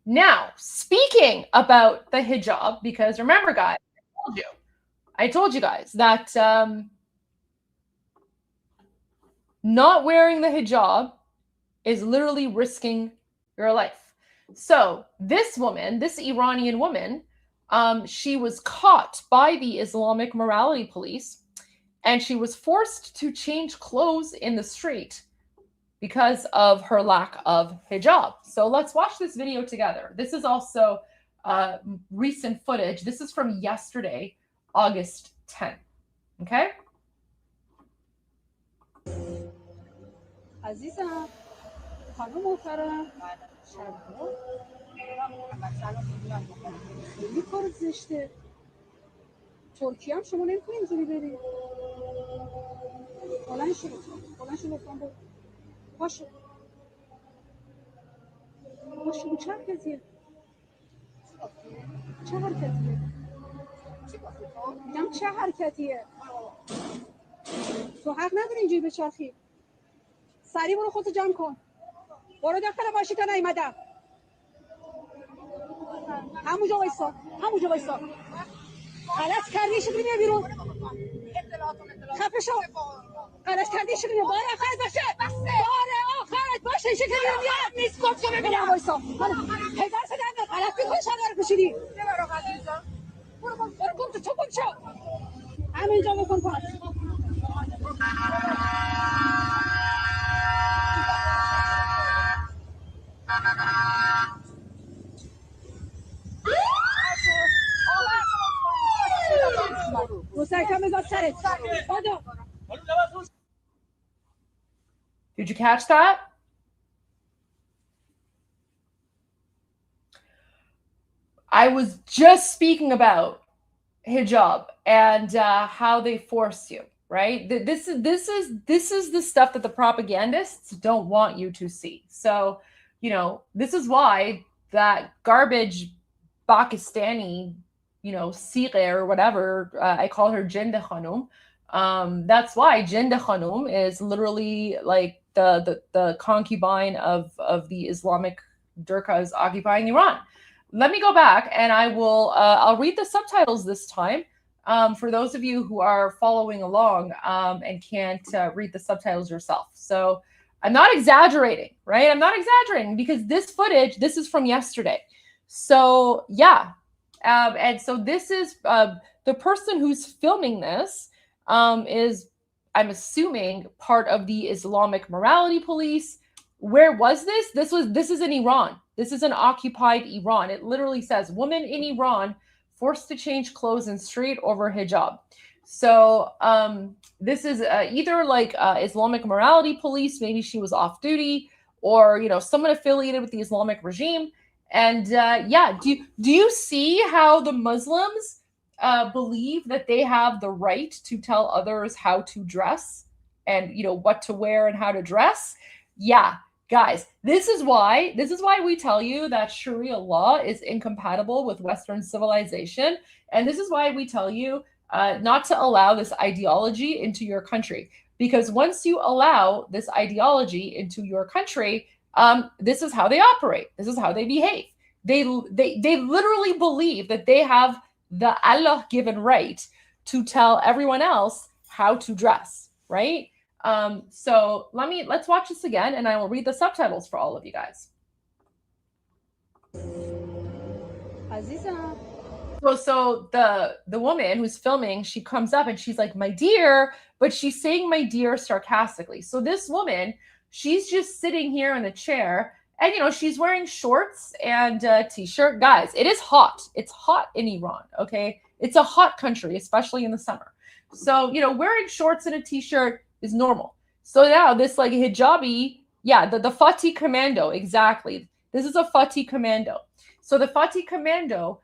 Now, speaking about the hijab, because remember, guys, I told you guys that not wearing the hijab is literally risking your life. So this woman, this Iranian woman, she was caught by the Islamic morality police, and she was forced to change clothes in the street because of her lack of hijab. So let's watch this video together. This is also recent footage. This is from yesterday, August 10th. Okay? عزیزم خانم محترم خیلی کار زشته ترکیه هم شما نمیتونی اینجوری بری بلند شو لطفا برو باشه چه حرکتیه میگم چه حرکتیه تو حق نداری اینجوری بچرخی سریع برو خودتو جمع کن برو داخل ماشین تا نیومدم همونجا وایسا غلط کردی شو میای بیرون خفه شو غلط کردی شو میای بار آخرت باشه چه که میاد نیست گفت شو ببینم وایسا پدر صدا غلط میکنی شلوار پوشیدی برو گم شو همینجا بکن پاس Did you catch that? I was just speaking about hijab and how they force you, right? This is the stuff that the propagandists don't want you to see. So, this is why that garbage Pakistani, Sighe or whatever, I call her Jind Khanum. That's why Jind Khanum is literally like the concubine of the Islamic Durkas occupying Iran. Let me go back and I'll read the subtitles this time for those of you who are following along and can't read the subtitles yourself. So I'm not exaggerating, right? I'm not exaggerating because this footage, this is from yesterday. So yeah. And so this is the person who's filming this is, I'm assuming, part of the Islamic morality police. Where was this? This is in Iran. This is an occupied Iran. It literally says woman in Iran forced to change clothes in street over hijab. So this is either like Islamic morality police, maybe she was off duty, or someone affiliated with the Islamic regime. And yeah, do you see how the Muslims believe that they have the right to tell others how to dress and what to wear and how to dress? Yeah, guys, this is why we tell you that Sharia law is incompatible with Western civilization, and this is why we tell you not to allow this ideology into your country, because once you allow this ideology into your country, this is how they operate. This is how they behave. They literally believe that they have the Allah-given right to tell everyone else how to dress, right? So let's watch this again, and I will read the subtitles for all of you guys. عزیزم So the woman who's filming, she comes up and she's like, "My dear," but she's saying "my dear" sarcastically. So this woman, she's just sitting here in a chair, and she's wearing shorts and a t-shirt. Guys, it is hot. It's hot in Iran. Okay, it's a hot country, especially in the summer. So wearing shorts and a t-shirt is normal. So now this like hijabi, yeah, the Fatih commando, exactly. This is a Fatih commando. So the Fatih commando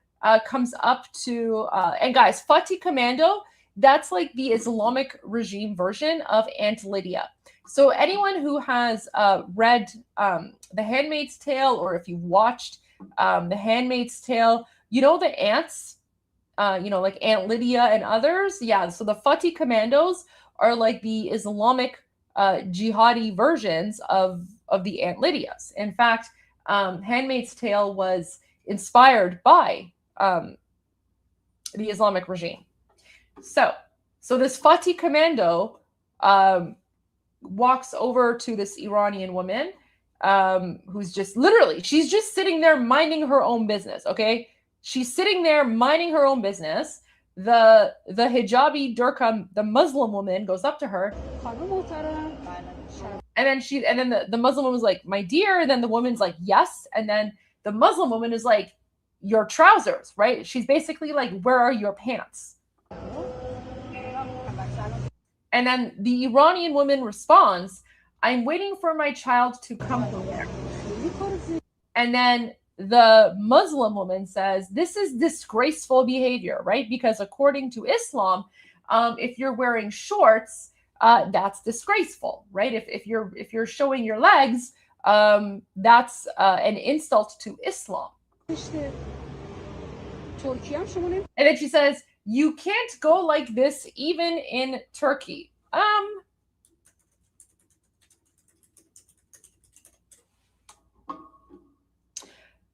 comes up to, and guys, Fatih commando, that's like the Islamic regime version of Aunt Lydia. So anyone who has read The Handmaid's Tale, or if you watched The Handmaid's Tale, the ants, like Aunt Lydia and others. Yeah, so the Fatih commandos are like the Islamic jihadi versions of the Aunt Lydias. In fact, Handmaid's Tale was inspired by the Islamic regime. So this Fatih commando walks over to this Iranian woman who's just literally, she's just sitting there minding her own business, okay? She's sitting there minding her own business. The hijabi Durkha, the Muslim woman, goes up to her. And then the Muslim woman's like, "My dear," and then the woman's like, "Yes." And then the Muslim woman is like, "Your trousers," right? She's basically like, "Where are your pants?" And then the Iranian woman responds, "I'm waiting for my child to come from there." And then the Muslim woman says, "This is disgraceful behavior," right? Because according to Islam, if you're wearing shorts, that's disgraceful, right? If you're showing your legs, that's an insult to Islam. And then she says, "You can't go like this even in Turkey."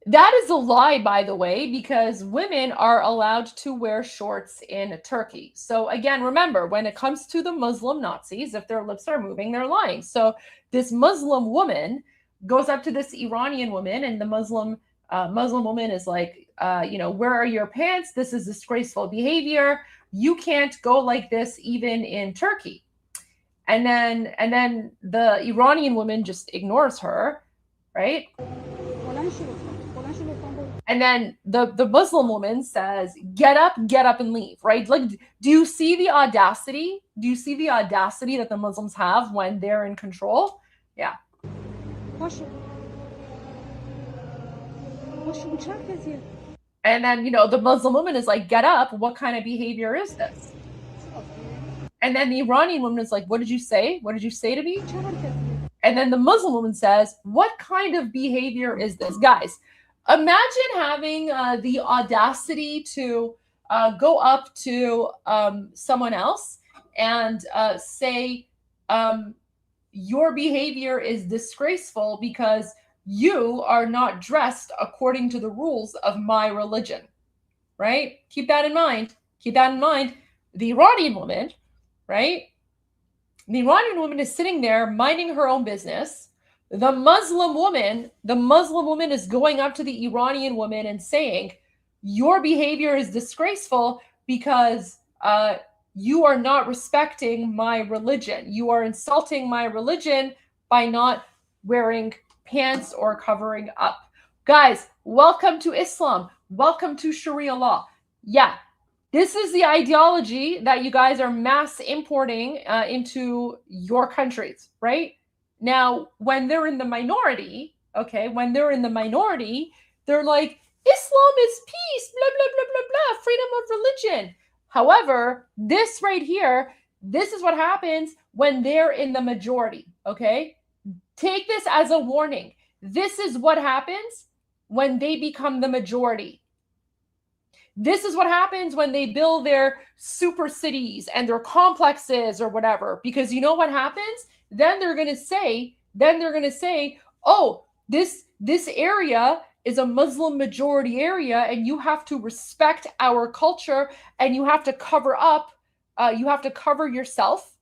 That is a lie, by the way, because women are allowed to wear shorts in Turkey. So again, remember, when it comes to the Muslim Nazis, if their lips are moving, they're lying. So this Muslim woman goes up to this Iranian woman, and the Muslim woman is like, "Where are your pants? This is disgraceful behavior. You can't go like this even in Turkey." And then the Iranian woman just ignores her, right? And then the Muslim woman says, get up and leave," right? Like, do you see the audacity? Do you see the audacity that the Muslims have when they're in control? Yeah. And then, the Muslim woman is like, "Get up. What kind of behavior is this?" And then the Iranian woman is like, "What did you say? What did you say to me?" And then the Muslim woman says, "What kind of behavior is this?" Guys, imagine having the audacity to go up to someone else and say, "Your behavior is disgraceful because you are not dressed according to the rules of my religion," right? Keep that in mind. Keep that in mind. The Iranian woman, right? The Iranian woman is sitting there minding her own business. The Muslim woman is going up to the Iranian woman and saying, "Your behavior is disgraceful because you are not respecting my religion. You are insulting my religion by not wearing pants or covering up." Guys, welcome to Islam. Welcome to Sharia law. Yeah, this is the ideology that you guys are mass importing into your countries, right? Now, when they're in the minority, okay, they're like, "Islam is peace, blah, blah, blah, blah, blah, freedom of religion." However, this right here, this is what happens when they're in the majority, okay? Take this as a warning. This is what happens when they become the majority. This is what happens when they build their super cities and their complexes or whatever, because you know what happens? Then they're going to say, "Oh, this area is a Muslim majority area, and you have to respect our culture, and you have to cover up, you have to cover yourself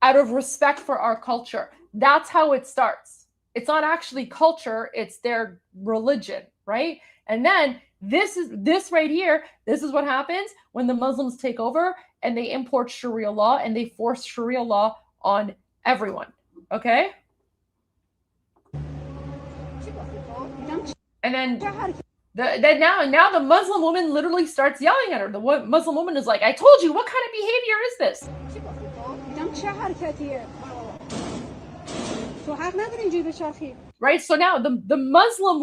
out of respect for our culture." That's how it starts. It's not actually culture, it's their religion, right? And then This right here, this is what happens when the Muslims take over and they import Sharia law and they force Sharia law on everyone. Okay? And then now the Muslim woman literally starts yelling at her. The Muslim woman is like, I told you, what kind of behavior is this? Right? So now the Muslim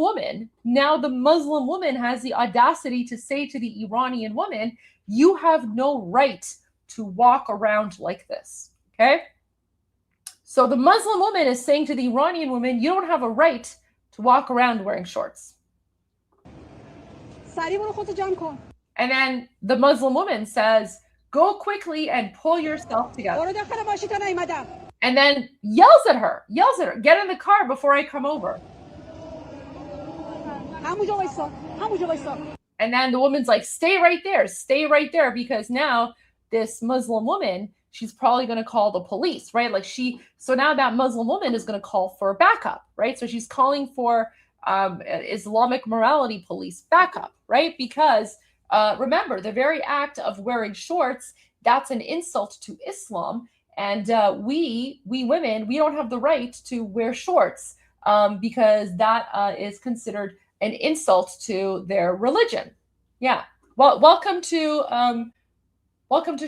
woman has the audacity to say to the Iranian woman, you have no right to walk around like this. Okay? So the Muslim woman is saying to the Iranian woman, you don't have a right to walk around wearing shorts. And then the Muslim woman says, go quickly and pull yourself together. And then yells at her, get in the car before I come over. And then the woman's like, stay right there, because now this Muslim woman, she's probably going to call the police, right? So now that Muslim woman is going to call for backup, right? So she's calling for Islamic morality police backup, right? Because remember, the very act of wearing shorts, that's an insult to Islam. And we women, we don't have the right to wear shorts because that is considered an insult to their religion. Yeah. Well, welcome to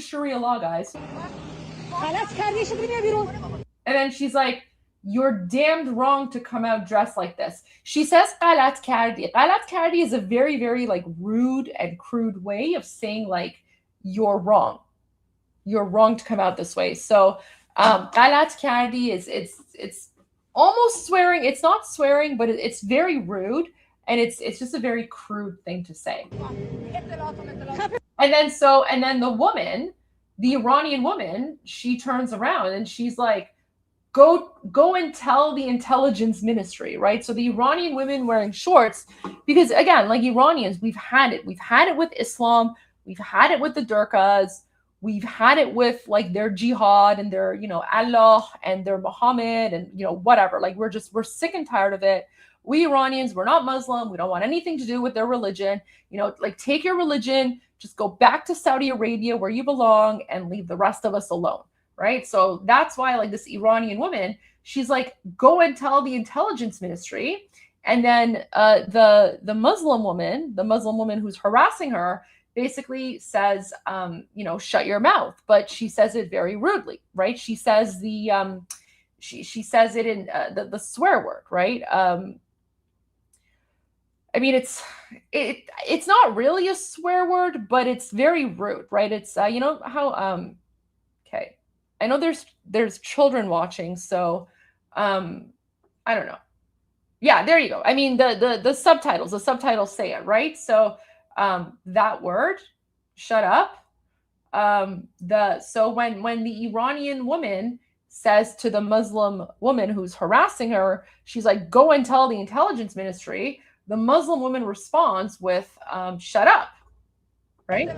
Sharia law, guys. And then she's like, you're damned wrong to come out dressed like this. She says qalat kardi. Qalat kardi is a very, very rude and crude way of saying you're wrong. You're wrong to come out this way. So qalat kardi it's almost swearing. It's not swearing, but it's very rude, and it's just a very crude thing to say. And then the woman, the Iranian woman, she turns around and she's like, go and tell the intelligence ministry, right? So the Iranian women wearing shorts, because again, like Iranians, we've had it with Islam, we've had it with the Durkas, we've had it with their jihad and their Allah and their Muhammad and whatever. We're sick and tired of it. We Iranians, we're not Muslim, we don't want anything to do with their religion. Take your religion, just go back to Saudi Arabia where you belong and leave the rest of us alone. Right? So that's why this Iranian woman, she's like, go and tell the intelligence ministry. And then the Muslim woman who's harassing her basically says, shut your mouth. But she says it very rudely, right? She says she says it in the swear word, right? I mean, it's not really a swear word, but it's very rude, right? It's how okay. I know there's children watching, so I don't know. Yeah, there you go. I mean, the subtitles say it, right? So that word, shut up. So when the Iranian woman says to the Muslim woman who's harassing her, she's like, go and tell the intelligence ministry. The Muslim woman responds with, shut up. Right?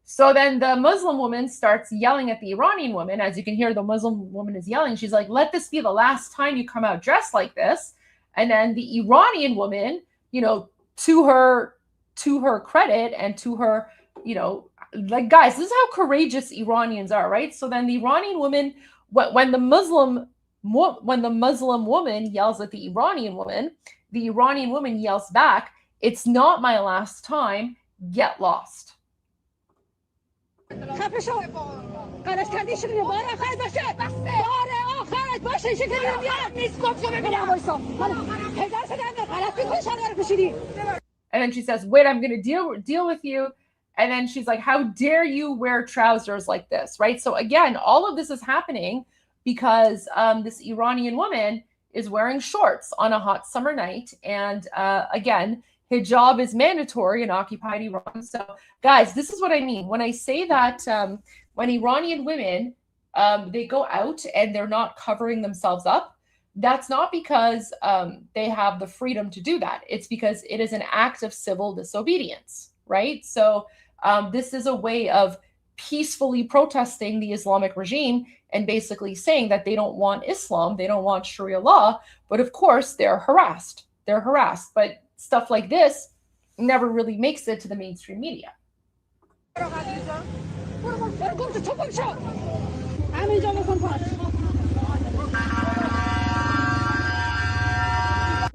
So then the Muslim woman starts yelling at the Iranian woman. As you can hear, the Muslim woman is yelling. She's like, let this be the last time you come out dressed like this. And then the Iranian woman, to her credit and to her, guys, this is how courageous Iranians are, right? So then the Iranian woman, when the Muslim woman yells at the Iranian woman yells back, it's not my last time, get lost. And then she says, wait, I'm going to deal with you. And then she's like, how dare you wear trousers like this, right? So again, all of this is happening because this Iranian woman is wearing shorts on a hot summer night. And again, hijab is mandatory in occupied Iran. So guys, this is what I mean. When I say that when Iranian women, they go out and they're not covering themselves up, that's not because they have the freedom to do that. It's because it is an act of civil disobedience, right? So this is a way of peacefully protesting the Islamic regime and basically saying that they don't want Islam, they don't want Sharia law, but of course they're harassed. They're harassed, but stuff like this never really makes it to the mainstream media. So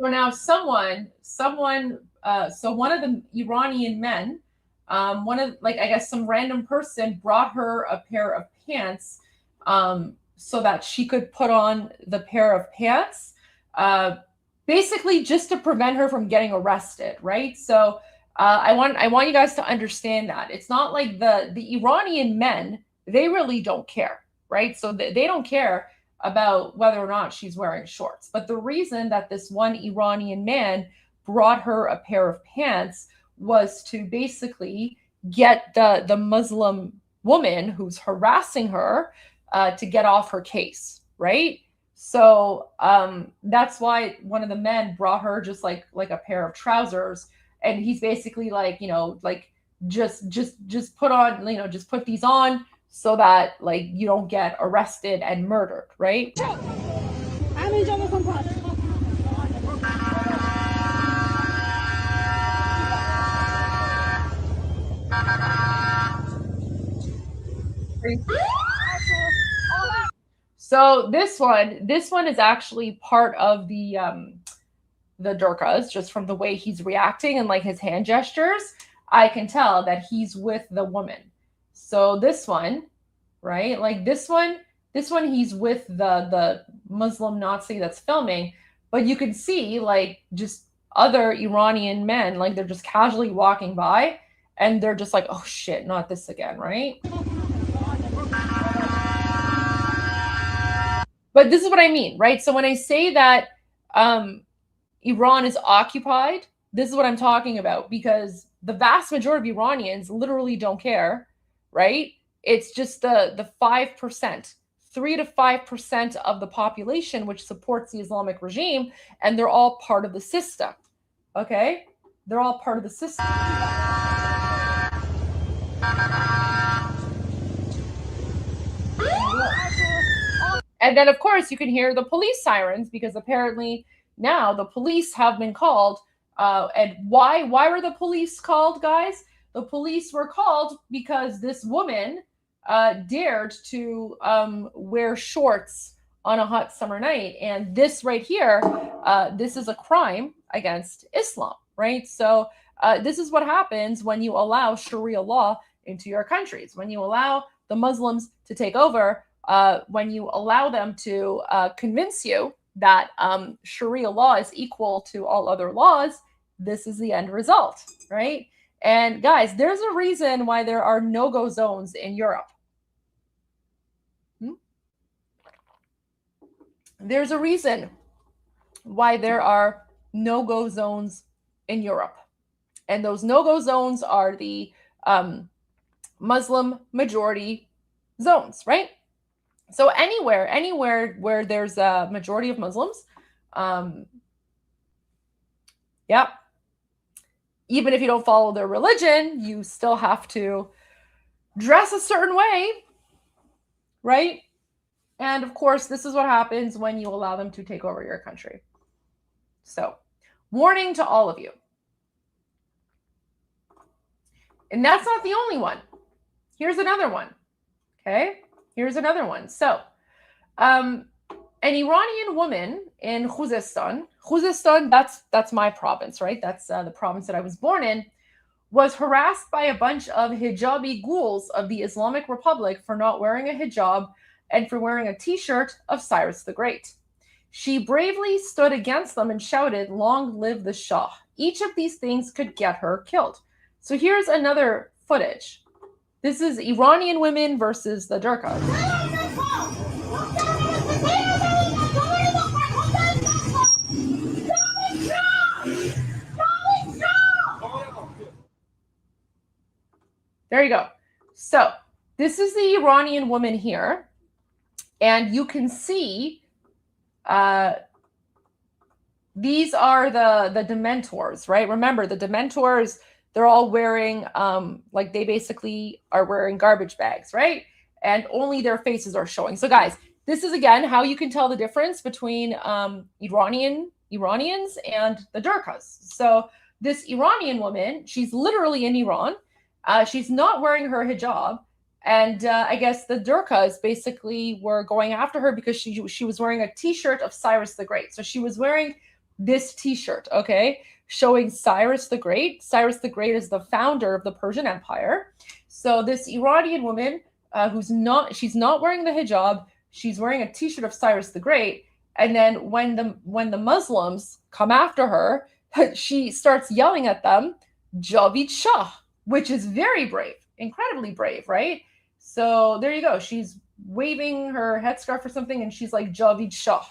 now so one of the Iranian men, I guess some random person brought her a pair of pants so that she could put on the pair of pants, basically just to prevent her from getting arrested, right? So I want you guys to understand that. It's not like the Iranian men, they really don't care, right? So they don't care about whether or not she's wearing shorts. But the reason that this one Iranian man brought her a pair of pants was to basically get the Muslim woman who's harassing her to get off her case, right? So that's why one of the men brought her just like a pair of trousers, and he's basically like, just put on, just put these on so that you don't get arrested and murdered, right? So this one is actually part of the Durkas, just from the way he's reacting and his hand gestures. I can tell that he's with the woman. So this one, right? This one he's with the Muslim Nazi that's filming, but you can see just other Iranian men, they're just casually walking by and they're just like, oh shit, not this again, right? But this is what I mean, right? So when I say that Iran is occupied, this is what I'm talking about, because the vast majority of Iranians literally don't care, right? It's just the 5%, 3 to 5% of the population which supports the Islamic regime, and they're all part of the system, okay? They're all part of the system. And then, of course, you can hear the police sirens, because apparently now the police have been called. And why were the police called, guys? The police were called because this woman dared to wear shorts on a hot summer night. And this right here, this is a crime against Islam, right? So this is what happens when you allow Sharia law into your countries, when you allow the Muslims to take over, when you allow them to convince you that Sharia law is equal to all other laws. This is the end result, right? And guys, there's a reason why there are no-go zones in Europe. There's a reason why there are no-go zones in Europe. And those no-go zones are the Muslim majority zones, right? So anywhere where there's a majority of Muslims, yeah, even if you don't follow their religion, you still have to dress a certain way, right? And of course, this is what happens when you allow them to take over your country. So, warning to all of you. And that's not the only one. Here's another one, okay? Here's another one. So, an Iranian woman in Khuzestan, that's my province, right? That's the province that I was born in, was harassed by a bunch of hijabi ghouls of the Islamic Republic for not wearing a hijab and for wearing a t-shirt of Cyrus the Great. She bravely stood against them and shouted, "Long live the Shah." Each of these things could get her killed. So here's another footage. This is Iranian women versus the Durkas. There you go. So this is the Iranian woman here. And you can see these are the Dementors, right? Remember, the Dementors, they're all wearing, like they basically are wearing garbage bags, right? And only their faces are showing. So guys, this is again how you can tell the difference between Iranians and the Durkas. So this Iranian woman, she's literally in Iran. She's not wearing her hijab. And I guess the Durkas basically were going after her because she was wearing a t-shirt of Cyrus the Great. So she was wearing this t-shirt, okay, showing Cyrus the Great. Cyrus the Great is the founder of the Persian Empire. So this Iranian woman, she's not wearing the hijab. She's wearing a t-shirt of Cyrus the Great. And then when the Muslims come after her, she starts yelling at them, Javid Shah, which is very brave, incredibly brave, right? So there you go. She's waving her headscarf or something, and she's like, Javid Shah.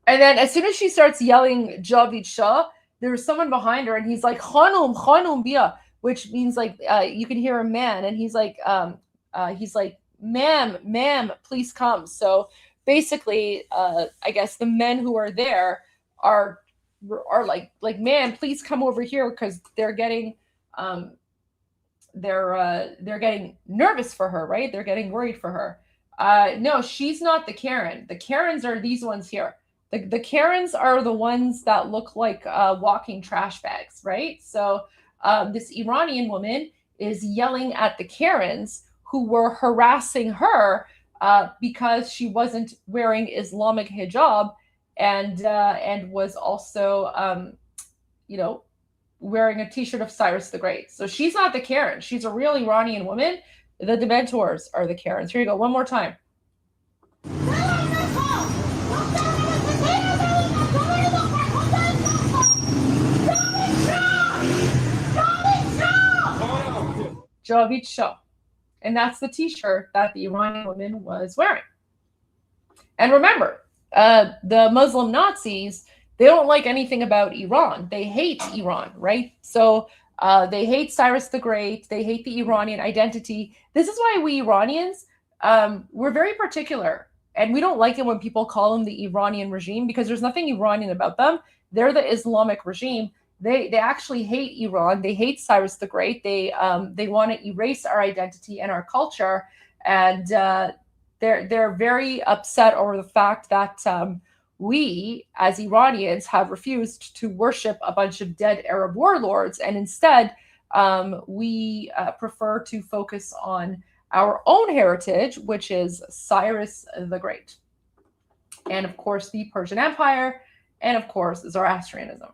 And then as soon as she starts yelling Javid Shah, there's someone behind her, and he's like, Khanum Bia, which means like you can hear a man, and he's like, ma'am, please come. So basically, I guess the men who are there are like, man, please come over here, because they're getting they're getting nervous for her, right? They're getting worried for her. No, she's not the Karen. The Karens are these ones here. The Karens are the ones that look like walking trash bags, right? So this Iranian woman is yelling at the Karens who were harassing her because she wasn't wearing Islamic hijab and was also, wearing a t-shirt of Cyrus the Great. So she's not the Karen. She's a real Iranian woman. The Dementors are the Karens. Here you go. One more time. Javid Shah. And that's the t-shirt that the Iranian woman was wearing. And remember, the Muslim Nazis, they don't like anything about Iran. They hate Iran, right? So they hate Cyrus the Great. They hate the Iranian identity. This is why we Iranians, we're very particular. And we don't like it when people call them the Iranian regime, because there's nothing Iranian about them. They're the Islamic regime. They actually hate Iran. They hate Cyrus the Great. They want to erase our identity and our culture. And they're very upset over the fact that we, as Iranians, have refused to worship a bunch of dead Arab warlords, and instead we prefer to focus on our own heritage, which is Cyrus the Great, and of course the Persian Empire, and of course Zoroastrianism.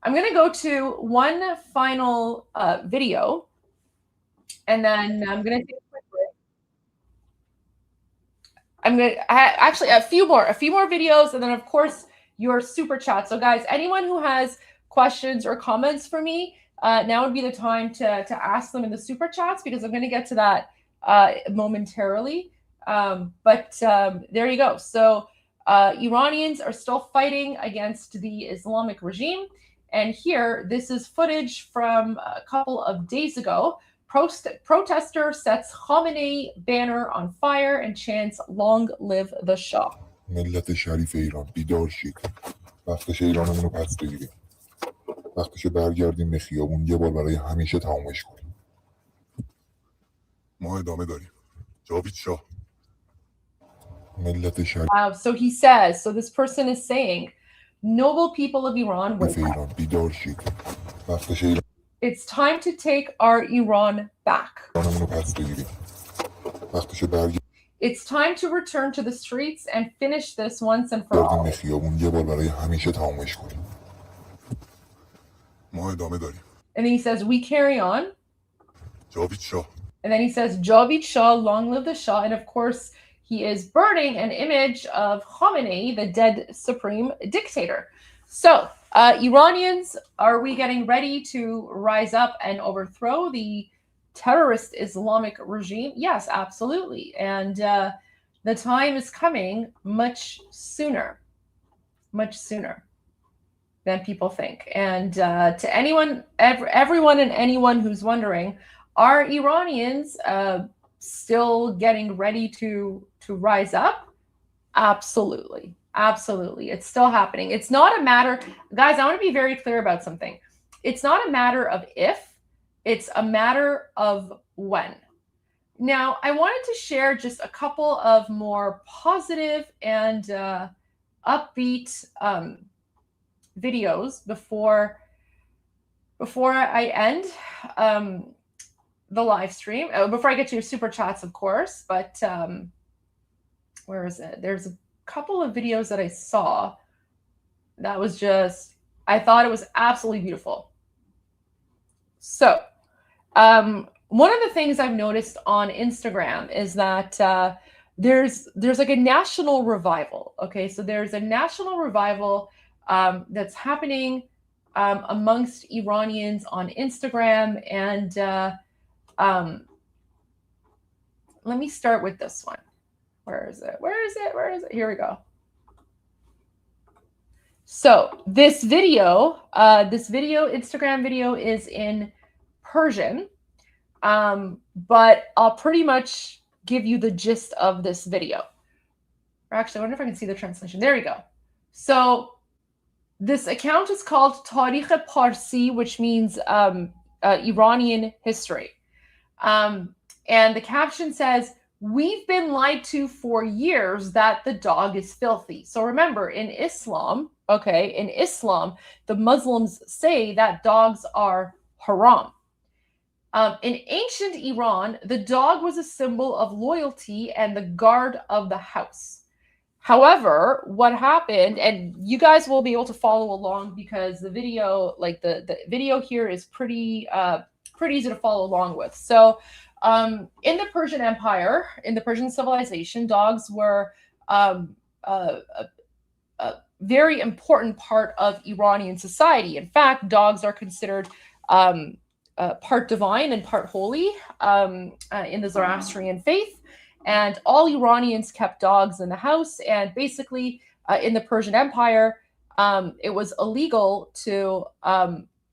I'm going to go to one final video, and then I'm going to take a quick break. I'm going to actually a few more videos, and then of course your super chat. So guys, anyone who has questions or comments for me, now would be the time to ask them in the super chats, because I'm going to get to that momentarily. But there you go. So Iranians are still fighting against the Islamic regime. And here, this is footage from a couple of days ago. Protester sets Khamenei banner on fire and chants, "Long live the Shah." ملت شریف ایران بیدار شید. وقتش ایرانمون رو پس بگیریم. وقتش برگردیم به خیابون یه بار برای همیشه تمامش کنیم. ما ادامه داریم. جاوید شاه. ملت شریف. So he says, so this person is saying, noble people of Iran, wake ایران up. بیدار شید. وقتش ایران. It's time to take our Iran back. ایرانمون رو پس بگیریم. وقتش برگردیم. It's time to return to the streets and finish this once and for all. به خیابون یه بار برای همیشه تمامش کنیم. ما ادامه داریم. And then he says, we carry on. جاوید شاه. And then he says, Javid Shah, long live the Shah. And of course, he is burning an image of Khamenei, the dead supreme dictator. So, Iranians, are we getting ready to rise up and overthrow the terrorist Islamic regime? Yes, absolutely. And the time is coming much sooner than people think. And to everyone and anyone who's wondering, are Iranians still getting ready to rise up? Absolutely. Absolutely. It's still happening. It's not a matter, guys, I want to be very clear about something. It's not a matter of if, it's a matter of when. Now, I wanted to share just a couple of more positive and upbeat videos before I end the live stream. Before I get to your super chats, of course, but where is it? There's a couple of videos that I saw that was just, I thought it was absolutely beautiful. So, one of the things I've noticed on Instagram is that there's like a national revival. Okay, so there's a national revival that's happening amongst Iranians on Instagram, and let me start with this one. Where is it? Where is it? Where is it? Here we go. So this video, Instagram video is in Persian, but I'll pretty much give you the gist of this video. Or actually, I wonder if I can see the translation. There you go. So this account is called Tarikh Parsi, which means Iranian history. And the caption says, "We've been lied to for years that the dog is filthy." So remember, in Islam, the Muslims say that dogs are haram. In ancient Iran, the dog was a symbol of loyalty and the guard of the house. However, what happened, and you guys will be able to follow along because the video, like the video here is pretty easy to follow along with. So in the Persian Empire, in the Persian civilization, dogs were a very important part of Iranian society. In fact, dogs are considered part divine and part holy in the Zoroastrian faith. And all Iranians kept dogs in the house. And basically, in the Persian Empire, it was illegal to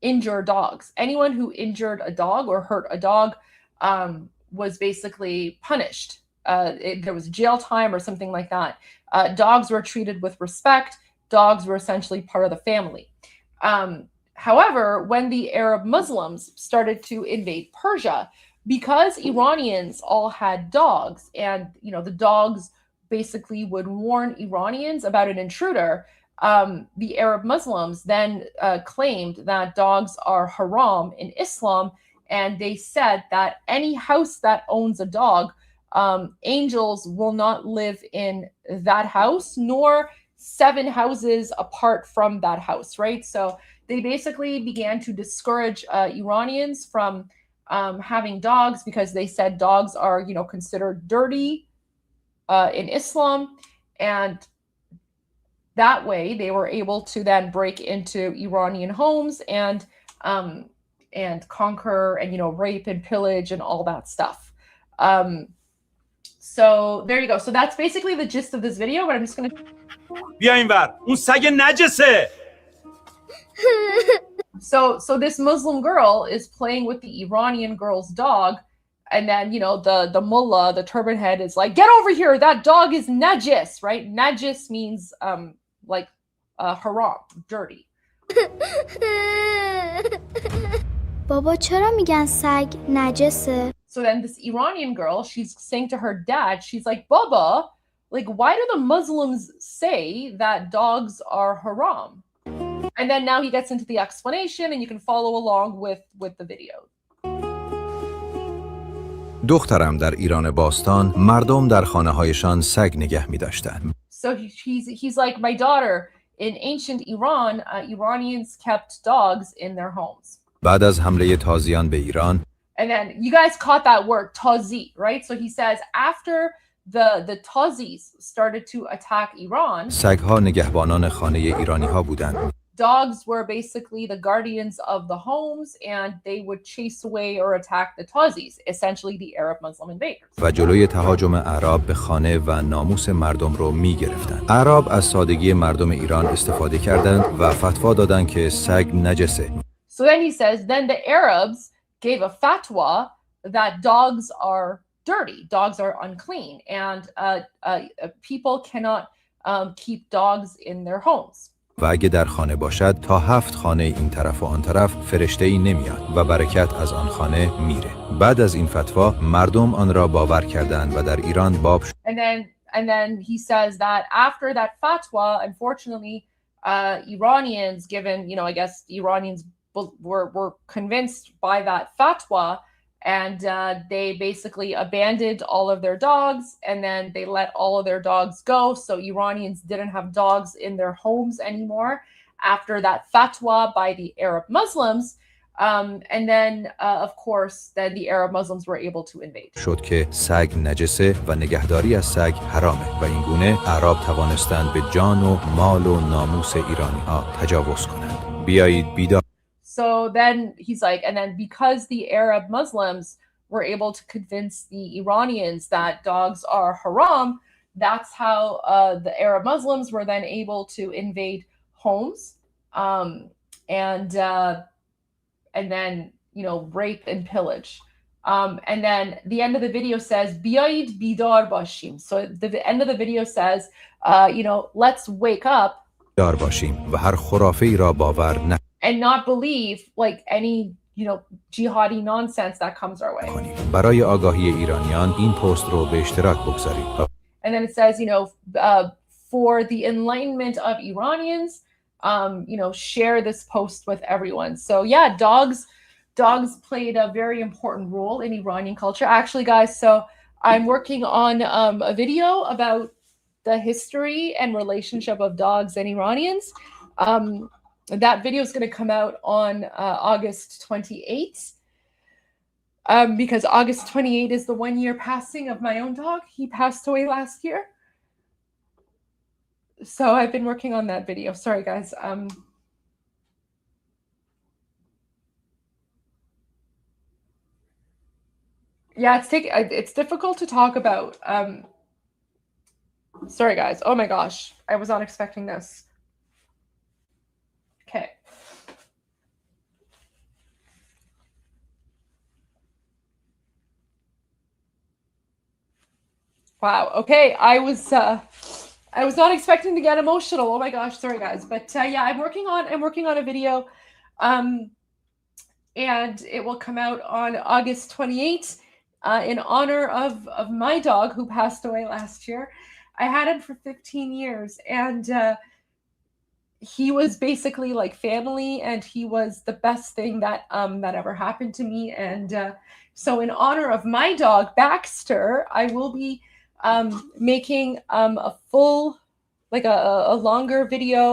injure dogs. Anyone who injured a dog or hurt a dog was basically punished. There was jail time or something like that. Dogs were treated with respect. Dogs were essentially part of the family. However, when the Arab Muslims started to invade Persia, because Iranians all had dogs, and the dogs basically would warn Iranians about an intruder, the Arab Muslims then claimed that dogs are haram in Islam, and they said that any house that owns a dog, angels will not live in that house, nor 7 houses apart from that house, right? So they basically began to discourage Iranians from having dogs because they said dogs are, considered dirty in Islam, and that way they were able to then break into Iranian homes and conquer and rape and pillage and all that stuff. So there you go. So that's basically the gist of this video, but I'm just gonna بیا اینور اون سگ نجسه. So this Muslim girl is playing with the Iranian girl's dog, and then the mullah, the turban head, is like, "Get over here! That dog is najis," right? Najis means like haram, dirty. بابا چرا میگن سگ نجسه؟ So then this Iranian girl, she's saying to her dad, she's like, "Baba, like, why do the Muslims say that dogs are haram?" And then now he gets into the explanation, and you can follow along with the video. دخترم در ایران باستان مردم در خانه‌هایشان سگ نگه می‌داشتند. So he's like, my daughter, in ancient Iran, Iranians kept dogs in their homes. بعد از حمله تازیان به ایران And then you guys caught that word, tazi, right? So he says after the Tazis started to attack Iran, سگ‌ها نگهبانان خانه ایرانی‌ها بودند. dogs were basically the guardians of the homes, and they would chase away or attack the Tazis, essentially the Arab Muslim invaders. و جلوی تهاجم اعراب به خانه و ناموس مردم رو می‌گرفتند. اعراب از سادگی مردم ایران استفاده کردند و فتوا دادند که سگ نجسه. So then he says, then the Arabs gave a fatwa that dogs are dirty. Dogs are unclean, and people cannot keep dogs in their homes. و اگه در خانه باشد تا 7 خانه این طرف و آن طرف فرشته‌ای نمیاد و برکت از آن خانه میره. بعد از این فتوا مردم آن را باور کردند و در ایران باب شد. And then he says that after that fatwa, unfortunately, Iranians, given, you know, I guess the Iranians were convinced by that fatwa, and they basically abandoned all of their dogs, and then they let all of their dogs go. So Iranians didn't have dogs in their homes anymore after that fatwa by the Arab Muslims. And then, of course, then the Arab Muslims were able to invade. شد که سگ نجسه و نگهداری از سگ حرامه و این گونه اعراب توانستند به جان و مال و ناموس ایرانی ها تجاوز کنند. بیایید بیدار. So then he's like, and then because the Arab Muslims were able to convince the Iranians that dogs are haram, that's how the Arab Muslims were then able to invade homes, and then, you know, rape and pillage. And then the end of the video says, Biyayid bidar bashim. So the end of the video says, you know, let's wake up. بیدار باشیم و هر خرافه‌ای را باور نکنیم. And not believe like any, you know, jihadi nonsense that comes our way. برای آگاهی ایرانیان این پست رو به اشتراک بگذارید. And then it says, you know, for the enlightenment of Iranians, you know, share this post with everyone. So yeah, dogs played a very important role in Iranian culture. Actually, guys, so I'm working on a video about the history and relationship of dogs and Iranians. That video is going to come out on August 28th, because August 28th is the 1-year passing of my own dog. He passed away last year. So I've been working on that video. Sorry, guys. Yeah, it's difficult to talk about. Sorry, guys. Oh my gosh, I was not expecting this. Okay. Wow. Okay, I was not expecting to get emotional. Oh my gosh, sorry guys. But yeah, I'm working on a video, and it will come out on August 28th in honor of my dog who passed away last year. I had him for 15 years, and he was basically like family, and he was the best thing that that ever happened to me. And so in honor of my dog Baxter, I will be making a full, like a longer video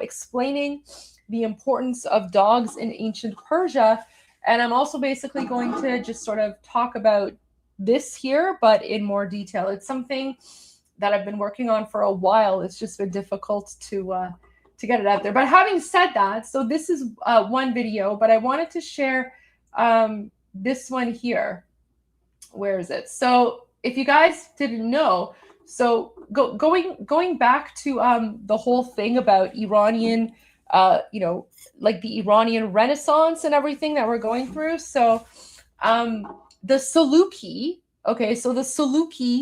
explaining the importance of dogs in ancient Persia. And I'm also basically going to just sort of talk about this here, but in more detail. It's something that I've been working on for a while. It's just been difficult to get it out there. But having said that, so this is one video, but I wanted to share this one here. Where is it? So if you guys didn't know, so going back to the whole thing about Iranian, you know, like the Iranian Renaissance and everything that we're going through. So the Saluki, okay, so the Saluki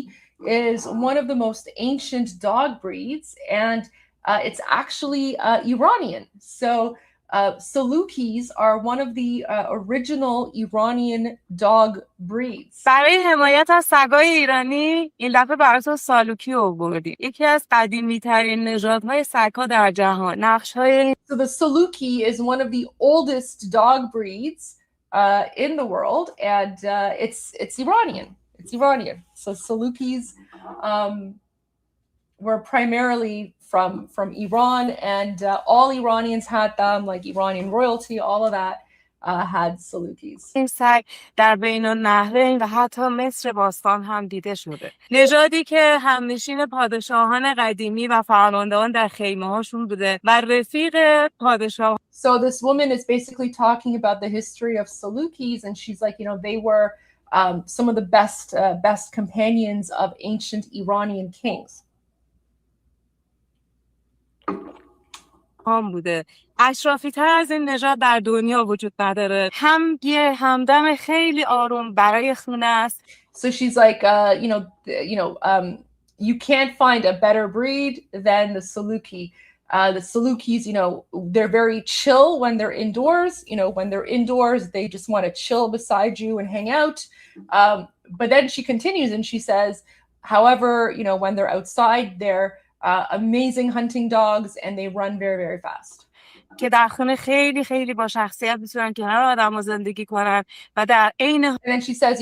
is one of the most ancient dog breeds, and it's actually Iranian. So Salukis are one of the original Iranian dog breeds. برای حمایت از سگای ایرانی این دفعه براتون سالوکی آوردیم. یکی از قدیمی‌ترین نژادهای سگ‌ها در جهان. نقش‌های So the Saluki is one of the oldest dog breeds in the world, and it's Iranian. It's Iranian. So Salukis were primarily from Iran, and all Iranians had them, like Iranian royalty, all of that had Salukis. این سگ در بین النهرین و حتی مصر باستان هم دیده شده. نژادی که همنشین پادشاهان قدیمی و فرماندهان در خیمه‌هاشون بوده و رفیق پادشاه. So this woman is basically talking about the history of Salukis, and she's like, you know, they were some of the best companions of ancient Iranian kings. خام بوده. اشرافی تر از این نژاد در دنیا وجود نداره. هم یه همدم خیلی آروم برای خونه است. So she's like, you can't find a better breed than the Saluki. The Salukis, they're very chill when they're indoors. When they're indoors, they just want to chill beside you and hang out. But then she continues and she says, however, when they're outside, they're amazing hunting dogs and they run very, very fast. که در خونه خیلی خیلی با شخصیت میتونن کنار آدم‌ها زندگی کنن و در عین And then she says,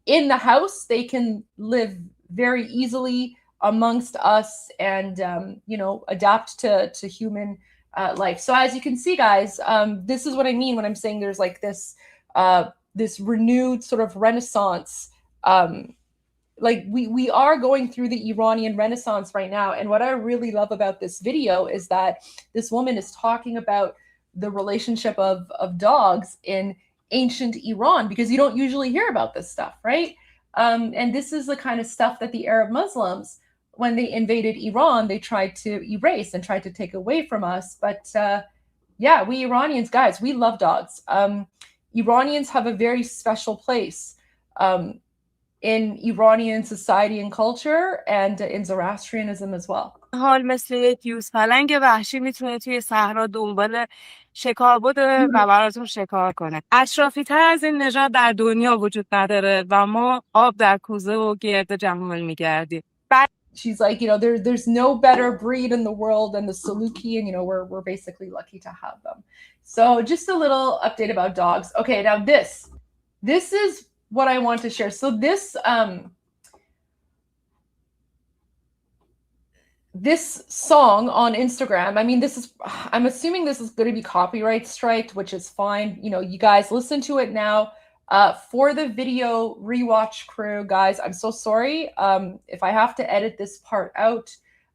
in the house, they can live very easily amongst us and, adapt to human life. So as you can see, guys, this is what I mean when I'm saying there's like this renewed sort of renaissance. Like we are going through the Iranian Renaissance right now. And what I really love about this video is that this woman is talking about the relationship of dogs in ancient Iran, because you don't usually hear about this stuff, right? And this is the kind of stuff that the Arab Muslims, when they invaded Iran, they tried to erase and tried to take away from us. But yeah, we Iranians, guys, we love dogs. Iranians have a very special place in Iranian society and culture and in Zoroastrianism as well. حال مثل یک یوزپلنگ وحشی میتونه توی صحرا دنبال شکار بده و براتون شکار کنه. اشرافی تر از این نژاد در دنیا وجود نداره و ما آب در کوزه و گرد جمال میگردیم. She's like, there's no better breed in the world than the Saluki, and we're basically lucky to have them. So just a little update about dogs. Okay, now this is what I want to share. So this song on Instagram, I'm assuming this is going to be copyright striked, which is fine. You guys listen to it now. For the video rewatch crew, guys, I'm so sorry. If I have to edit this part out,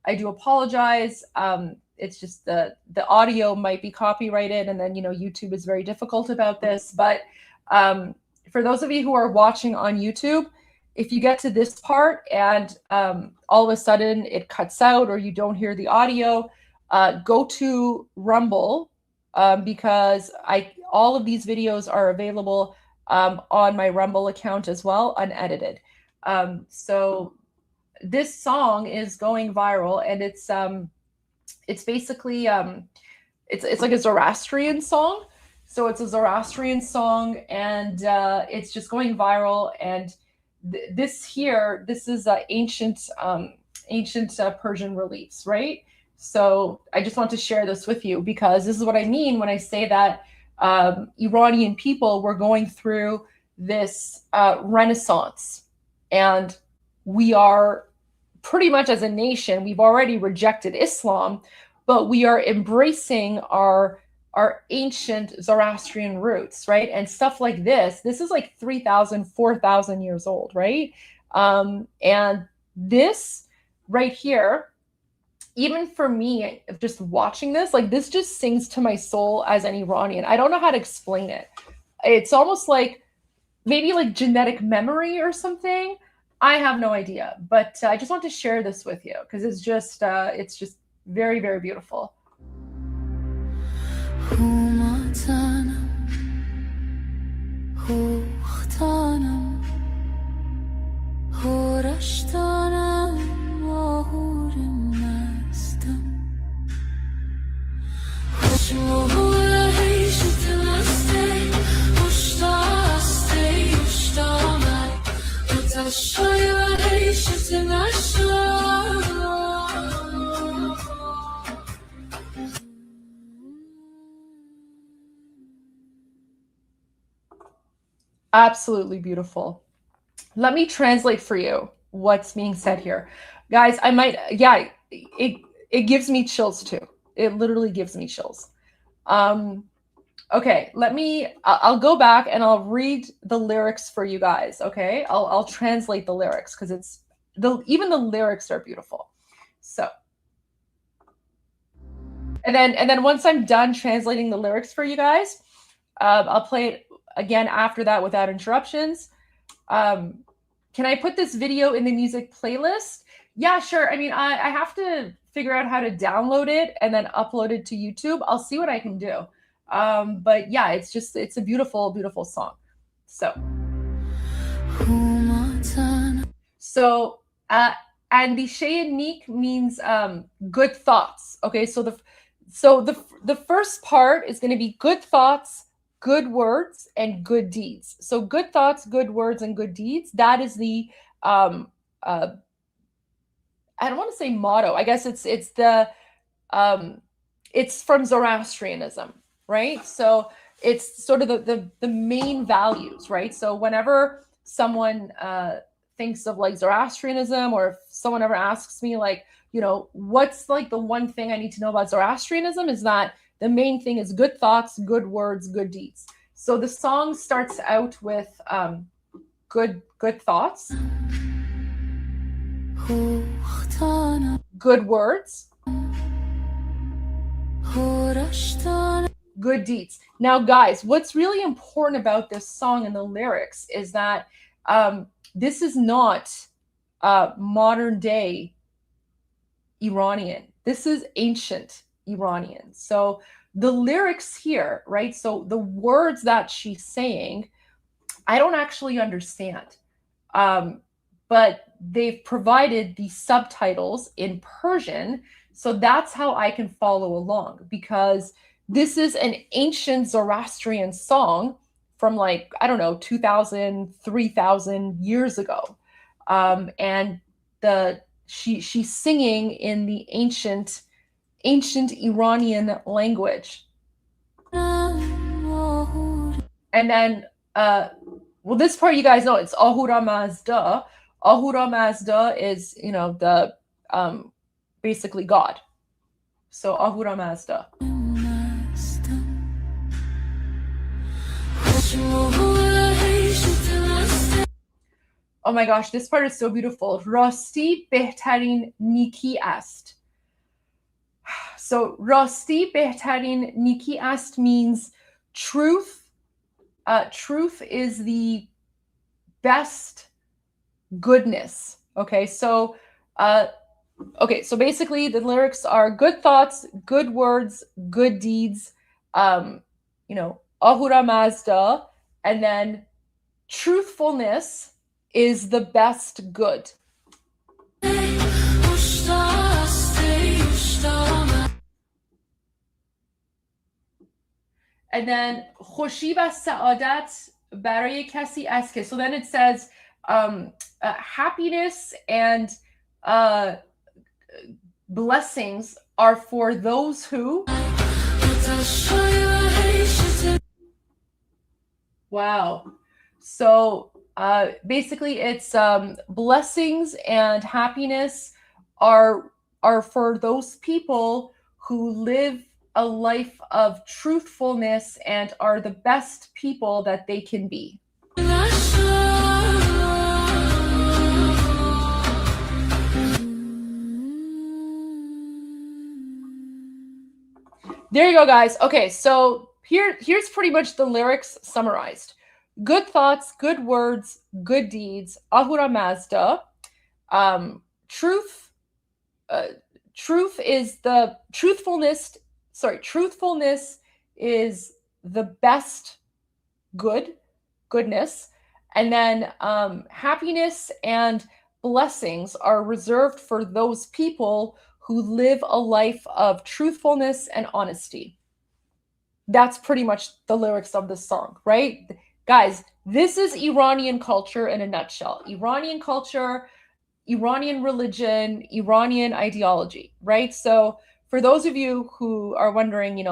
I do apologize. It's just the audio might be copyrighted, and then YouTube is very difficult about this. But for those of you who are watching on YouTube, if you get to this part and all of a sudden it cuts out or you don't hear the audio, go to Rumble, because all of these videos are available on my Rumble account as well, unedited. So this song is going viral, and it's basically it's like a Zoroastrian song. So it's a Zoroastrian song, and it's just going viral. And this is ancient Persian reliefs, right? So I just want to share this with you, because this is what I mean when I say that Iranian people were going through this renaissance, and we are pretty much, as a nation, we've already rejected Islam, but we are embracing our ancient Zoroastrian roots, right? And stuff like this is like 3,000, 4,000 years old, right? And this right here, even for me, just watching this, like this just sings to my soul as an Iranian. I don't know how to explain it. It's almost like maybe like genetic memory or something. I have no idea, but I just want to share this with you because it's just very, very beautiful. Absolutely beautiful. Let me translate for you what's being said here. Guys, it gives me chills too. It literally gives me chills. Okay, I'll go back and I'll read the lyrics for you guys, okay? I'll translate the lyrics because even the lyrics are beautiful. So, and then once I'm done translating the lyrics for you guys, I'll play it again after that without interruptions. Can I put this video in the music playlist? Yeah, sure. I mean, I have to figure out how to download it and then upload it to YouTube. I'll see what I can do. But yeah, it's a beautiful, beautiful song. So, Andishayanik means good thoughts. Okay, so the first part is going to be good thoughts, good words, and good deeds. So good thoughts, good words, and good deeds. That is the I don't want to say motto. I guess it's from Zoroastrianism, right? So it's sort of the main values, right? So whenever someone thinks of like Zoroastrianism, or if someone ever asks me like, what's like the one thing I need to know about Zoroastrianism, is that the main thing is good thoughts, good words, good deeds. So the song starts out with good thoughts, good words, good deeds. Now, guys, what's really important about this song and the lyrics is that this is not modern day Iranian. This is ancient Iranian. So the lyrics here, right? So the words that she's saying, I don't actually understand. But they've provided the subtitles in Persian, so that's how I can follow along, because this is an ancient Zoroastrian song from like, I don't know, 2,000, 3,000 years ago. And she's singing in the ancient Iranian language. And then, well, this part you guys know, it's Ahura Mazda. Ahura Mazda is, the basically God. So Ahura Mazda. Oh my gosh, this part is so beautiful. Rasti behtarin niki ast. So Rasti behtarin niki ast means truth. Truth is the best goodness. Okay, so basically the lyrics are good thoughts, good words, good deeds, Ahura Mazda, and then truthfulness is the best good. And then خوشی و سعادت برای کسی است که. So then it says happiness and blessings are for those who. Wow. So basically it's blessings and happiness are for those people who live a life of truthfulness and are the best people that they can be. There you go, guys. Okay, so here's pretty much the lyrics summarized. Good thoughts, good words, good deeds. Ahura Mazda. Truth is the truthfulness. Sorry, truthfulness is the best goodness. And then happiness and blessings are reserved for those people who live a life of truthfulness and honesty. That's pretty much the lyrics of this song, right? Guys, this is Iranian culture in a nutshell. Iranian culture, Iranian religion, Iranian ideology, right? So for those of you who are wondering,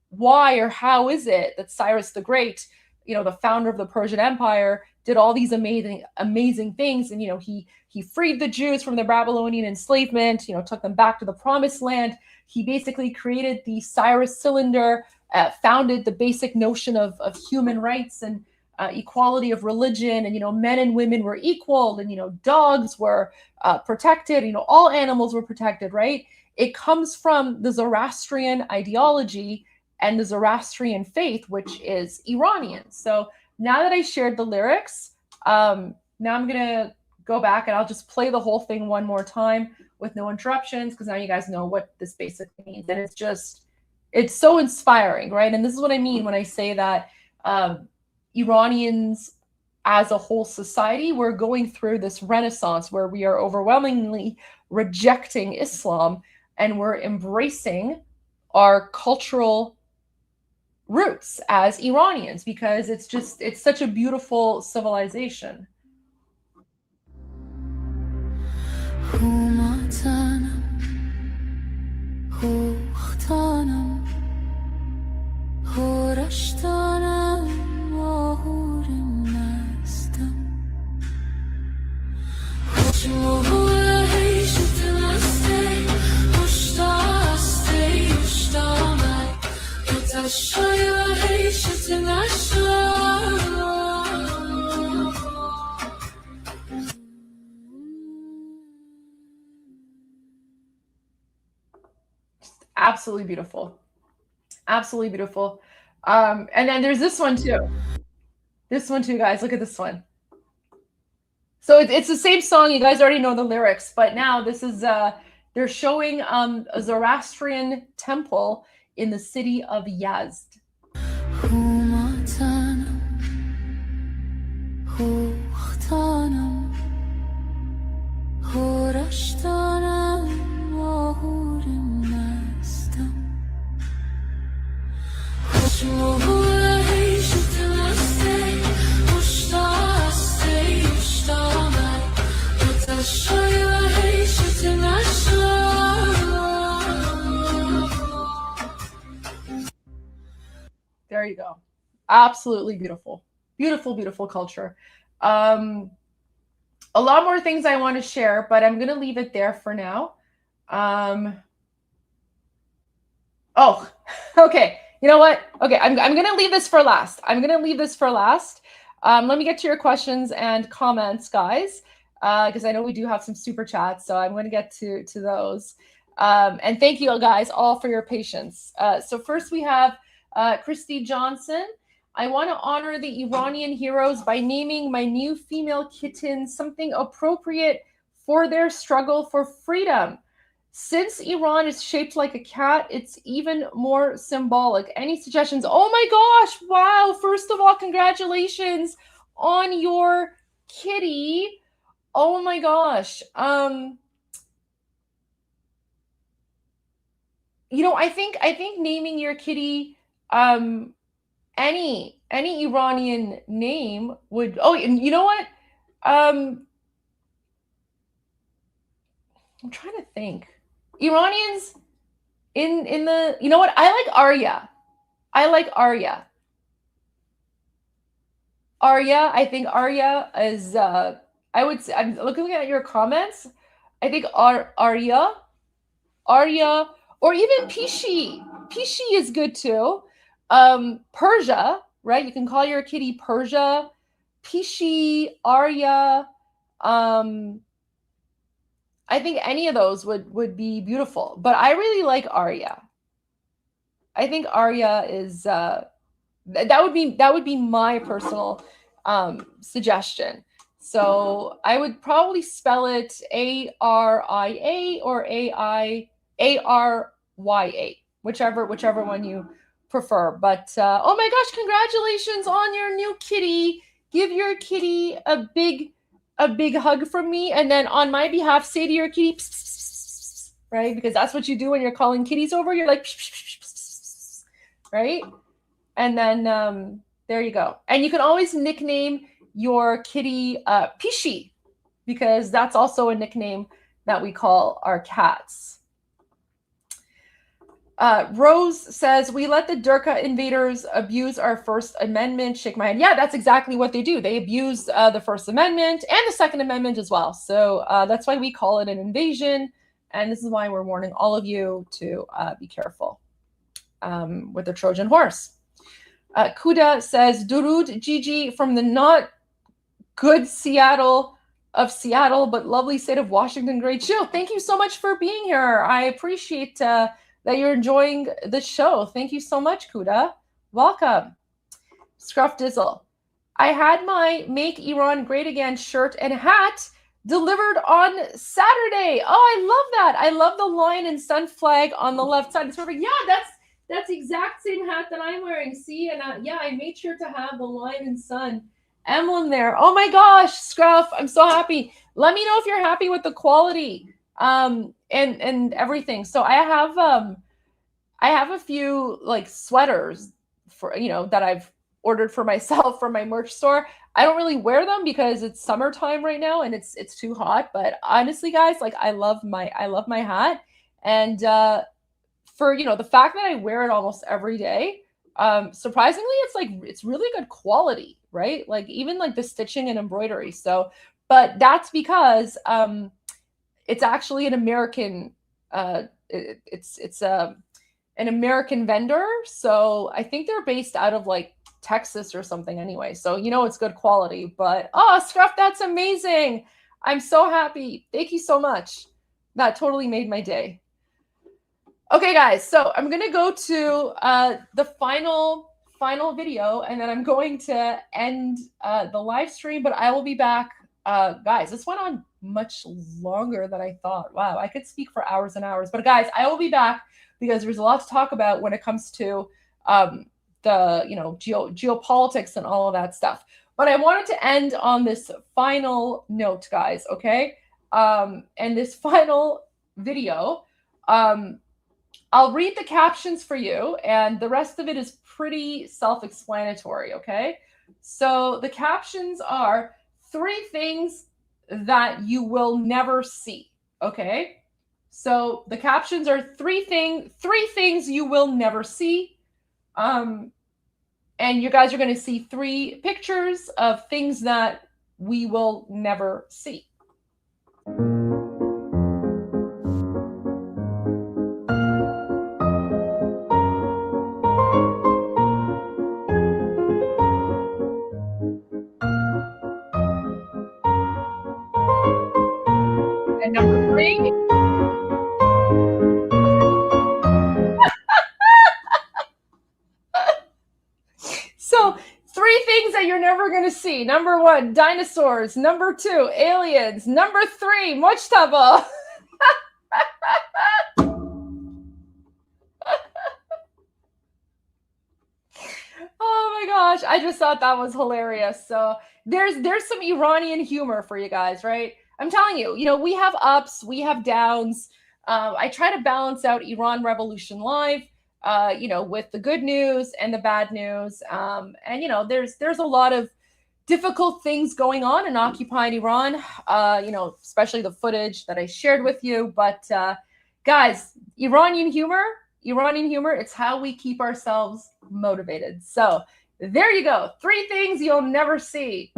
why or how is it that Cyrus the Great, the founder of the Persian Empire, did all these amazing things, and he freed the Jews from the Babylonian enslavement, took them back to the Promised Land. He basically created the Cyrus Cylinder, founded the basic notion of human rights and equality of religion, and men and women were equal, and dogs were protected, all animals were protected, right? It comes from the Zoroastrian ideology and the Zoroastrian faith, which is Iranian. So now that I shared the lyrics, now I'm gonna go back and I'll just play the whole thing one more time with no interruptions, because now you guys know what this basically means. And it's so inspiring, right? And this is what I mean when I say that Iranians as a whole society, we're going through this renaissance where we are overwhelmingly rejecting Islam and we're embracing our cultural roots as Iranians, because it's such a beautiful civilization. Absolutely beautiful. Absolutely beautiful. And then there's this one too. This one too, guys. Look at this one. So it's the same song. You guys already know the lyrics, but now this is they're showing a Zoroastrian temple in the city of Yazd. There you go. Absolutely beautiful. Beautiful, beautiful culture. A lot more things I want to share, but I'm going to leave it there for now. Oh, okay. You know what? Okay, I'm going to leave this for last. Let me get to your questions and comments, guys, because I know we do have some super chats, so I'm going to get to those. And thank you guys all for your patience. So first we have Christy Johnson. I want to honor the Iranian heroes by naming my new female kitten something appropriate for their struggle for freedom. Since Iran is shaped like a cat, it's even more symbolic. Any suggestions? Oh my gosh, wow. First of all, congratulations on your kitty. Oh my gosh. You know, I think naming your kitty any Iranian name would. Oh, and you know what? I'm trying to think. Iranians in the, you know what? I like Arya. I think Arya is I would say, I'm looking at your comments. I think Arya or even Pishi. Pishi is good too. Persia, right? You can call your kitty Persia, Pishi, Arya. I think any of those would be beautiful, but I really like Arya. I think Arya is that would be my personal suggestion. So I would probably spell it Aria or Arya, whichever one you prefer. But oh my gosh, congratulations on your new kitty. Give your kitty a big hug from me, and then on my behalf, say to your kitty, pss, pss, pss, pss, right? Because that's what you do when you're calling kitties over. You're like, pss, pss, pss, pss, right? And then there you go. And you can always nickname your kitty Pishi, because that's also a nickname that we call our cats. Rose says, we let the Durka invaders abuse our First Amendment. Shake my head. Yeah, that's exactly what they do. They abuse the First Amendment and the Second Amendment as well. So that's why we call it an invasion. And this is why we're warning all of you to be careful with the Trojan horse. Kuda says, Durud Gigi from the not good Seattle, but lovely state of Washington. Great show. Thank you so much for being here. I appreciate that you're enjoying the show. Thank you so much, Kuda. Welcome. Scruff Dizzle. I had my Make Iran Great Again shirt and hat delivered on Saturday. Oh, I love that. I love the lion and sun flag on the left side. It's perfect. Yeah, that's the exact same hat that I'm wearing. See, and yeah, I made sure to have the lion and sun emblem there. Oh my gosh, Scruff, I'm so happy. Let me know if you're happy with the quality and everything. So I have a few like sweaters for, you know, that I've ordered for myself from my merch store. I don't really wear them because it's summertime right now and it's too hot, but honestly guys, like I love my hat, and for, you know, the fact that I wear it almost every day, surprisingly it's really good quality, right? Like even like the stitching and embroidery. So, but that's because it's actually an American it's an American vendor. So I think they're based out of like Texas or something anyway. So, you know, it's good quality, but oh, Scruff, that's amazing. I'm so happy. Thank you so much. That totally made my day. Okay, guys, so I'm going to go to the final video, and then I'm going to end the live stream, but I will be back. Guys, this went on much longer than I thought. Wow, I could speak for hours and hours. But guys, I will be back because there's a lot to talk about when it comes to the, you know, geopolitics and all of that stuff. But I wanted to end on this final note, guys, okay? And this final video, I'll read the captions for you, and the rest of it is pretty self-explanatory, okay? So the captions are 3 things that you will never see, okay? So the captions are 3 things you will never see. And you guys are going to see 3 pictures of things that we will never see. And number 3. So 3 things that you're never going to see. Number 1, dinosaurs. Number 2, aliens. Number 3, mujtaba. Oh my gosh, I just thought that was hilarious. So there's some Iranian humor for you guys, right? I'm telling you, you know, we have ups, we have downs. I try to balance out Iran Revolution Live, you know, with the good news and the bad news. And, you know, there's a lot of difficult things going on in occupied Iran, you know, especially the footage that I shared with you. But guys, Iranian humor, it's how we keep ourselves motivated. So there you go. 3 things you'll never see.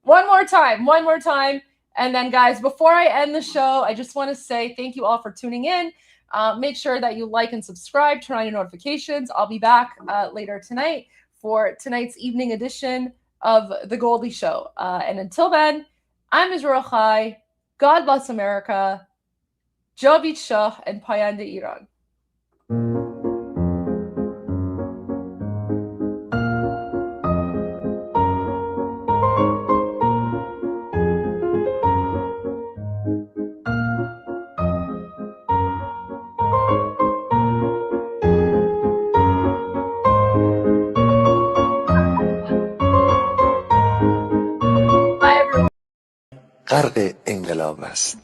One more time. And then guys, before I end the show, I just want to say thank you all for tuning in. Make sure that you like and subscribe, turn on your notifications. I'll be back later tonight for tonight's evening edition of The Goldie Show. And until then, I'm Israel Chai. God bless America. Javid Shah and Payande Iran. غرق انقلاب است.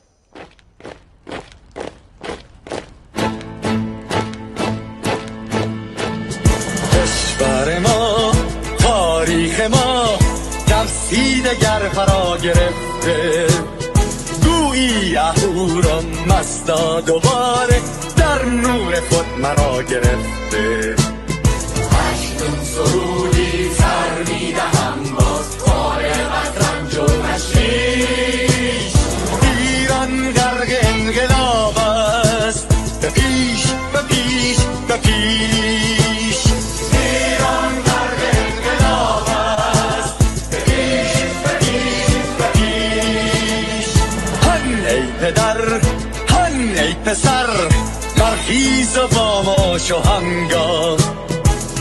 کشور ما، تاریخ ما در سینگر فرا گرفته، گویی اهورا مستا دوباره در نور خود مرا گرفته. هشتم سرودی سر میدهم باز فارغ از رنج و تشویش. ایران غرق انقلاب است، به پیش به پیش به پیش. ایران غرق انقلاب است، به پیش به پیش به پیش. هن ای پدر، هن ای پسر، برخیز و با ما شو همگام.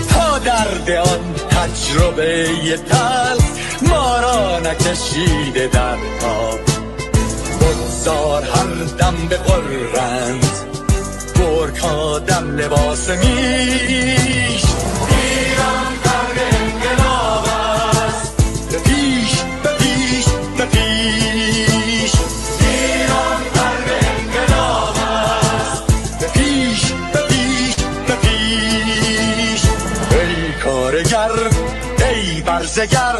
تا درد آن تجربه تلخ ما را نکشیده در خواب. بگذار هر دم بغرند گرگ‌ها در لباس میش. ایران غرق انقلاب است، به پیش به پیش به پیش. ایران غرق انقلاب است، به پیش به پیش به پیش. ای کارگر ای برزگر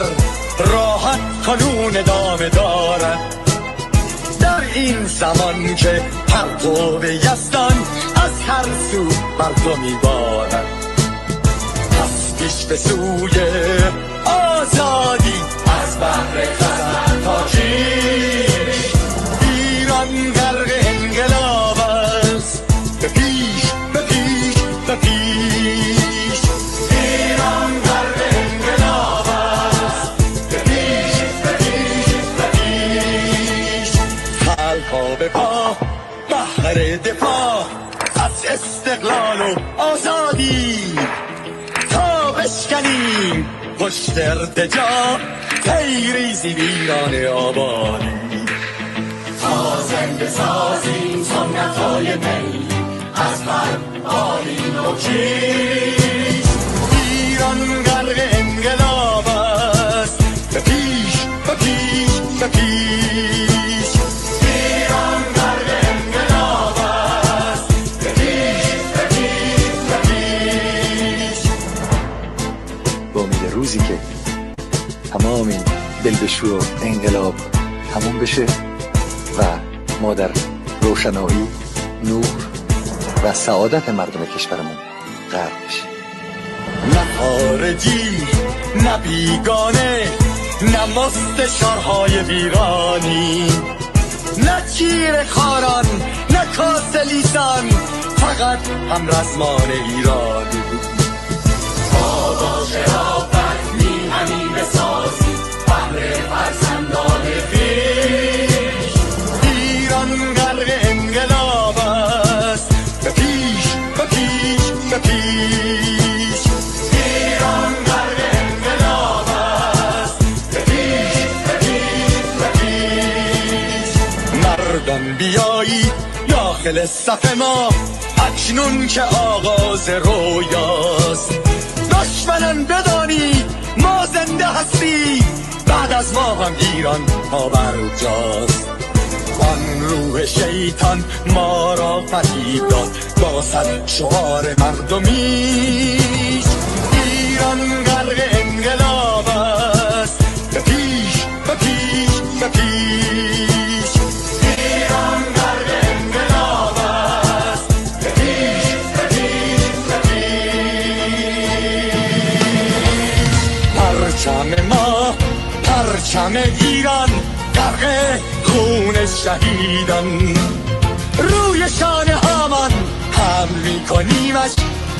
راحت کنون ادامه دارد در این زمان که پرتو یزدان از هر سو بر تو میبارد. پس پیش به سوی آزادی از بحر خزر تا کیش. ایران غرق انقلاب است، به پیش به پیش به پیش. ایران غرق انقلاب است، به پیش به پیش به پیش. خلقا به پا بهر دفاع از استقلال و آزادی تا بشکنیم پشت ارتجاع تیریزی ویران آبادی. تا زنده سازیم سنت‌های می از هر آیین و کیش. ایران غرق انقلاب است، به پیش به پیش به پیش. ایران غرق انقلاب است، به پیش به پیش به پیش. با امید روزی که تمام این دلبشو و انقلاب تموم بشه و ما در روشنایی، نور و سعادت مردم کشورمون غرق بشیم. نه خارجی نه بیگانه، نه مستشارهای ویرانی، نه چیر خاران نه کاسلیسان، فقط هم رزمان ایرانی. تا با شرافت میهنی بسازی بهر فرزندان خویش. ایران غرق انقلاب است، به پیش به پیش به پیش. ایران غرق انقلاب است، به پیش به پیش به پیش. مردم بیایی داخل صف ما اکنون که آغاز رویاست. دشمنان بدانید ما زنده هستیم، بعد از ما هم ایران پابرجاست. آن روح شیطان ما را فریب داد با صد شعار مردمیش. ایران غرق انقلاب است، به پیش به پیش به پیش. ایران غرق انقلاب است، به پیش به پیش به پیش. پرچم ما پرچم ایران غرق خون شهیدان، روی شانه هامان حمل میکنیمش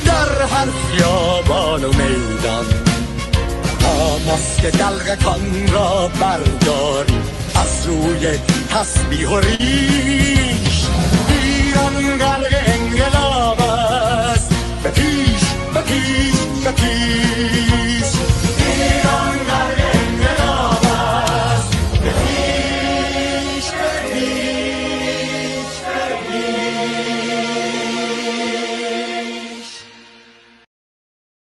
در هر خیابان و میدان. تا ماسک دلقکان را برداریم از روی تسبیح و ریش.